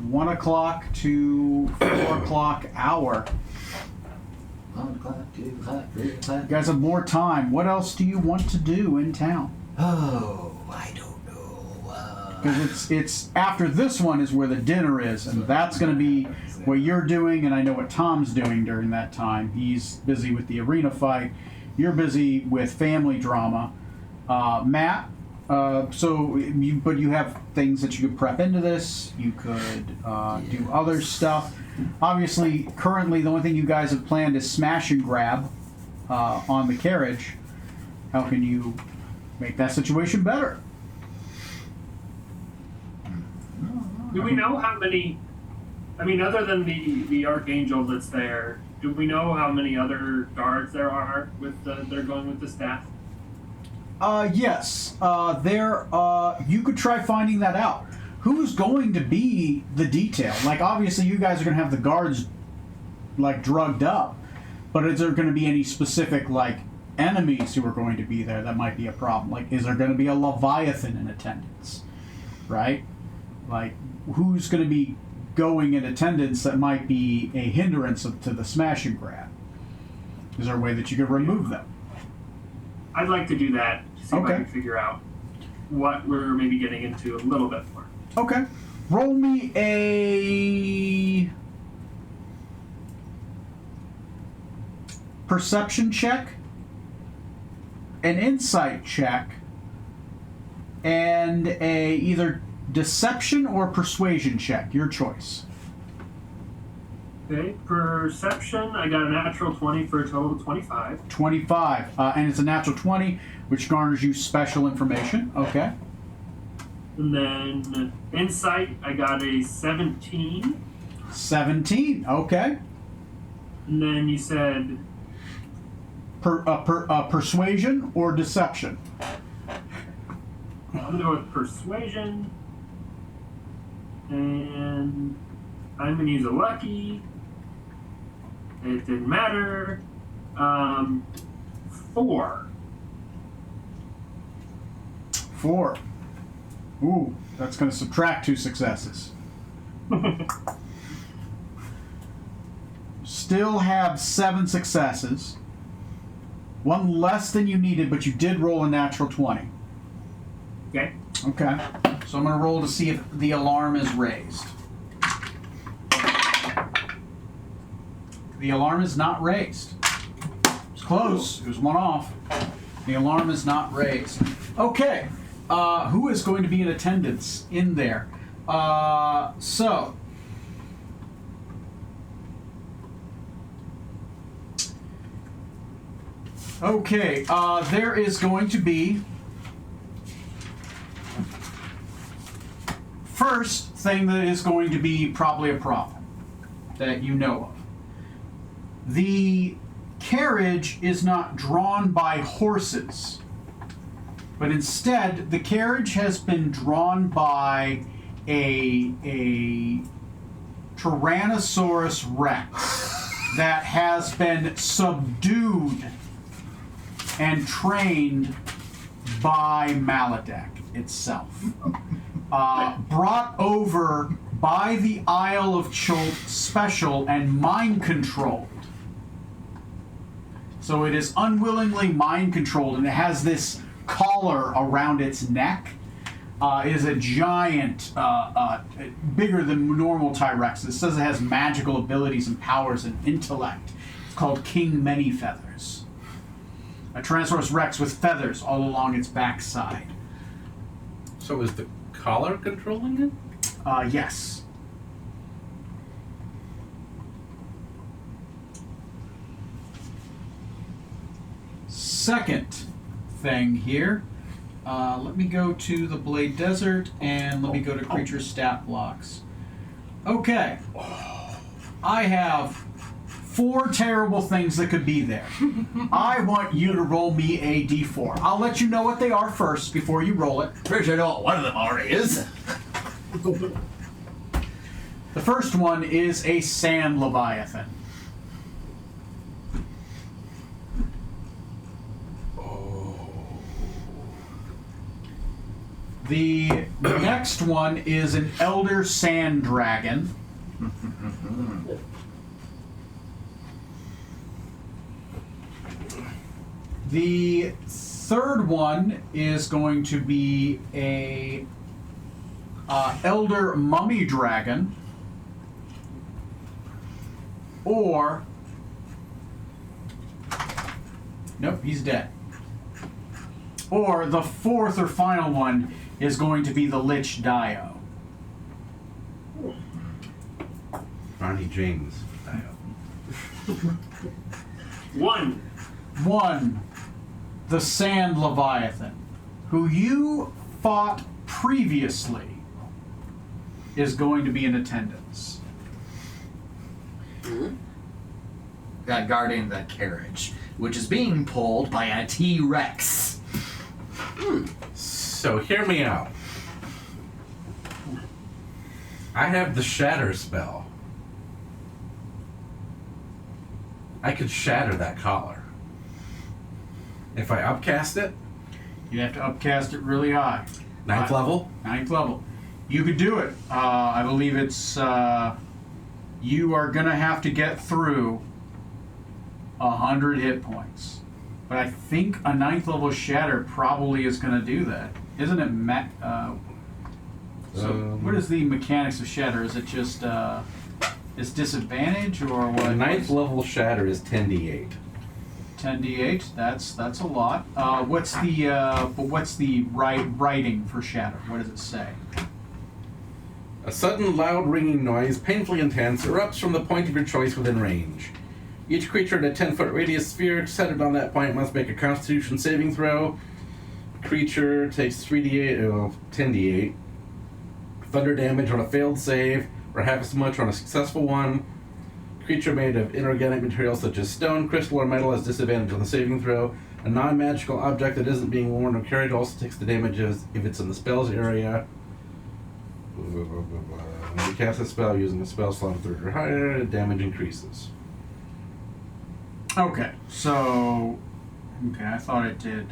A: 1 o'clock to 4 o'clock hour.
B: 1 o'clock, 2 o'clock, 3 o'clock.
A: You guys have more time. What else do you want to do in town?
B: Oh, I don't know.
A: Because it's after this one is where the dinner is, and that's going to be what you're doing, and I know what Tom's doing during that time. He's busy with the arena fight. You're busy with family drama. Matt, But you have things that you could prep into this. You could do other stuff. Obviously, currently, the only thing you guys have planned is smash and grab on the carriage. How can you make that situation better?
E: Do we know how many? I mean, other than the archangel that's there, do we know how many other guards there are with that are going with the staff?
A: Yes. You could try finding that out. Who's going to be the detail? Like, obviously, you guys are going to have the guards, like, drugged up. But is there going to be any specific, like, enemies who are going to be there? That might be a problem. Like, is there going to be a Leviathan in attendance? Right? Like, who's going to be going in attendance that might be a hindrance to the smash and grab? Is there a way that you could remove them?
E: I'd like to do that to see if I can figure out what we're maybe getting into a little bit more.
A: Okay. Roll me a perception check, an insight check, and a either deception or persuasion check. Your choice.
E: Okay, perception, I got a natural 20 for a total of 25.
A: 25. And it's a natural 20, which garners you special information. Okay.
E: And then insight, I got a 17.
A: 17. Okay.
E: And then you said
A: Persuasion or deception?
E: I'm going to go with persuasion. And I'm going to use a lucky. It didn't matter. 4.
A: 4. Ooh, that's going to subtract 2 successes. Still have 7 successes. 1 less than you needed, but you did roll a natural 20.
E: Okay.
A: Okay. So I'm going to roll to see if the alarm is raised. The alarm is not raised. It's close. It was 1 off. The alarm is not raised. Okay. Who is going to be in attendance in there? Okay, there is going to be... First thing that is going to be probably a problem that you know of. The carriage is not drawn by horses, but instead the carriage has been drawn by a Tyrannosaurus Rex that has been subdued and trained by Maladek itself. Brought over by the Isle of Cholt Special and mind controlled. So it is unwillingly mind controlled, and it has this collar around its neck. It is a giant, bigger than normal T-Rex. It says it has magical abilities and powers and intellect. It's called King Many Feathers. A Tyrannosaurus Rex with feathers all along its backside.
D: So is the collar controlling it?
A: Yes. Second thing here. Let me go to the Blade Desert and let me go to creature stat blocks. Okay. I have 4 terrible things that could be there. I want you to roll me a d4. I'll let you know what they are first before you roll it.
B: Pretty sure I know what one of them already is.
A: The first one is a sand leviathan. The next one is an elder sand dragon. The third one is going to be a elder mummy dragon, or nope, he's dead. Or the fourth or final one is going to be the Lich Dio.
D: Ronnie James.
E: One.
A: One, the Sand Leviathan, who you fought previously, is going to be in attendance.
B: Guarding the carriage, which is being pulled by a T-Rex.
D: So hear me out. I have the shatter spell. I could shatter that collar. If I upcast it,
A: You have to upcast it really high.
D: 9th level.
A: 9th level. You could do it. I believe it's, you are going to have to get through 100 hit points. But I think a 9th level shatter probably is going to do that. Isn't it, what is the mechanics of shatter? Is it just, is disadvantage or what?
D: The 9th level shatter is 10d8.
A: 10d8, that's a lot. What's the writing for shatter? What does it say?
D: A sudden loud ringing noise, painfully intense, erupts from the point of your choice within range. Each creature in a 10-foot radius sphere centered on that point must make a Constitution saving throw. Creature takes 10d8. Thunder damage on a failed save, or half as much on a successful one. Creature made of inorganic materials such as stone, crystal, or metal has disadvantage on the saving throw. A non-magical object that isn't being worn or carried also takes the damages if it's in the spells area. When you cast a spell using a spell slot of 3rd or higher, the damage increases.
A: Okay, so I thought it did.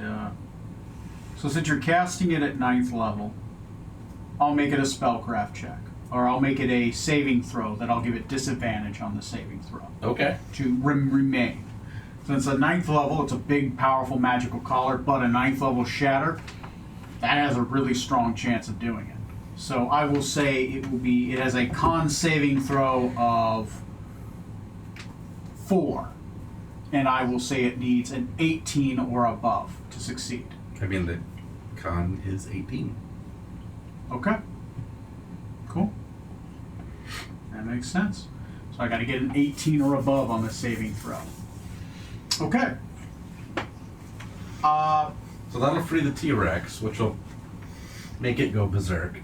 A: So since you're casting it at 9th level, I'll make it a spellcraft check, or I'll make it a saving throw that I'll give it disadvantage on the saving throw
D: Okay.
A: to remain. Since a 9th level, it's a big, powerful magical collar, but a 9th level shatter, that has a really strong chance of doing it. So I will say it has a con saving throw of 4. And I will say it needs an 18 or above to succeed.
D: I mean, the con is 18.
A: Okay. Cool. That makes sense. So I got to get an 18 or above on the saving throw. Okay.
D: So that'll free the T-Rex, which will make it go berserk.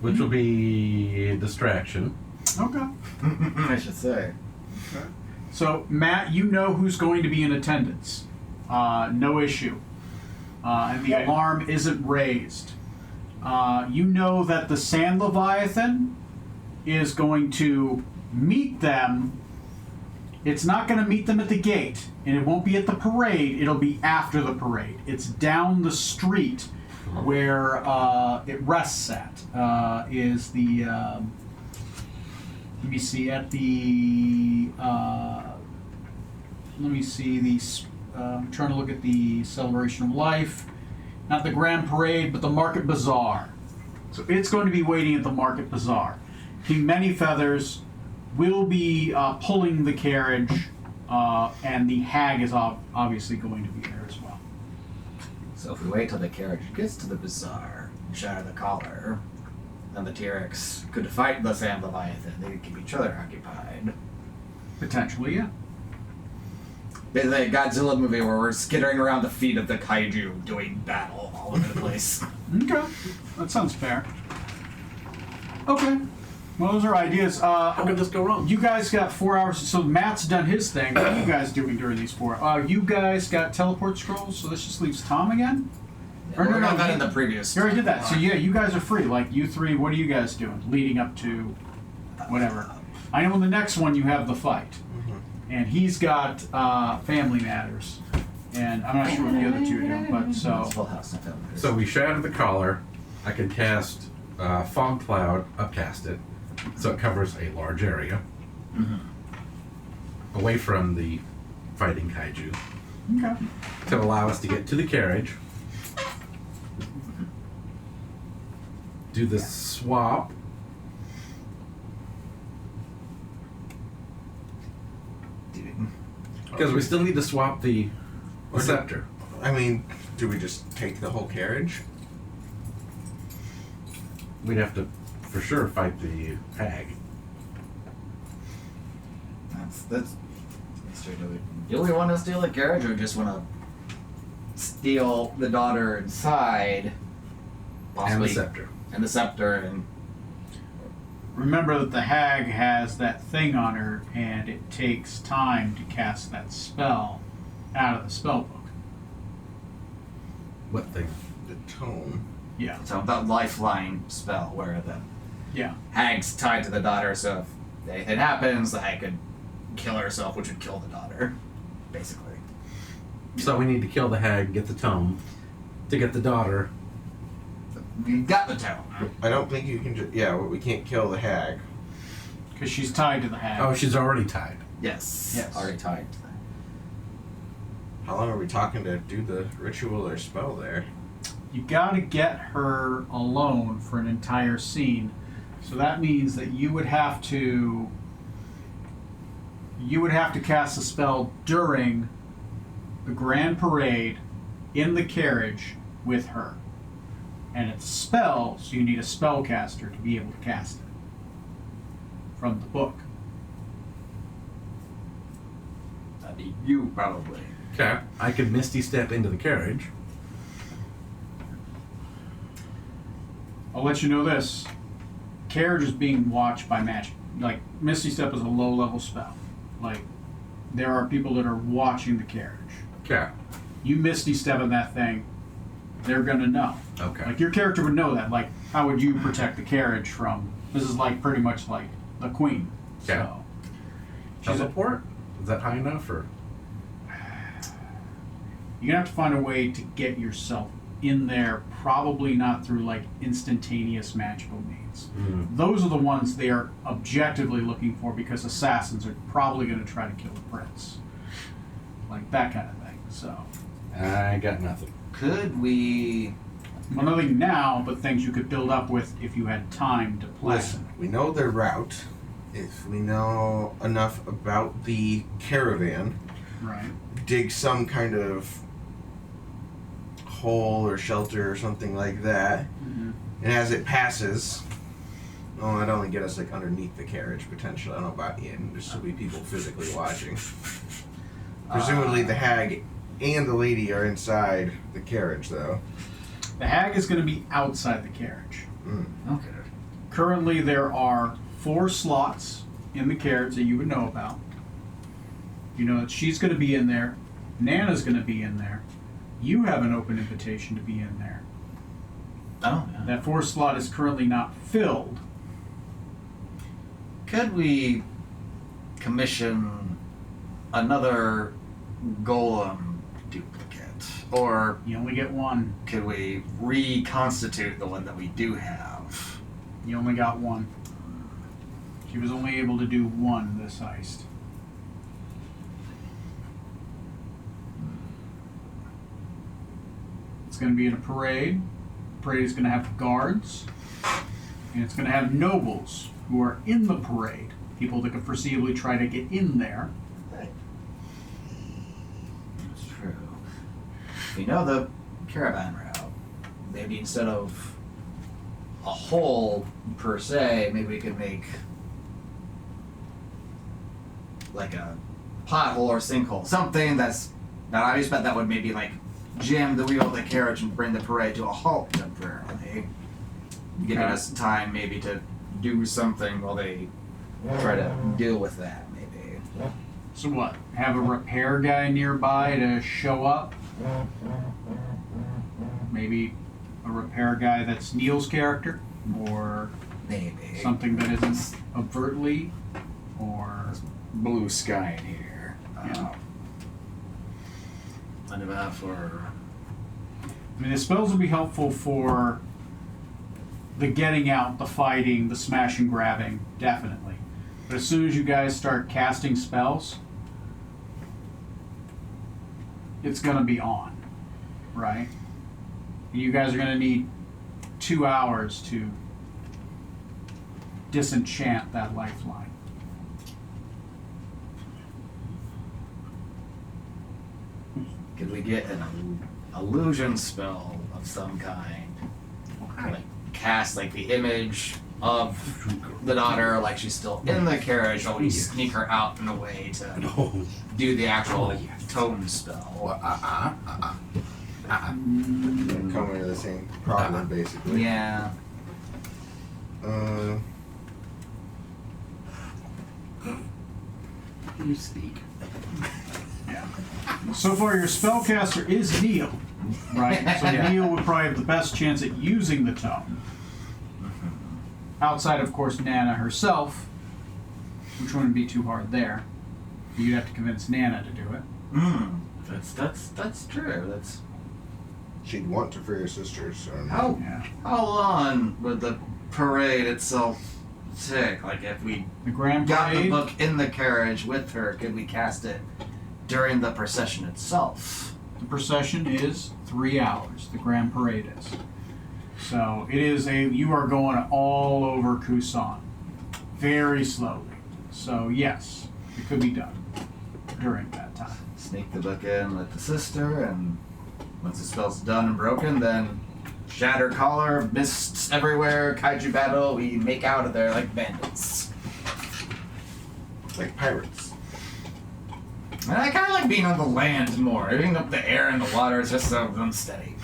D: Which will be a distraction.
A: Okay.
B: I should say.
A: So, Matt, you know who's going to be in attendance. No issue. And the alarm isn't raised. You know that the Sand Leviathan is going to meet them. It's not going to meet them at the gate, and it won't be at the parade. It'll be after the parade. It's down the street where it rests at. Is the... let me see, at the, I'm trying to look at the Celebration of Life, not the Grand Parade, but the Market Bazaar. So it's going to be waiting at the Market Bazaar. King Manyfeathers will be pulling the carriage, and the hag is obviously going to be there as well.
B: So if we wait till the carriage gets to the bazaar, shatter the collar, then the T-Rex could fight the Sand Leviathan. They could keep each other occupied.
A: Potentially, yeah.
B: Basically a Godzilla movie where we're skittering around the feet of the kaiju doing battle all over the place.
A: Okay, that sounds fair. Okay, well, those are ideas.
D: How could this go wrong?
A: You guys got 4 hours. So Matt's done his thing. What are you guys doing during these 4? You guys got teleport scrolls. So this just leaves Tom again. Or
B: We're
A: no,
B: not
A: no,
B: that in the previous.
A: You already did that. So yeah, you guys are free. Like you 3, what are you guys doing leading up to whatever? I know in the next one you have the fight, and he's got family matters, and I'm not sure what the other 2 are doing. But so
B: Full House, not Family Matters.
D: So we shatter the collar. I can cast Fog Cloud, upcast it, so it covers a large area. Away from the fighting kaiju.
A: okay.
D: To allow us to get to the carriage. Do the swap. Because we still need to swap the scepter.
C: I mean, do we just take the whole carriage?
D: We'd have to, for sure, fight the hag.
B: That's true. Do we want to steal the carriage, or just want to steal the daughter inside?
D: And
B: Possibly.
D: the scepter.
B: And the scepter, and
A: Remember that the hag has that thing on her, and it takes time to cast that spell out of the spell book.
D: What thing?
C: The tome.
A: Yeah.
B: so that lifeline spell where the
A: Yeah.
B: hag's tied to the daughter, so if anything happens, the hag could kill herself, which would kill the daughter, basically.
D: So we need to kill the hag, get the tome, to get the daughter.
B: We got the tome.
C: I don't think you can just. Yeah, we can't kill the hag.
A: Because she's tied to the hag.
D: Oh, she's already tied.
B: Yes.
A: Yes.
B: Already tied to that.
C: How long are we talking to do the ritual or spell there?
A: You gotta get her alone for an entire scene. So that means that you would have to cast a spell during the grand parade in the carriage with her. And it's a spell, so you need a spellcaster to be able to cast it from the book.
B: That'd be you, probably.
D: Okay. I could Misty Step into the carriage.
A: I'll let you know this. Carriage is being watched by magic. Like, Misty Step is a low-level spell. Like, there are people that are watching the carriage.
D: Okay.
A: You Misty Step in that thing, they're gonna know.
D: Okay.
A: Like, your character would know that. Like, how would you protect the carriage from... This is, like, pretty much like the queen.
D: Okay.
A: So, she's a,
D: Teleport? Is that high enough, or?
A: you're gonna have to find a way to get yourself in there, probably not through, like, instantaneous magical means.
D: Mm.
A: Those are the ones they are objectively looking for because assassins are probably going to try to kill the prince. Like that kind of thing. So,
D: I got nothing.
B: Could we...
A: well, nothing now, but things you could build up with if you had time to plan.
C: Listen, we know their route. If we know enough about the caravan,
A: Right.
C: dig some kind of hole or shelter or something like that,
A: Mm-hmm.
C: and as it passes, oh, I'd only get us like underneath the carriage potentially. I don't know about in, just so be people physically watching. Presumably, the hag and the lady are inside the carriage, though.
A: The hag is going to be outside the carriage.
C: Mm.
B: Okay.
A: Currently, there are 4 slots in the carriage that you would know about. You know that she's going to be in there. Nana's going to be in there. You have an open invitation to be in there.
B: Oh, yeah.
A: That 4th slot is currently not filled.
B: Could we commission another golem duplicate? Or
A: You only get one.
B: could we reconstitute the one that we do have?
A: You only got one. She was only able to do one this heist. It's going to be in a parade. The parade is going to have guards. And it's going to have nobles who are in the parade. People that could foreseeably try to get in there.
B: That's true. We know the caravan route. Maybe instead of a hole per se, maybe we could make like a pothole or sinkhole. Something that's not obvious, but that would maybe like jam the wheel of the carriage and bring the parade to a halt temporarily. Giving
A: Okay.
B: us time maybe to do something while they try to deal with that, maybe.
A: So what? Have a repair guy nearby to show up? Maybe a repair guy that's Neil's character? Or
B: Maybe.
A: something that isn't overtly? Or...
B: Blue sky in here.
A: Yeah.
B: And about for
A: I mean, the spells will be helpful for the getting out, the fighting, the smash and grabbing, definitely. But as soon as you guys start casting spells, it's going to be on, right? And you guys are going to need 2 hours to disenchant that lifeline.
B: Could we get an illusion spell of some kind? Like cast like the image of the daughter, like she's still in the carriage, or we sneak her out in a way to do the actual tone spell.
C: Coming to the same problem, basically.
B: Yeah.
D: You speak.
A: Yeah. So far, your spellcaster is Neil, right? So Neil would probably have the best chance at using the tone. Outside, of course, Nana herself, which wouldn't be too hard there. You'd have to convince Nana to do it.
B: That's true. That's
C: She'd want to for your sisters. So
B: how
A: Yeah.
B: how long would the parade itself take? Like if we
A: The Grand
B: got the
A: Parade.
B: book in the carriage with her, could we cast it during the procession itself?
A: The procession is 3 hours. The Grand Parade is. So it is you are going all over Kusan, very slowly. So yes, it could be done during that time.
B: Sneak the book in with the sister, and once the spell's done and broken, then shatter collar, mists everywhere, kaiju battle, we make out of there like bandits.
C: like pirates.
B: And I kind of like being on the land more. Being up the air and the water is just so unsteady.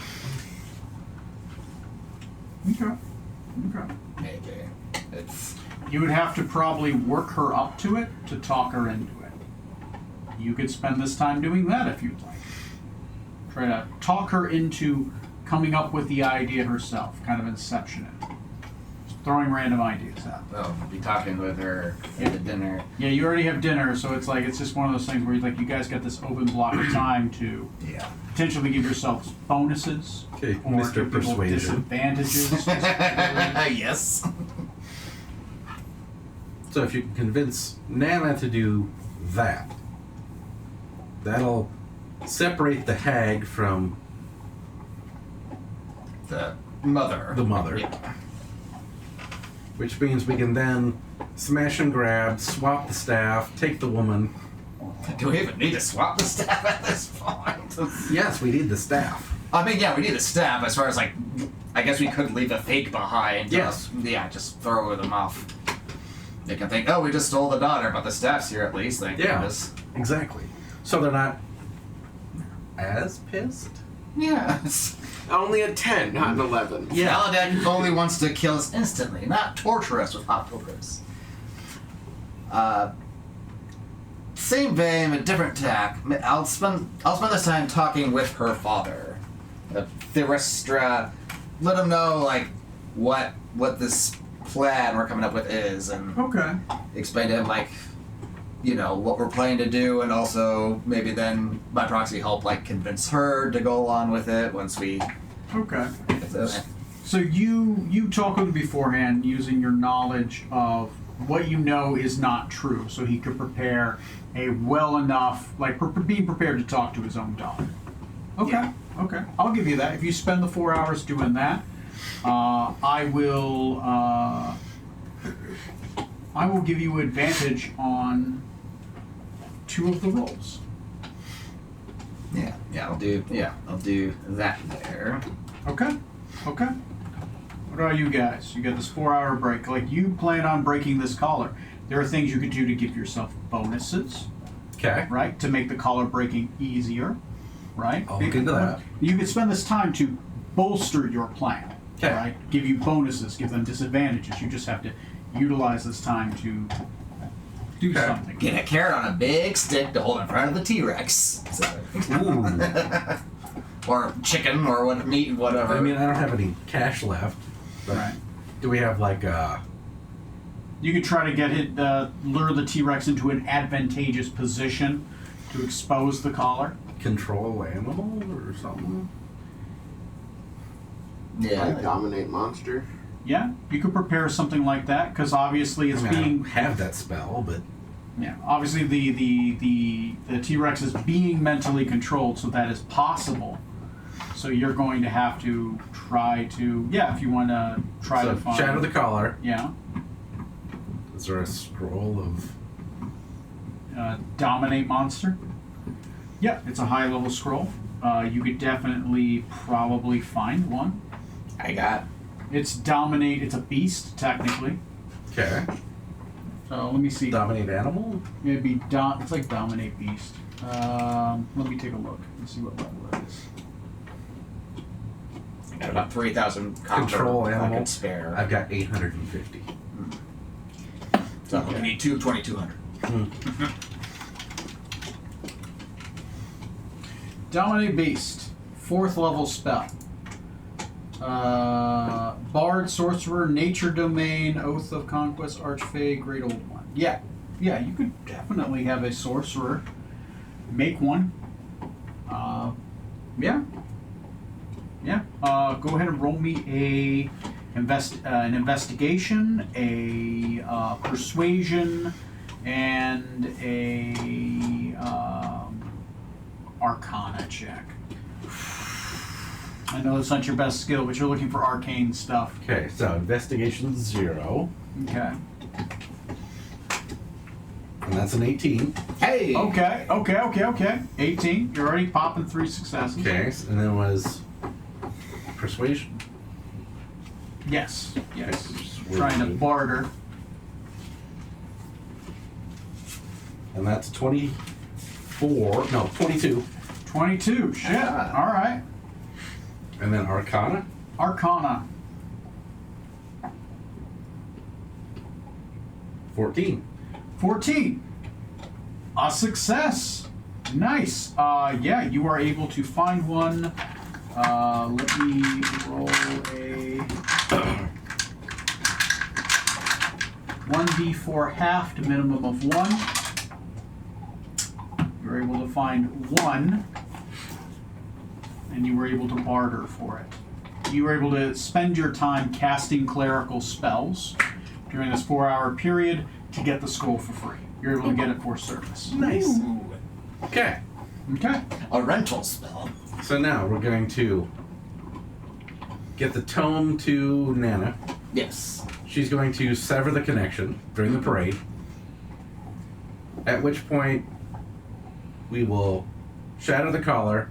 A: Okay.
B: Maybe. It's...
A: You would have to probably work her up to it to talk her into it. You could spend this time doing that if you'd like. Try to talk her into coming up with the idea herself, kind of inception it. Just throwing random ideas out.
B: Well, be talking with her at the dinner.
A: Yeah, you already have dinner, so it's like it's just one of those things where you guys got this open block of time to
B: Yeah.
A: potentially give yourselves bonuses
D: Okay,
A: or
D: Mr.
A: give people
D: Persuasion.
A: disadvantages.
B: Yes.
D: So if you can convince Nana to do that, that'll separate the hag from
B: The mother.
D: the mother.
B: Yeah.
D: Which means we can then smash and grab, swap the staff, take the woman.
B: Do we even need to swap the staff at this point?
D: Yes, we need the staff.
B: I mean, yeah, we need the staff as far as like, I guess we could leave a fake behind.
D: Yes.
B: Yeah, just throw them off. They can think, oh, we just stole the daughter, but the staff's here at least. Thank
D: Yeah.
B: goodness.
D: Exactly. So they're not as pissed?
B: Yes.
G: Only a 10, not an 11.
B: Yeah. Aladdin only wants to kill us instantly, not torture us with hot pokers. Same vein, but different tack. I'll spend this time talking with her father, Theristra. Let him know like what this plan we're coming up with is, and
A: Okay.
B: explain to him like, what we're planning to do, and also maybe then by proxy help like convince her to go along with it once we.
A: Okay. So you talk with him beforehand using your knowledge of what you know is not true, so he could prepare a well enough, like being prepared to talk to his own daughter. Okay.
B: Yeah.
A: Okay. I'll give you that. If you spend the 4 hours doing that, I will give you advantage on 2 of the rolls.
B: I'll do that there.
A: Okay. Okay. What about you guys? You got this 4-hour break. Like, you plan on breaking this collar. There are things you could do to give yourself bonuses,
D: Okay.
A: right? To make the collar breaking easier, right?
D: I'll look into that.
A: You could spend this time to bolster your plan,
D: Okay.
A: right? Give you bonuses, give them disadvantages. You just have to utilize this time to do
D: Okay.
A: something.
B: Get a carrot on a big stick to hold in front of the T-Rex.
D: Ooh.
B: Or chicken, or what meat, whatever.
D: I mean, I don't have any cash left. But
A: Right.
D: do we have like
A: You could try to get it, lure the T-Rex into an advantageous position to expose the collar.
D: control animal or something?
C: Like dominate monster.
A: Yeah, you could prepare something like that because obviously it's
D: I mean, I
A: being
D: don't have that spell, but
A: obviously the T-Rex is being mentally controlled, so that is possible. So you're going to have to try to if you want to try
D: so
A: to find
D: shatter the collar.
A: yeah
D: Is there a scroll of?
A: dominate monster. Yeah, it's a high level scroll. You could definitely probably find one.
B: I got.
A: It's dominate. It's a beast technically.
D: Okay.
A: So let me see.
D: Dominate animal?
A: It'd be it's like dominate beast. Let me take a look and see what level that is.
B: I got about 3,000
D: Control
B: I
D: animal.
B: can spare.
D: I've got 850.
B: So we need 2,200.
A: Dominate beast, 4th level spell. Bard, sorcerer, nature domain, oath of conquest, archfey, great old one. Yeah, you could definitely have a sorcerer make one. Yeah. Go ahead and roll me an investigation, a persuasion, and a arcana check. I know it's not your best skill, but you're looking for arcane stuff.
D: Okay, so investigation 0,
A: Okay.
D: and that's an 18.
B: Hey!
A: Okay. 18. You're already popping 3 successes.
D: Okay, and then was persuasion.
A: Yes.
D: Okay,
A: Trying to barter.
D: and that's 24. No, 22.
A: 22. Shit.
B: Ah.
A: All right.
D: And then arcana.
A: Arcana.
D: 14.
A: 14. A success. Nice. Yeah, you are able to find one. Let me roll a 1d4 halved, minimum of 1. You're able to find 1, and you were able to barter for it. You were able to spend your time casting clerical spells during this 4-hour period to get the scroll for free. You're able to get it for service.
D: Nice.
B: Ooh.
D: Okay,
A: Okay.
B: A rental spell.
D: so now we're going to get the tome to Nana.
B: Yes.
D: She's going to sever the connection during the parade, at which point we will shatter the collar,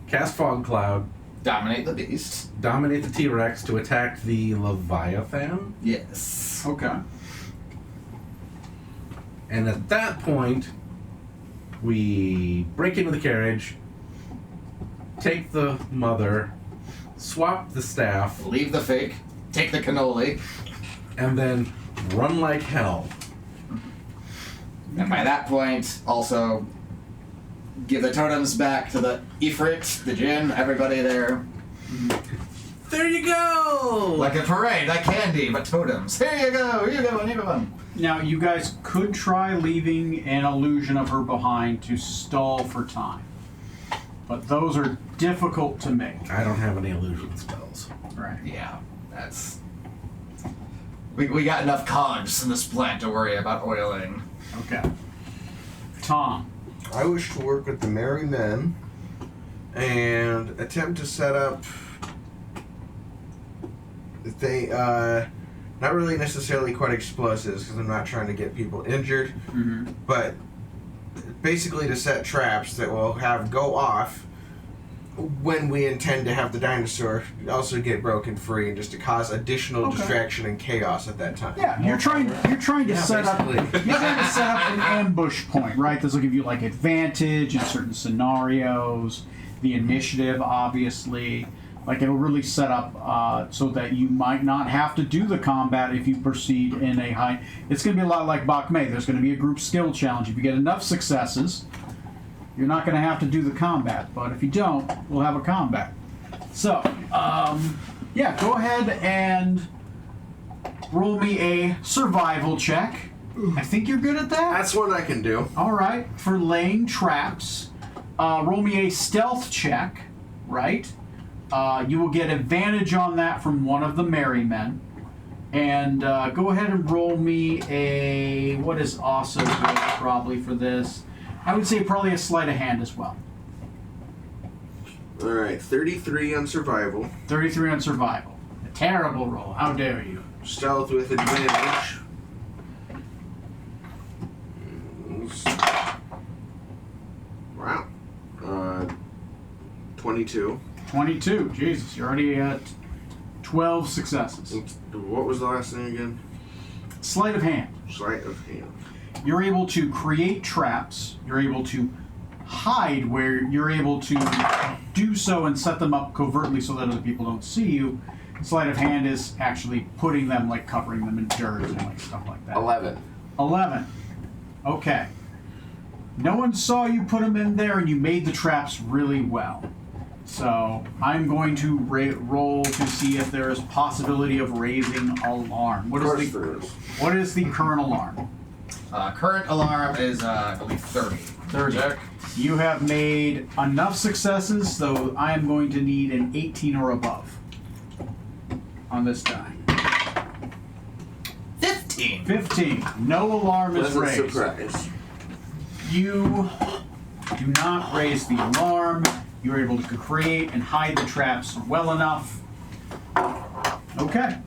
D: cast fog cloud,
B: Dominate the beast.
D: dominate the T-Rex to attack the Leviathan,
B: Yes.
A: Okay.
D: and at that point we break into the carriage, take the mother, swap the staff,
B: Leave the fake. Take the cannoli.
D: and then run like hell.
B: And by that point, also give the totems back to the Ifrit, the Jinn, everybody there.
D: There you go!
B: Like a parade, like candy, but totems. Here you go, you go, you go.
A: Now, you guys could try leaving an illusion of her behind to stall for time. But those are difficult to make.
D: I don't have any illusion spells.
A: Right.
B: Yeah, that's... We got enough cogs in this plant to worry about oiling.
A: Okay. Tom.
C: I wish to work with the merry men and attempt to set up not really necessarily quite explosives because I'm not trying to get people injured, but basically to set traps that will go off when we intend to have the dinosaur also get broken free, and just to cause additional distraction and chaos at that time.
A: Yeah, you're trying to set up an ambush point, right? This will give you like advantage in certain scenarios, the initiative obviously. Like it'll really set up so that you might not have to do the combat if you proceed in a high. It's going to be a lot like Bach May. There's going to be a group skill challenge. If you get enough successes, you're not going to have to do the combat. But if you don't, we'll have a combat. So, yeah, go ahead and roll me a survival check. I think you're good at that.
C: That's what I can do.
A: All right, for laying traps, roll me a stealth check, right? You will get advantage on that from one of the merry men. And go ahead and roll me a... What is also good probably for this? I would say probably a sleight of hand as well.
C: Alright, 33 on survival.
A: 33 on survival. A terrible roll. How dare you?
C: Stealth with advantage. Wow. 22.
A: 22. Jesus, you're already at 12 successes.
C: What was the last thing again?
A: Sleight of hand.
C: Sleight of hand.
A: You're able to create traps. You're able to hide where you're able to do so and set them up covertly so that other people don't see you. Sleight of hand is actually putting them, like covering them in dirt and like stuff like that.
G: 11.
A: 11. Okay. No one saw you put them in there, and you made the traps really well. So I'm going to roll to see if there is possibility of raising alarm. What is the current alarm?
B: Current alarm is, I believe, 30.
A: 30. You have made enough successes, so I am going to need an 18 or above on this die.
B: 15.
A: 15. No alarm is
G: Pleasant
A: raised.
G: surprise.
A: You do not raise the alarm. You're able to create and hide the traps well enough. Okay.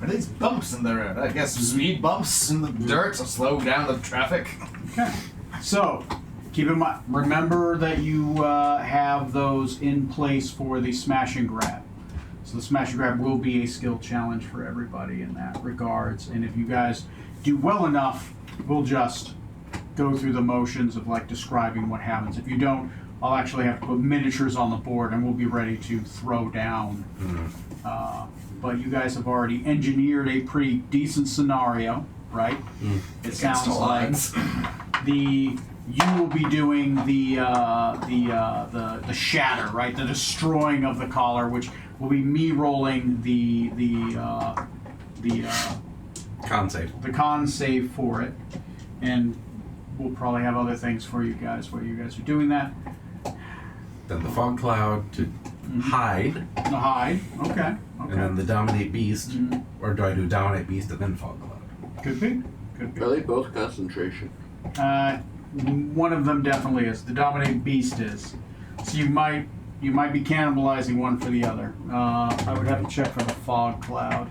B: Are these bumps in the road? I guess speed bumps in the dirt to slow down the traffic.
A: Okay. So, keep in mind, remember that you have those in place for the smash and grab. So the smash and grab will be a skill challenge for everybody in that regards. And if you guys do well enough, we'll just go through the motions of like describing what happens. If you don't, I'll actually have to put miniatures on the board and we'll be ready to throw down. But you guys have already engineered a pretty decent scenario, right? It sounds like you will be doing the shatter, right? The destroying of the collar, which will be me rolling the
D: Con save.
A: the con save for it, and we'll probably have other things for you guys while you guys are doing that.
D: Then the fog cloud to hide,
A: The hide, okay.
D: and then the dominate beast. Or do I do dominate beast and then fog cloud?
A: Could be.
G: Are they both concentration?
A: One of them definitely is. The dominate beast is. So you might be cannibalizing one for the other. I would have to check for the fog cloud.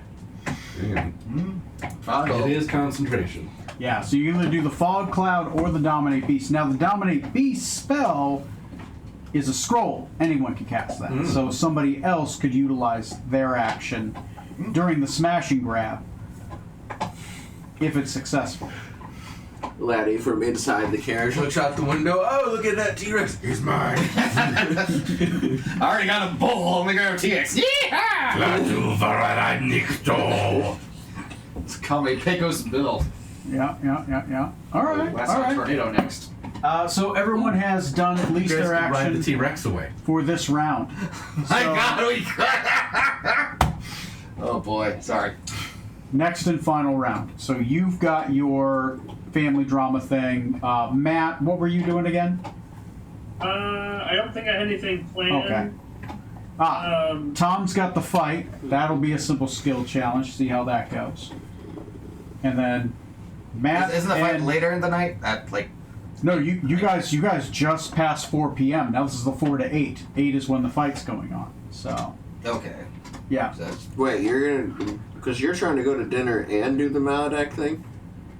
D: It is concentration.
A: Yeah, so you either do the fog cloud or the dominate beast. Now the dominate beast spell is a scroll. Anyone can cast that. So somebody else could utilize their action during the smash and grab if it's successful.
G: Laddie from inside the carriage looks out the window. Oh, look at that T-Rex. He's mine.
B: I already got a bull. I'm gonna go T-Rex. Yeehaw! Call me Pecos Bill.
A: Yeah. All right,
B: Last
A: all
B: one,
A: right.
B: Tornado next.
A: So everyone has done at least
D: You guys
A: their
D: could ride the
A: action
D: T-Rex away.
A: for this round.
B: My
A: So,
B: God, oh boy, sorry.
A: next and final round. So you've got your family drama thing. Matt, what were you doing again?
E: I don't think I had anything planned.
A: Okay. Tom's got the fight. That'll be a simple skill challenge. See how that goes. And then Matt.
B: Isn't the fight
A: and-
B: later in the night? At like.
A: No, you guys just passed 4 p.m. Now this is the 4 to 8. 8 is when the fight's going on. So
B: Okay.
A: yeah.
B: So that's-
G: Wait, you're gonna... Because you're trying to go to dinner and do the Maledict thing?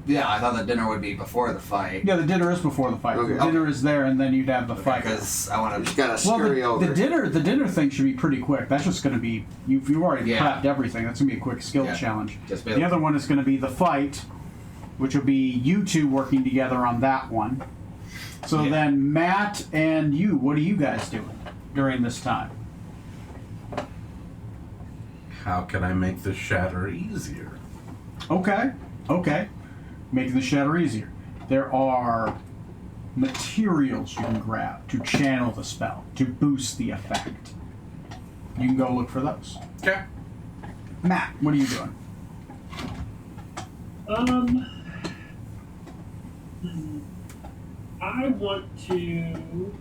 B: yeah, I thought the dinner would be before the fight.
A: Yeah, the dinner is before the fight.
G: Okay.
A: The dinner is there, and then you'd have the fight.
B: Because I
G: You
B: want
G: just
B: to.
G: gotta
A: Well,
G: scurry over.
A: the dinner thing should be pretty quick. That's just going to be you've already
B: Yeah.
A: prepped everything. That's going to be a quick skill
B: Yeah.
A: challenge.
B: Just be
A: The other one is going to be the fight, which will be you two working together on that one. So
B: Yeah.
A: then Matt and you, what are you guys doing during this time?
D: How can I make the shatter easier?
A: Okay. Making the shatter easier. There are materials you can grab to channel the spell, to boost the effect. You can go look for those.
D: Okay.
A: Matt, what are you doing?
E: I want to.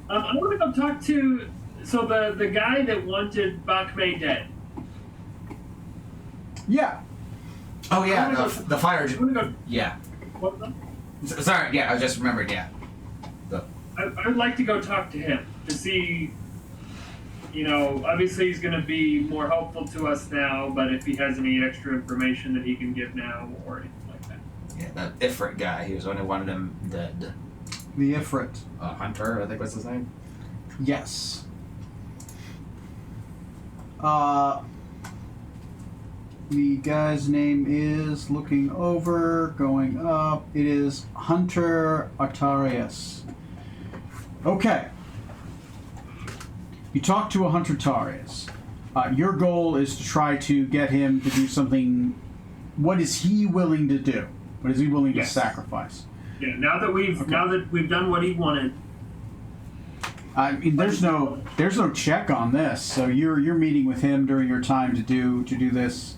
E: I want to go talk to. So the guy that wanted Bakme dead.
A: Yeah.
B: Oh yeah,
E: I'm gonna
B: the fire.
E: I want to go.
B: Yeah.
E: What the?
B: Sorry. Yeah, I just remembered. Yeah.
E: I would like to go talk to him to see obviously he's going to be more helpful to us now, but if he has any extra information that he can give now or anything like that.
B: Yeah, that Ifrit guy. He was the one who wanted him dead.
A: The Ifrit.
B: Hunter, I think was his name.
A: Yes. The guy's name is looking over, going up. It is Hunter Artarius. Okay. You talk to a Hunter Artarius. Your goal is to try to get him to do something. What is he willing to do? What is he willing to sacrifice?
E: Yeah. Now that we've done what he wanted.
A: I mean, there's no check on this, so you're meeting with him during your time to do this.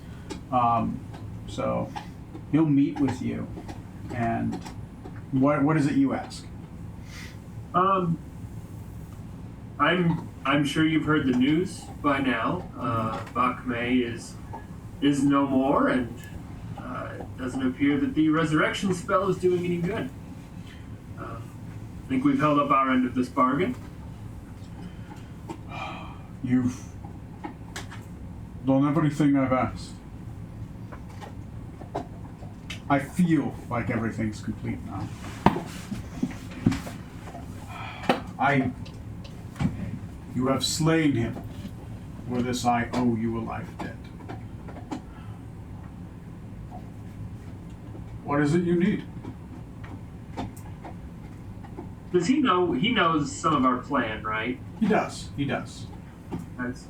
A: So he'll meet with you, and what is it you ask?
E: I'm sure you've heard the news by now. Bakme is no more, and it doesn't appear that the resurrection spell is doing any good. I think we've held up our end of this bargain.
A: You've done everything I've asked. I feel like everything's complete now. You have slain him. For this I owe you a life debt. What is it you need?
E: Does he know? He knows some of our plan, right?
A: He does.
E: That's,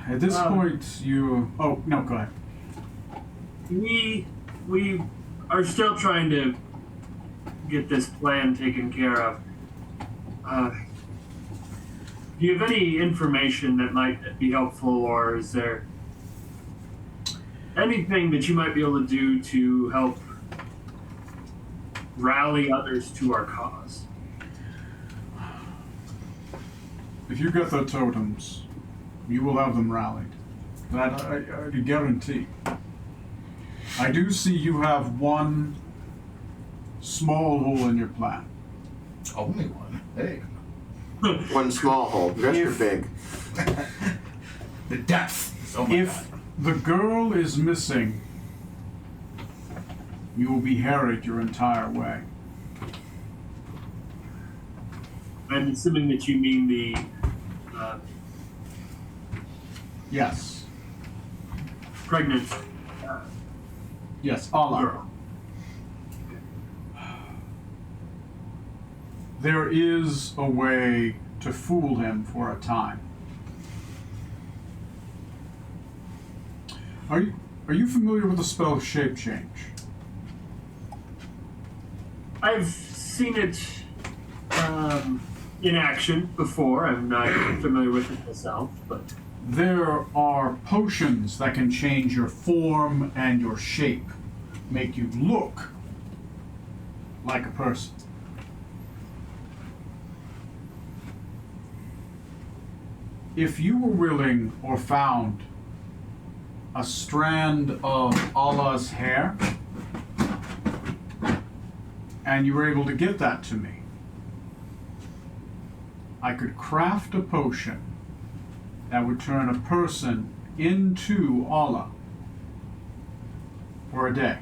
A: At this point, you... Oh, no, go ahead.
E: we are still trying to get this plan taken care of. Do you have any information that might be helpful, or is there anything that you might be able to do to help rally others to our cause?
A: If you get the totems, you will have them rallied. That I guarantee. I do see you have one small hole in your plan.
B: Only one. Hey.
G: One small hole. The rest are
A: If-
G: big.
B: The depth. Oh my
A: If
B: God.
A: the girl is missing, you will be harried your entire way.
E: I'm assuming that you mean the
A: Yes.
E: pregnant
A: Yes, Allah.
E: girl.
A: There is a way to fool him for a time. Are you familiar with the spell Shape Change?
E: I've seen it in action before. I'm not familiar with it myself, but
A: There are potions that can change your form and your shape, make you look like a person. If you were willing or found a strand of Allah's hair, and you were able to get that to me, I could craft a potion that would turn a person into Allah for a day.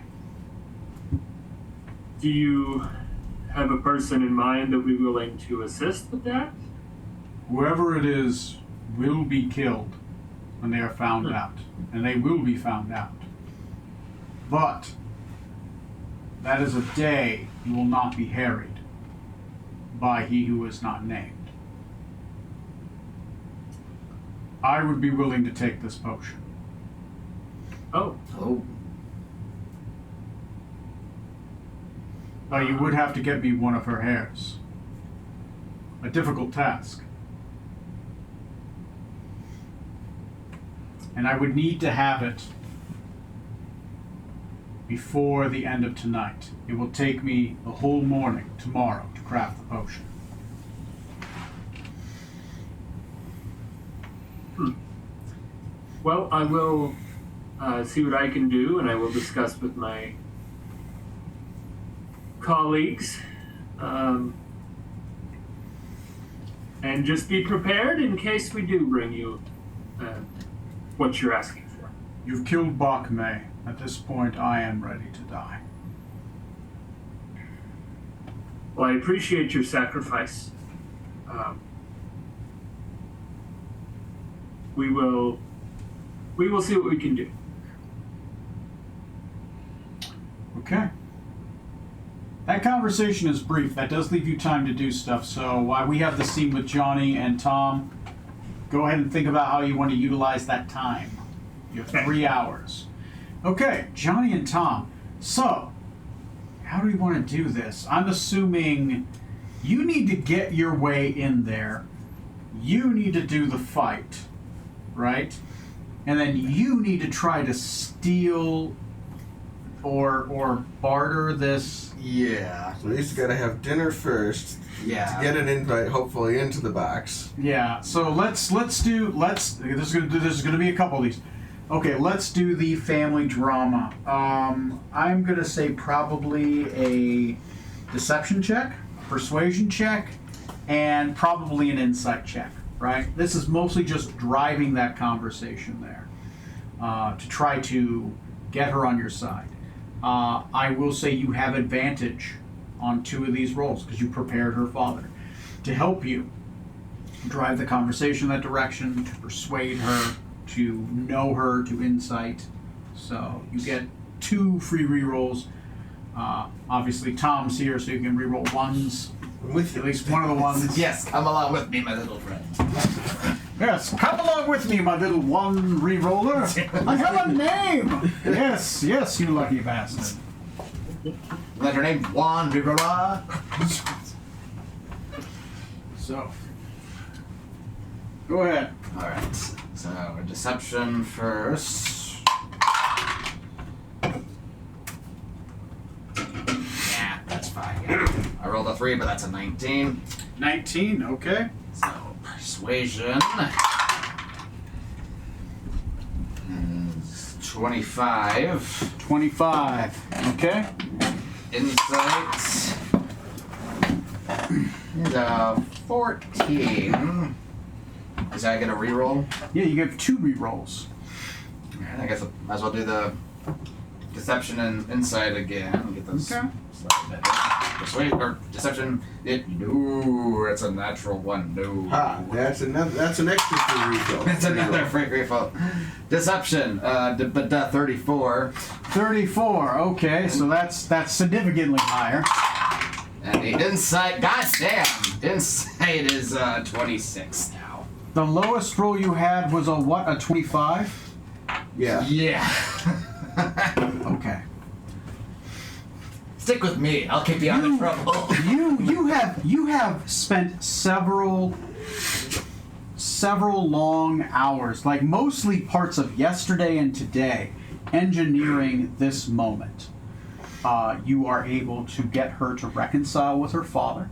E: do you have a person in mind that would be willing to assist with that?
A: Whoever it is will be killed when they are found out, and they will be found out. But that is a day you will not be harried by he who is not named. I would be willing to take this potion.
E: Oh,
A: But you would have to get me one of her hairs. A difficult task. And I would need to have it before the end of tonight. It will take me the whole morning tomorrow to craft the potion.
E: well, I will see what I can do, and I will discuss with my colleagues. And just be prepared in case we do bring you what you're asking for.
A: You've killed Bakme. At this point, I am ready to die.
E: Well, I appreciate your sacrifice. We will see what we can do.
A: Okay. That conversation is brief. That does leave you time to do stuff. So while we have the scene with Johnny and Tom, go ahead and think about how you want to utilize that time. You have 3 hours. Okay, Johnny and Tom. So, how do we want to do this? I'm assuming you need to get your way in there. You need to do the fight, right? And then you need to try to steal or barter this.
B: Yeah.
C: So we just gotta have dinner first
B: Yeah.
C: to get an invite, hopefully, into the box.
A: Yeah. So let's do. There's gonna be a couple of these. Okay, let's do the family drama. I'm gonna say probably a deception check, persuasion check, and probably an insight check. Right. This is mostly just driving that conversation there to try to get her on your side. I will say you have advantage on 2 of these rolls because you prepared her father to help you drive the conversation in that direction, to persuade her, to know her, to insight. So you get 2 free rerolls. Obviously, Tom's here, so you can reroll ones.
C: With
A: At least one of the ones.
B: Yes, come along with me, my little friend.
A: Yes, come along with me, my little one reroller. I have a name. Yes, you lucky bastard.
B: Let her name Juan Rivera.
A: So, go ahead.
B: Alright, so deception first. Yeah, that's fine. Yeah. I rolled a 3, but that's a 19.
A: 19, okay.
B: So persuasion. 25.
A: 25, okay.
B: Insight. And 14. Is that I get a reroll?
A: Yeah, you get 2 rerolls.
B: Alright, I guess I might as well do the deception and insight again. Get those
A: Okay.
B: slightly better. Persuade or deception. No, that's a natural 1. No.
C: That's an extra free refill.
B: That's another free refill. Deception. 34.
A: 34, okay, so that's significantly higher.
B: And the insight. Goddamn. Insight is 26 now.
A: The lowest roll you had was a what? A 25?
C: Yeah.
B: Yeah.
A: Okay.
B: Stick with me. I'll keep you out of trouble.
A: You have spent several long hours, like mostly parts of yesterday and today, engineering this moment. You are able to get her to reconcile with her father.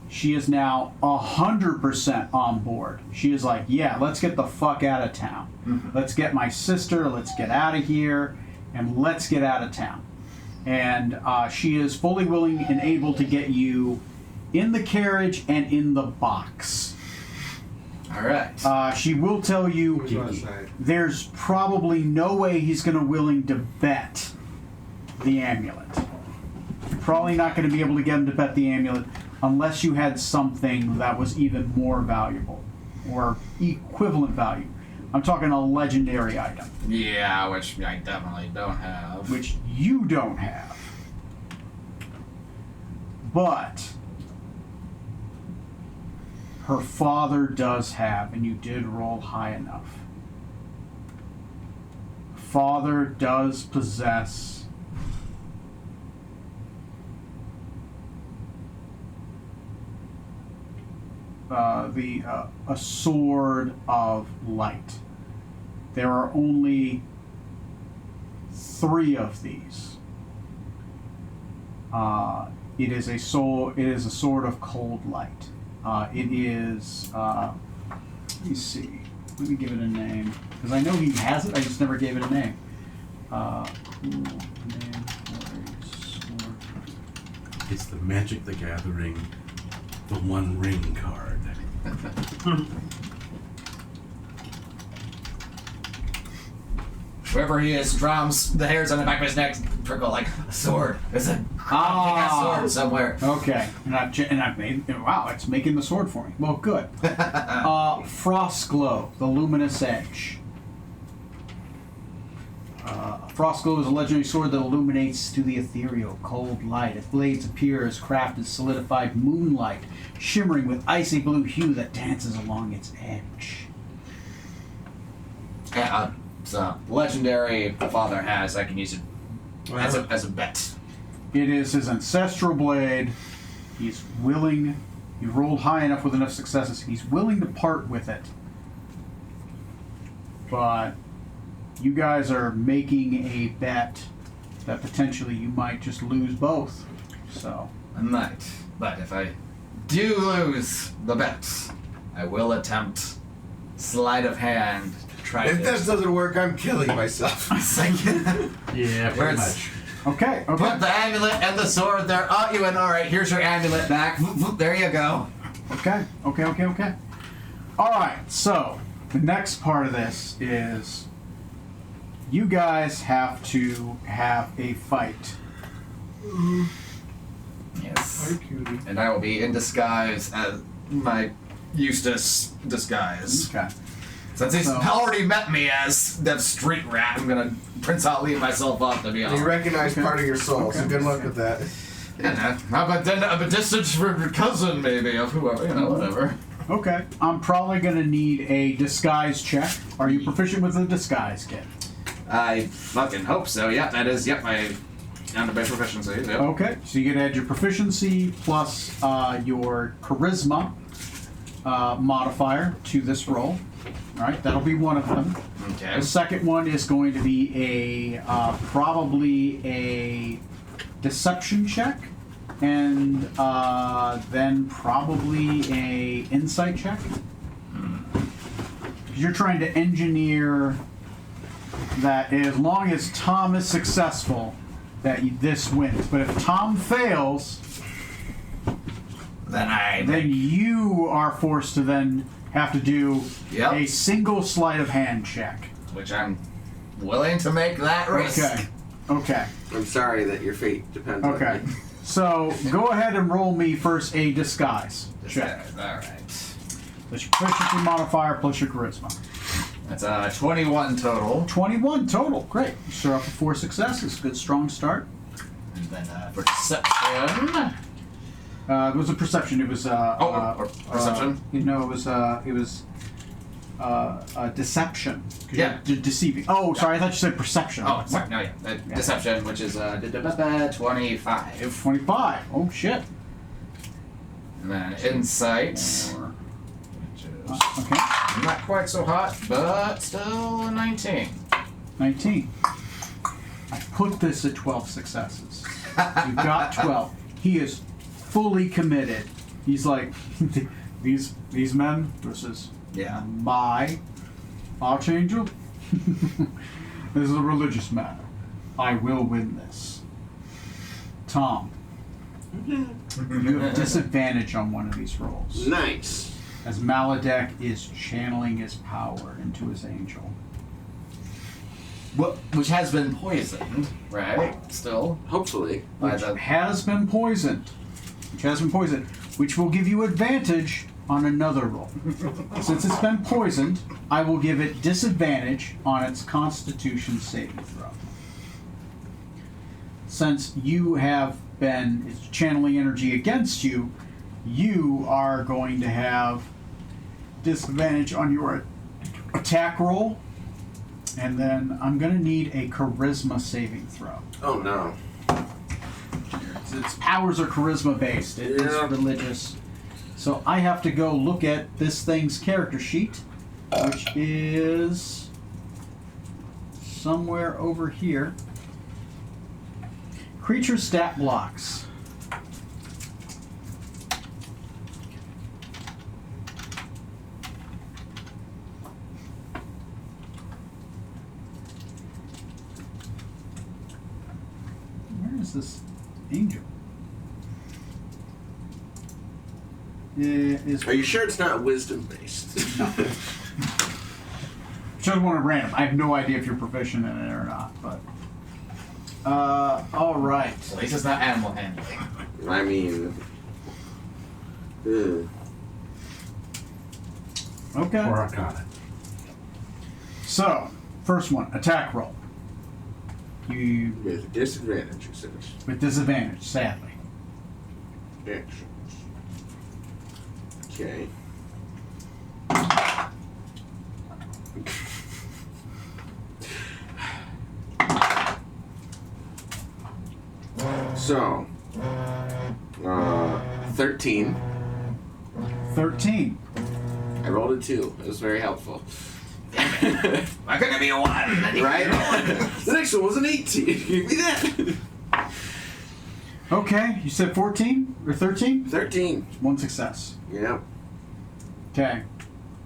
A: She is now 100% on board. She is like, yeah, let's get the fuck out of town.
B: Mm-hmm.
A: Let's get my sister, let's get out of here, and let's get out of town. And she is fully willing and able to get you in the carriage and in the box.
B: All right.
A: She will tell you
C: Who's on side?
A: there's probably no way he's going to willing to bet the amulet. Probably not going to be able to get him to bet the amulet unless you had something that was even more valuable or equivalent value. I'm talking a legendary item,
B: Yeah, which I definitely don't have.
A: which you don't have. But her father does have, and you did roll high enough. Father does possess a sword of light. There are only 3 of these. It is a sword of cold light. It is. Let me see. Let me give it a name because I know he has it. I just never gave it a name. Name for a sword.
D: It's the Magic the Gathering, the One Ring card.
B: Wherever he is, drums, the hairs on the back of his neck prickle like a sword. There's a sword somewhere.
A: Okay, and I've made. Wow, it's making the sword for me. Well, good. Frost Glow, the luminous edge. Frost Glow is a legendary sword that illuminates through the ethereal, cold light. Its blades appear as crafted solidified moonlight, shimmering with icy blue hue that dances along its edge.
B: It's a legendary father has. I can use it as a bet.
A: It is his ancestral blade. He's willing. He rolled high enough with enough successes. He's willing to part with it. But you guys are making a bet that potentially you might just lose both. So
B: I might. But if I do lose the bet, I will attempt sleight of hand to try
C: If
B: to...
C: this doesn't work, I'm killing myself.
D: Yeah,
B: Where
D: pretty
B: it's-
D: much.
A: okay.
B: Put the amulet and the sword there. Oh, you went. All right, here's your amulet back. There you go.
A: Okay. All right. So the next part of this is you guys have to have a fight.
B: Yes. And I will be in disguise as my Eustace disguise.
A: Okay.
B: Since he's already met me as the street rat, I'm gonna Prince Ali myself up to be
C: You
B: honest.
C: recognize part of your soul, so good luck with that.
B: I'm a distant cousin, maybe, of whoever, whatever.
A: Okay. I'm probably gonna need a disguise check. Are you proficient with the disguise kit?
B: I fucking hope so. Yeah, that is. Yep, my down to my proficiency. Yep.
A: Okay. So you get to add your proficiency plus your charisma modifier to this roll. All right. That'll be one of them.
B: Okay.
A: The second one is going to be a probably a deception check, and then probably a insight check. You're trying to engineer that as long as Tom is successful, that this wins. But if Tom fails, then you are forced to then have to do a single sleight of hand check.
B: Which I'm willing to make that risk.
A: Okay.
G: I'm sorry that your fate depends on
A: Okay.
G: me.
A: So go ahead and roll me first a disguise check.
B: Alright.
A: That's your proficiency modifier plus your charisma.
B: That's 21 total.
A: 21 total. Great. You start off with 4 successes. Good strong start.
B: And then for deception.
A: It was a perception. It was
B: perception.
A: It was deception. 'Cause
B: Yeah.
A: you're deceiving. Oh, sorry. I thought you said perception.
B: Oh, sorry. No, yeah. Deception, which is 25.
A: 25. Oh shit.
B: And then insight.
A: Or-
B: Which is
A: Okay.
B: not quite so hot, but still a 19.
A: 19. I put this at 12 successes. You got 12. He is fully committed. He's like, these men versus my Archangel. This is a religious matter. I will win this. Tom, you have disadvantage on one of these rolls,
G: Nice.
A: as Maladek is channeling his power into his angel.
B: Which has been poisoned, right? Still.
G: Hopefully.
B: By
A: Which
B: the
A: has been poisoned. Which will give you advantage on another roll. Since it's been poisoned, I will give it disadvantage on its Constitution saving throw. Since you have been channeling energy against you, you are going to have disadvantage on your attack roll, and then I'm going to need a charisma saving throw.
G: Oh no.
A: Its powers are charisma based. It is religious. So I have to go look at this thing's character sheet, which is somewhere over here. Creature stat blocks. Where is this angel? is.
G: Are you sure it's not wisdom based?
A: Just one at random. I have no idea if you're proficient in it or not, but. All right.
B: At least it's not animal handling.
G: I mean,
A: Okay.
D: Or Arcana.
A: So, first one, attack roll. You
G: with disadvantage, it says.
A: with disadvantage, sadly.
G: Actions. Okay. So, 13.
A: 13.
G: I rolled a 2. It was very helpful.
B: Why couldn't it be a 1?
G: Right? The next one was an 18. Give me that.
A: Okay, you said 14 or 13?
G: 13.
A: One success.
G: Yep.
A: Okay.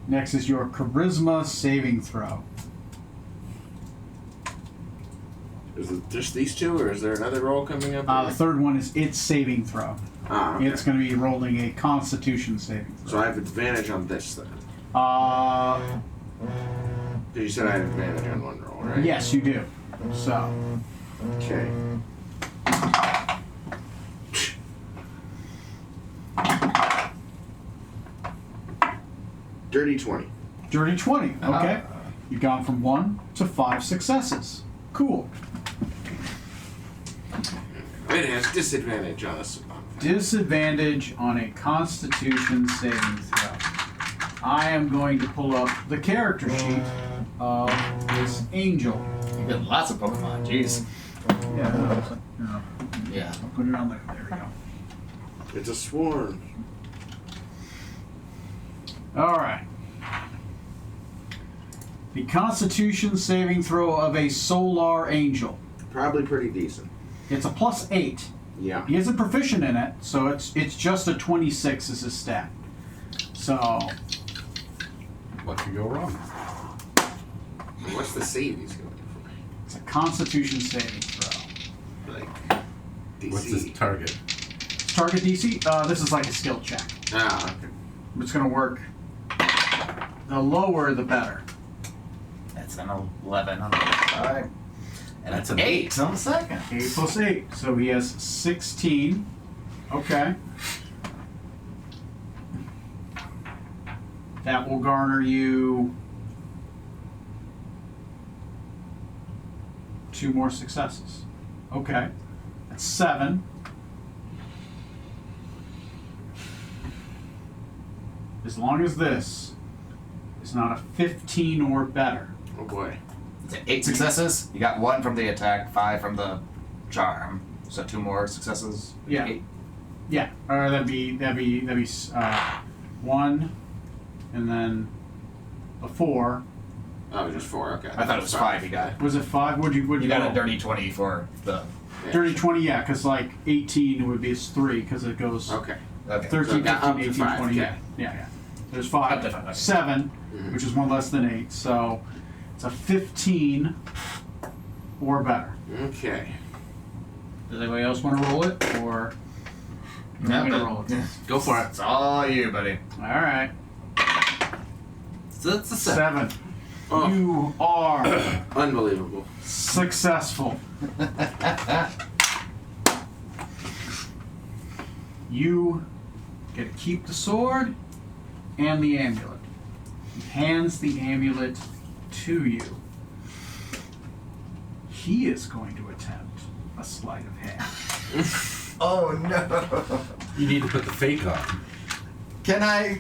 A: Next is your charisma saving throw.
G: Is it just these two, or is there another roll coming up?
A: The third one is its saving throw.
G: Okay.
A: It's going to be rolling a Constitution saving throw.
G: So I have advantage on this then.
A: Uh,
G: You said I had advantage on one roll, right?
A: yes, you do. So,
G: Okay. Dirty 20.
A: dirty 20. Okay.
B: Ah.
A: You've gone from 1 to 5 successes. Cool.
G: It has disadvantage on us.
A: Disadvantage on a Constitution saving throw. I am going to pull up the character sheet of this angel.
B: You've got lots of Pokemon, jeez.
A: Yeah,
B: Yeah.
A: I'll put it on there. There we go.
G: It's a swarm.
A: All right. The Constitution saving throw of a Solar Angel.
G: Probably pretty decent.
A: It's a +8.
G: Yeah.
A: He isn't proficient in it, so it's just a 26 as his stat. So
D: What could go wrong?
G: What's the save he's going
A: it's a Constitution saving throw.
G: for? Like, DC.
D: What's his target?
A: Target DC. This is like a skill check.
G: Ah, okay.
A: It's going to work. The lower, the better.
B: That's an 11 on the first side. And
D: That's
B: an
D: an
B: 8 on the second.
A: 8 plus 8, so he has 16. Okay. That will garner you 2 more successes. Okay. That's 7. As long as this is not a 15 or better.
G: Oh boy.
B: Is it 8 successes? You got 1 from the attack, 5 from the charm. So 2 more successes?
A: Yeah.
B: 8.
A: Yeah, or that'd be 1, and then a 4.
G: Oh, just 4. Okay.
B: I thought it was 5 you got.
A: Was it 5? What'd you
B: You got a
A: go?
B: dirty 20 for the...
G: Yeah.
A: Dirty 20, yeah, because like 18 would be 3, because it goes
G: Okay.
B: Okay.
A: 13,
G: So up
A: 15,
G: to
A: 18,
G: 5,
A: 20.
G: okay.
A: Yeah. There's
B: Up to
A: 5.
B: 5, okay.
A: 7,
G: Mhm.
A: which is 1 less than 8, so it's a 15 or better.
G: Okay.
A: Does anybody else want to roll it, or you want me to roll it?
D: Go for it.
B: It's all you, buddy.
A: All right.
D: So that's a 7.
A: 7.
G: Oh,
A: You are
G: unbelievable.
A: successful. You get to keep the sword and the amulet. He hands the amulet to you. He is going to attempt a sleight of hand.
B: Oh, no.
D: You need to put the fake on.
B: Can I...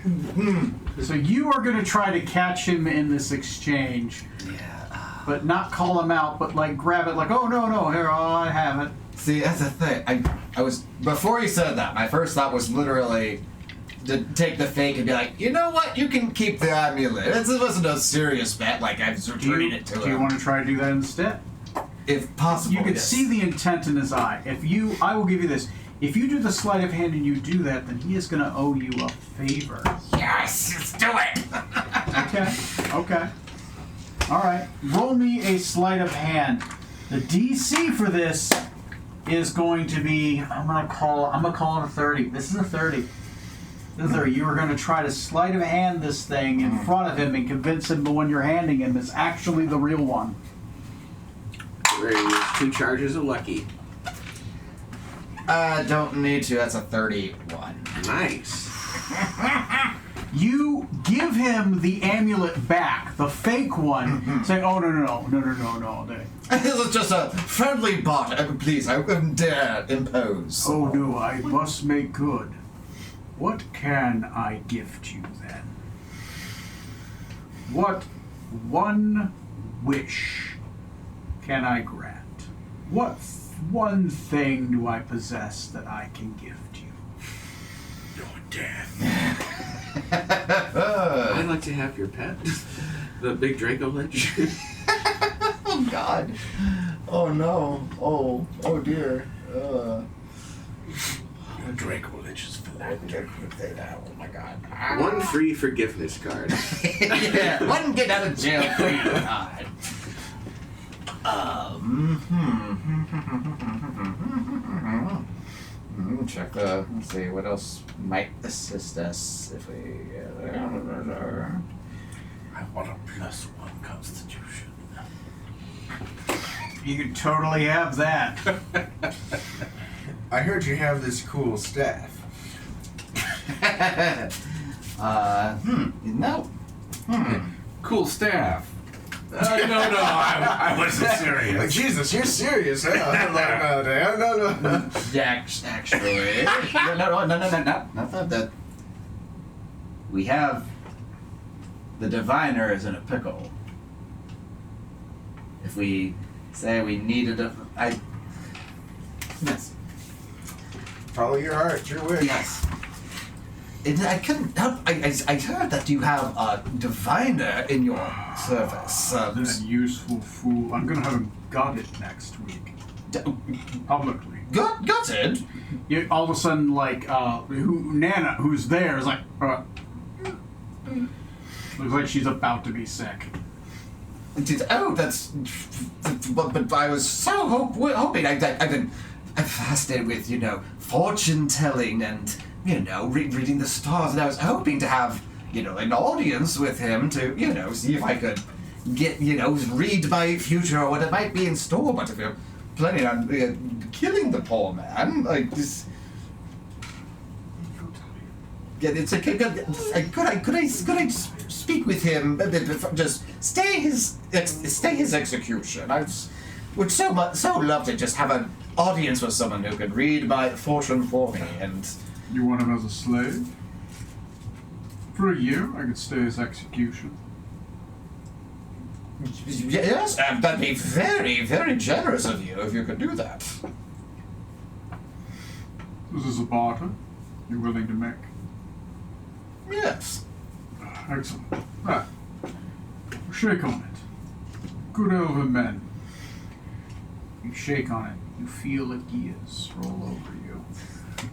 A: So you are going to try to catch him in this exchange,
B: Yeah.
A: but not call him out, but like grab it like, oh no, here, I have it.
B: See, that's the thing. I was... Before you said that, my first thought was literally to take the fake and be like, you know what? You can keep the amulet. This wasn't a serious bet. Like, I was returning it to
A: Do you
B: him.
A: want to try to do that instead?
B: If possible,
A: You could
B: yes.
A: see the intent in his eye. I will give you this. If you do the sleight of hand and you do that, then he is going to owe you a favor.
B: Yes, let's do it.
A: Okay. All right. Roll me a sleight of hand. The DC for this is going to be. I'm gonna call it a 30. This is a 30. You were going to try to sleight of hand this thing in front of him and convince him the one you're handing him is actually the real one.
G: We're going to use 2 charges of lucky.
B: Don't need to. That's a 31.
G: Nice.
A: You give him the amulet back, the fake one, saying, "Oh no.
B: This is just a friendly bot. Please, I wouldn't dare impose.
A: Oh no, I must make good. What can I gift you then? What one wish can I grant? What one thing do I possess that I can gift you?
D: Your death.
G: I'd like to have your pet. The big Draco Lich.
B: Oh God. Oh no. Oh dear.
D: Your Draco Lich is full.
B: Oh my God.
G: 1 free forgiveness card.
B: Yeah. One get out of jail free card. Check the. Let's see what else might assist us if we.
D: I want a +1 Constitution.
A: You could totally have that.
C: I heard you have this cool staff.
B: No.
D: Cool staff. No, I wasn't
C: Like,
D: serious.
C: Jesus, you're serious, huh? I'm like, no.
B: Actually, no. Not that. We have the diviner is in a pickle. If we say we needed yes.
C: Follow your heart, your wish.
B: Yes. I couldn't help. I heard that you have a diviner in your service.
A: This useful fool. I'm gonna have him gut it next week. Publicly.
B: Gutted?
A: You, all of a sudden, like, Nana, who's there, is like, looks like she's about to be sick.
B: Oh, that's. But I was so hoping. I've been fasted with, fortune telling and, reading the stars, and I was hoping to have, an audience with him to, see if I could get, read my future or what it might be in store. But if you're planning on killing the poor man, like this. Yeah, it's could I speak with him a bit before, just stay his execution. I would so love to just have an audience with someone who could read my fortune for me. And
A: You want him as a slave? For a year, I could stay his execution.
B: yes, that'd be very, very generous of you if you could do that.
A: This is a barter you're willing to make.
B: Yes.
A: Excellent. Right. Shake on it. Good elven men. You shake on it, you feel the gears roll over you.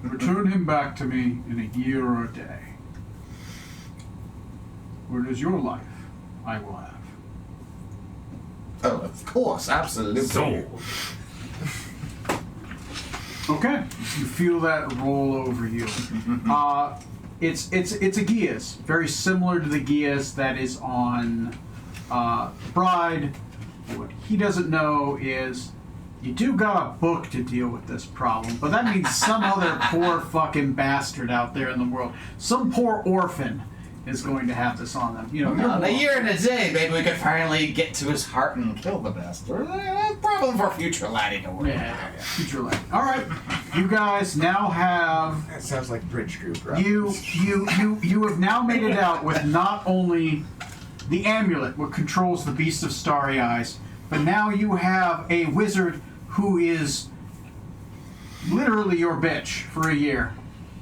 A: Return him back to me in a year or a day. Where it is your life, I will have.
B: Oh, of course, absolutely.
A: Okay. You feel that roll over you. It's a geas, very similar to the geas that is on Bride. What he doesn't know is you do got a book to deal with this problem, but that means some other poor fucking bastard out there in the world, some poor orphan is going to have this on them.
B: In a year and a day, maybe we could finally get to his heart and kill the bastard. Problem for future laddie to worry about.
A: Future life. All right, you guys now have.
C: That sounds like Bridge Group, right?
A: You have now made it out with not only the amulet, what controls the Beast of Starry Eyes, but now you have a wizard who is literally your bitch for a year.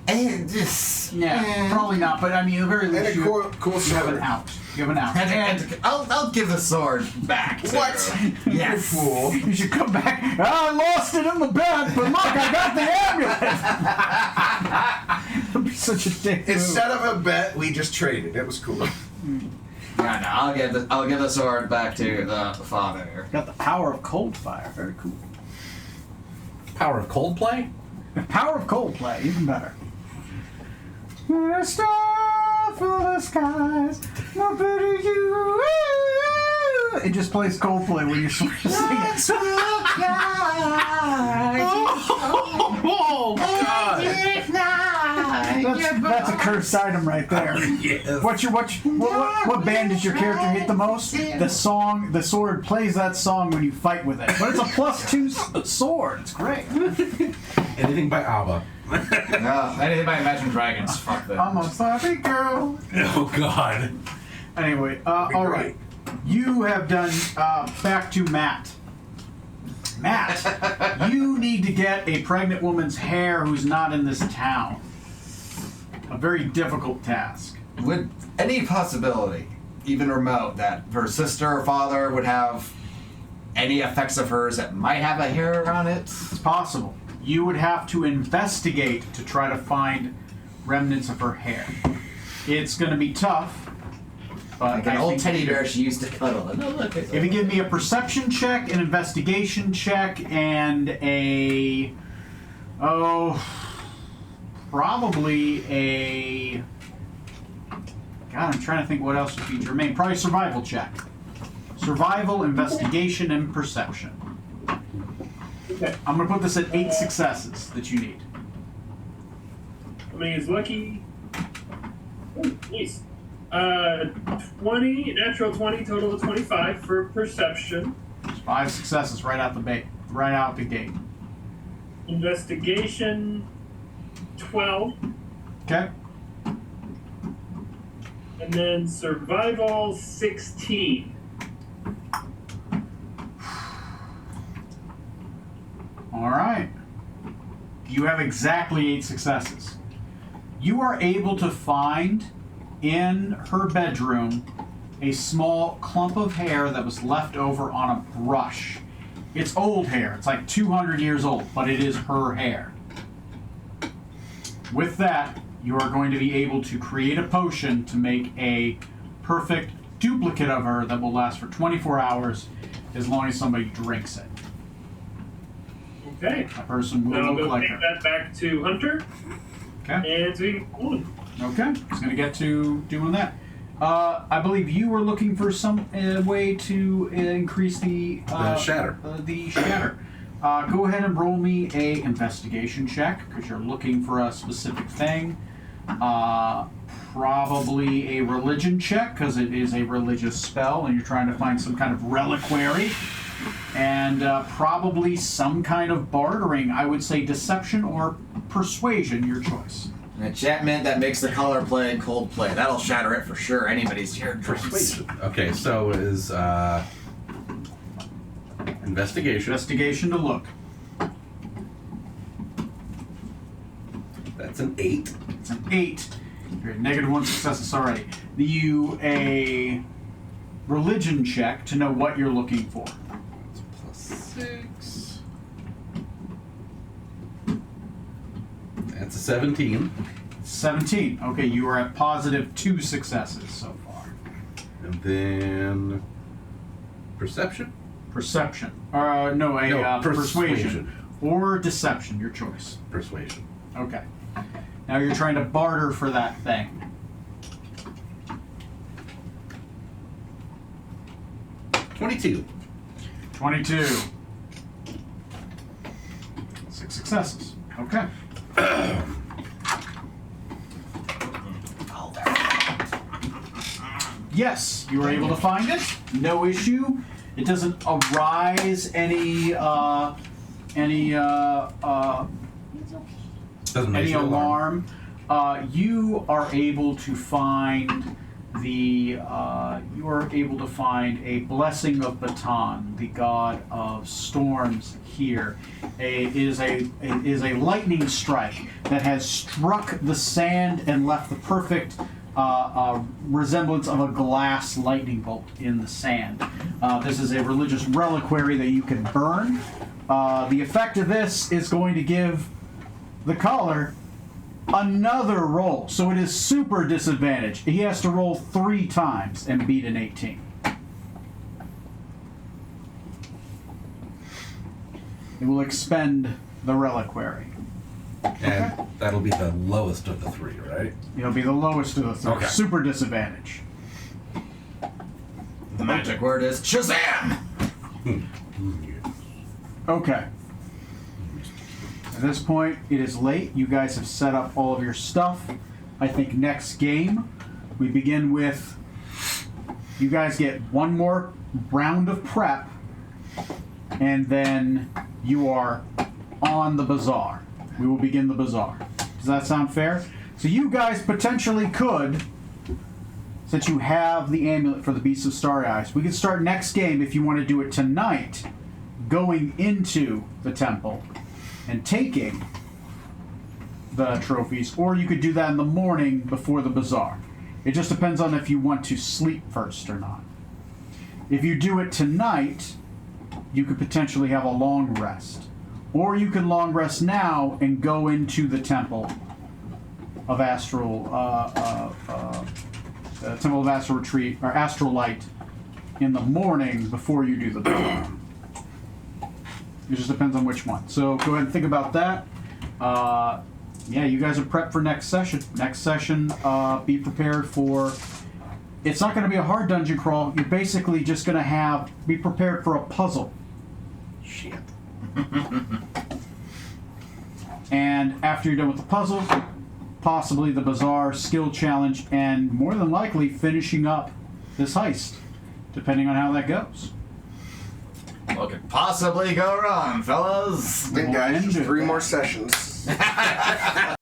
B: And this.
A: Yeah, probably not, but I mean, at the very
C: And
A: least,
C: a cool
A: you have an
C: sword.
A: out. You have an out.
B: And I'll give the sword back. To
C: What?
B: her. Yes.
C: Fool.
A: You should come back. I lost it in the bed, but look, I got the amulet. It'd be such a dick move.
C: Instead of a bet, we just traded. It was cool.
B: Yeah, no, I'll give the sword back to the father.
A: Got the power of cold fire. Very cool.
D: Power of Coldplay?
A: The power of cold play, even better. A star for the skies, my better you. It just plays Coldplay when you're singing.
D: Oh, God.
A: That's a cursed item right there.
D: Yes.
A: What band does your character hate the most? The sword plays that song when you fight with it. But it's a +2 sword. It's great.
D: Anything by ABBA.
B: No, anything by Imagine Dragons. Fuck that.
A: I'm a sloppy girl.
D: Oh, God.
A: Anyway, all right. You have done back to Matt. Matt, you need to get a pregnant woman's hair who's not in this town. A very difficult task.
B: Would any possibility, even remote, that her sister or father would have any effects of hers that might have a hair on it?
A: It's possible. You would have to investigate to try to find remnants of her hair. It's going to be tough, but
B: Like an
A: I
B: old
A: think
B: teddy bear she used to cuddle. And, oh, look, it's
A: if you give me a perception check, an investigation check, and probably a... God, I'm trying to think what else would be germane. Probably a survival check. Survival, investigation, and perception.
E: Okay.
A: I'm going to put this at 8 successes that you need.
E: I mean, it's lucky. Oh, nice. 20, natural 20, total of 25 for perception.
A: 5 successes right out the gate.
E: Investigation, 12.
A: Okay?
E: And then survival, 16.
A: All right. You have exactly 8 successes. You are able to find in her bedroom a small clump of hair that was left over on a brush. It's old hair. It's like 200 years old, but it is her hair. With that, you are going to be able to create a potion to make a perfect duplicate of her that will last for 24 hours as long as somebody drinks it.
E: Okay.
A: That person
E: Then
A: will
E: I'll
A: look
E: go
A: like
E: take
A: her.
E: that back to Hunter.
A: Okay.
E: And so we can go on.
A: Okay. He's going to get to doing that. I believe you were looking for some way to increase the
D: shatter.
A: The shatter. Go ahead and roll me a investigation check because you're looking for a specific thing. Probably a religion check because it is a religious spell and you're trying to find some kind of reliquary. And probably some kind of bartering. I would say deception or persuasion, your choice.
B: An enchantment that makes the color play and cold play. That'll shatter it for sure. Anybody's eardrums.
D: Persuasion. Okay, so is investigation.
A: Investigation to look.
D: That's an 8.
A: It's an 8. You're at -1 successes already. You a religion check to know what you're looking for.
D: Plus 6. That's a 17.
A: 17. Okay, you are at +2 successes so far.
D: And then perception?
A: Perception. No, persuasion.
D: persuasion.
A: Or deception, your choice.
D: Persuasion.
A: Okay. Now you're trying to barter for that thing.
D: 22.
A: 22. 6 successes. Okay. Yes, you were able to find it. No issue. It doesn't arise any
D: Doesn't raise the
A: alarm. You are able to find a blessing of Baton, the god of storms here. It is a lightning strike that has struck the sand and left the perfect resemblance of a glass lightning bolt in the sand. This is a religious reliquary that you can burn. The effect of this is going to give the caller another roll, so it is super disadvantaged. He has to roll 3 times and beat an 18. It will expend the reliquary.
D: And that'll be the lowest of the three, right?
A: It'll be the lowest of the three.
D: Okay.
A: Super disadvantage.
B: The magic word is Shazam!
A: Okay. At this point, it is late. You guys have set up all of your stuff. I think next game, we begin with... You guys get one more round of prep, and then you are on the bazaar. We will begin the bazaar. Does that sound fair? So you guys potentially could, since you have the amulet for the Beast of Starry Eyes, we could start next game if you want to do it tonight, going into the temple and taking the trophies, or you could do that in the morning before the bazaar. It just depends on if you want to sleep first or not. If you do it tonight, you could potentially have a long rest. Or you could long rest now and go into the Temple of Astral, Temple of Astral Retreat, or Astral Light, in the morning before you do the bazaar. It just depends on which one. So go ahead and think about that. Yeah, you guys are prepped for next session. Next session, be prepared for... It's not going to be a hard dungeon crawl. You're basically just going to be prepared for a puzzle.
G: Shit.
A: And after you're done with the puzzle, possibly the bazaar skill challenge, and more than likely finishing up this heist, depending on how that goes.
B: What could possibly go wrong, fellas?
C: Then, guys, just
A: We'll end
C: 3
A: it
C: more
A: there.
C: sessions.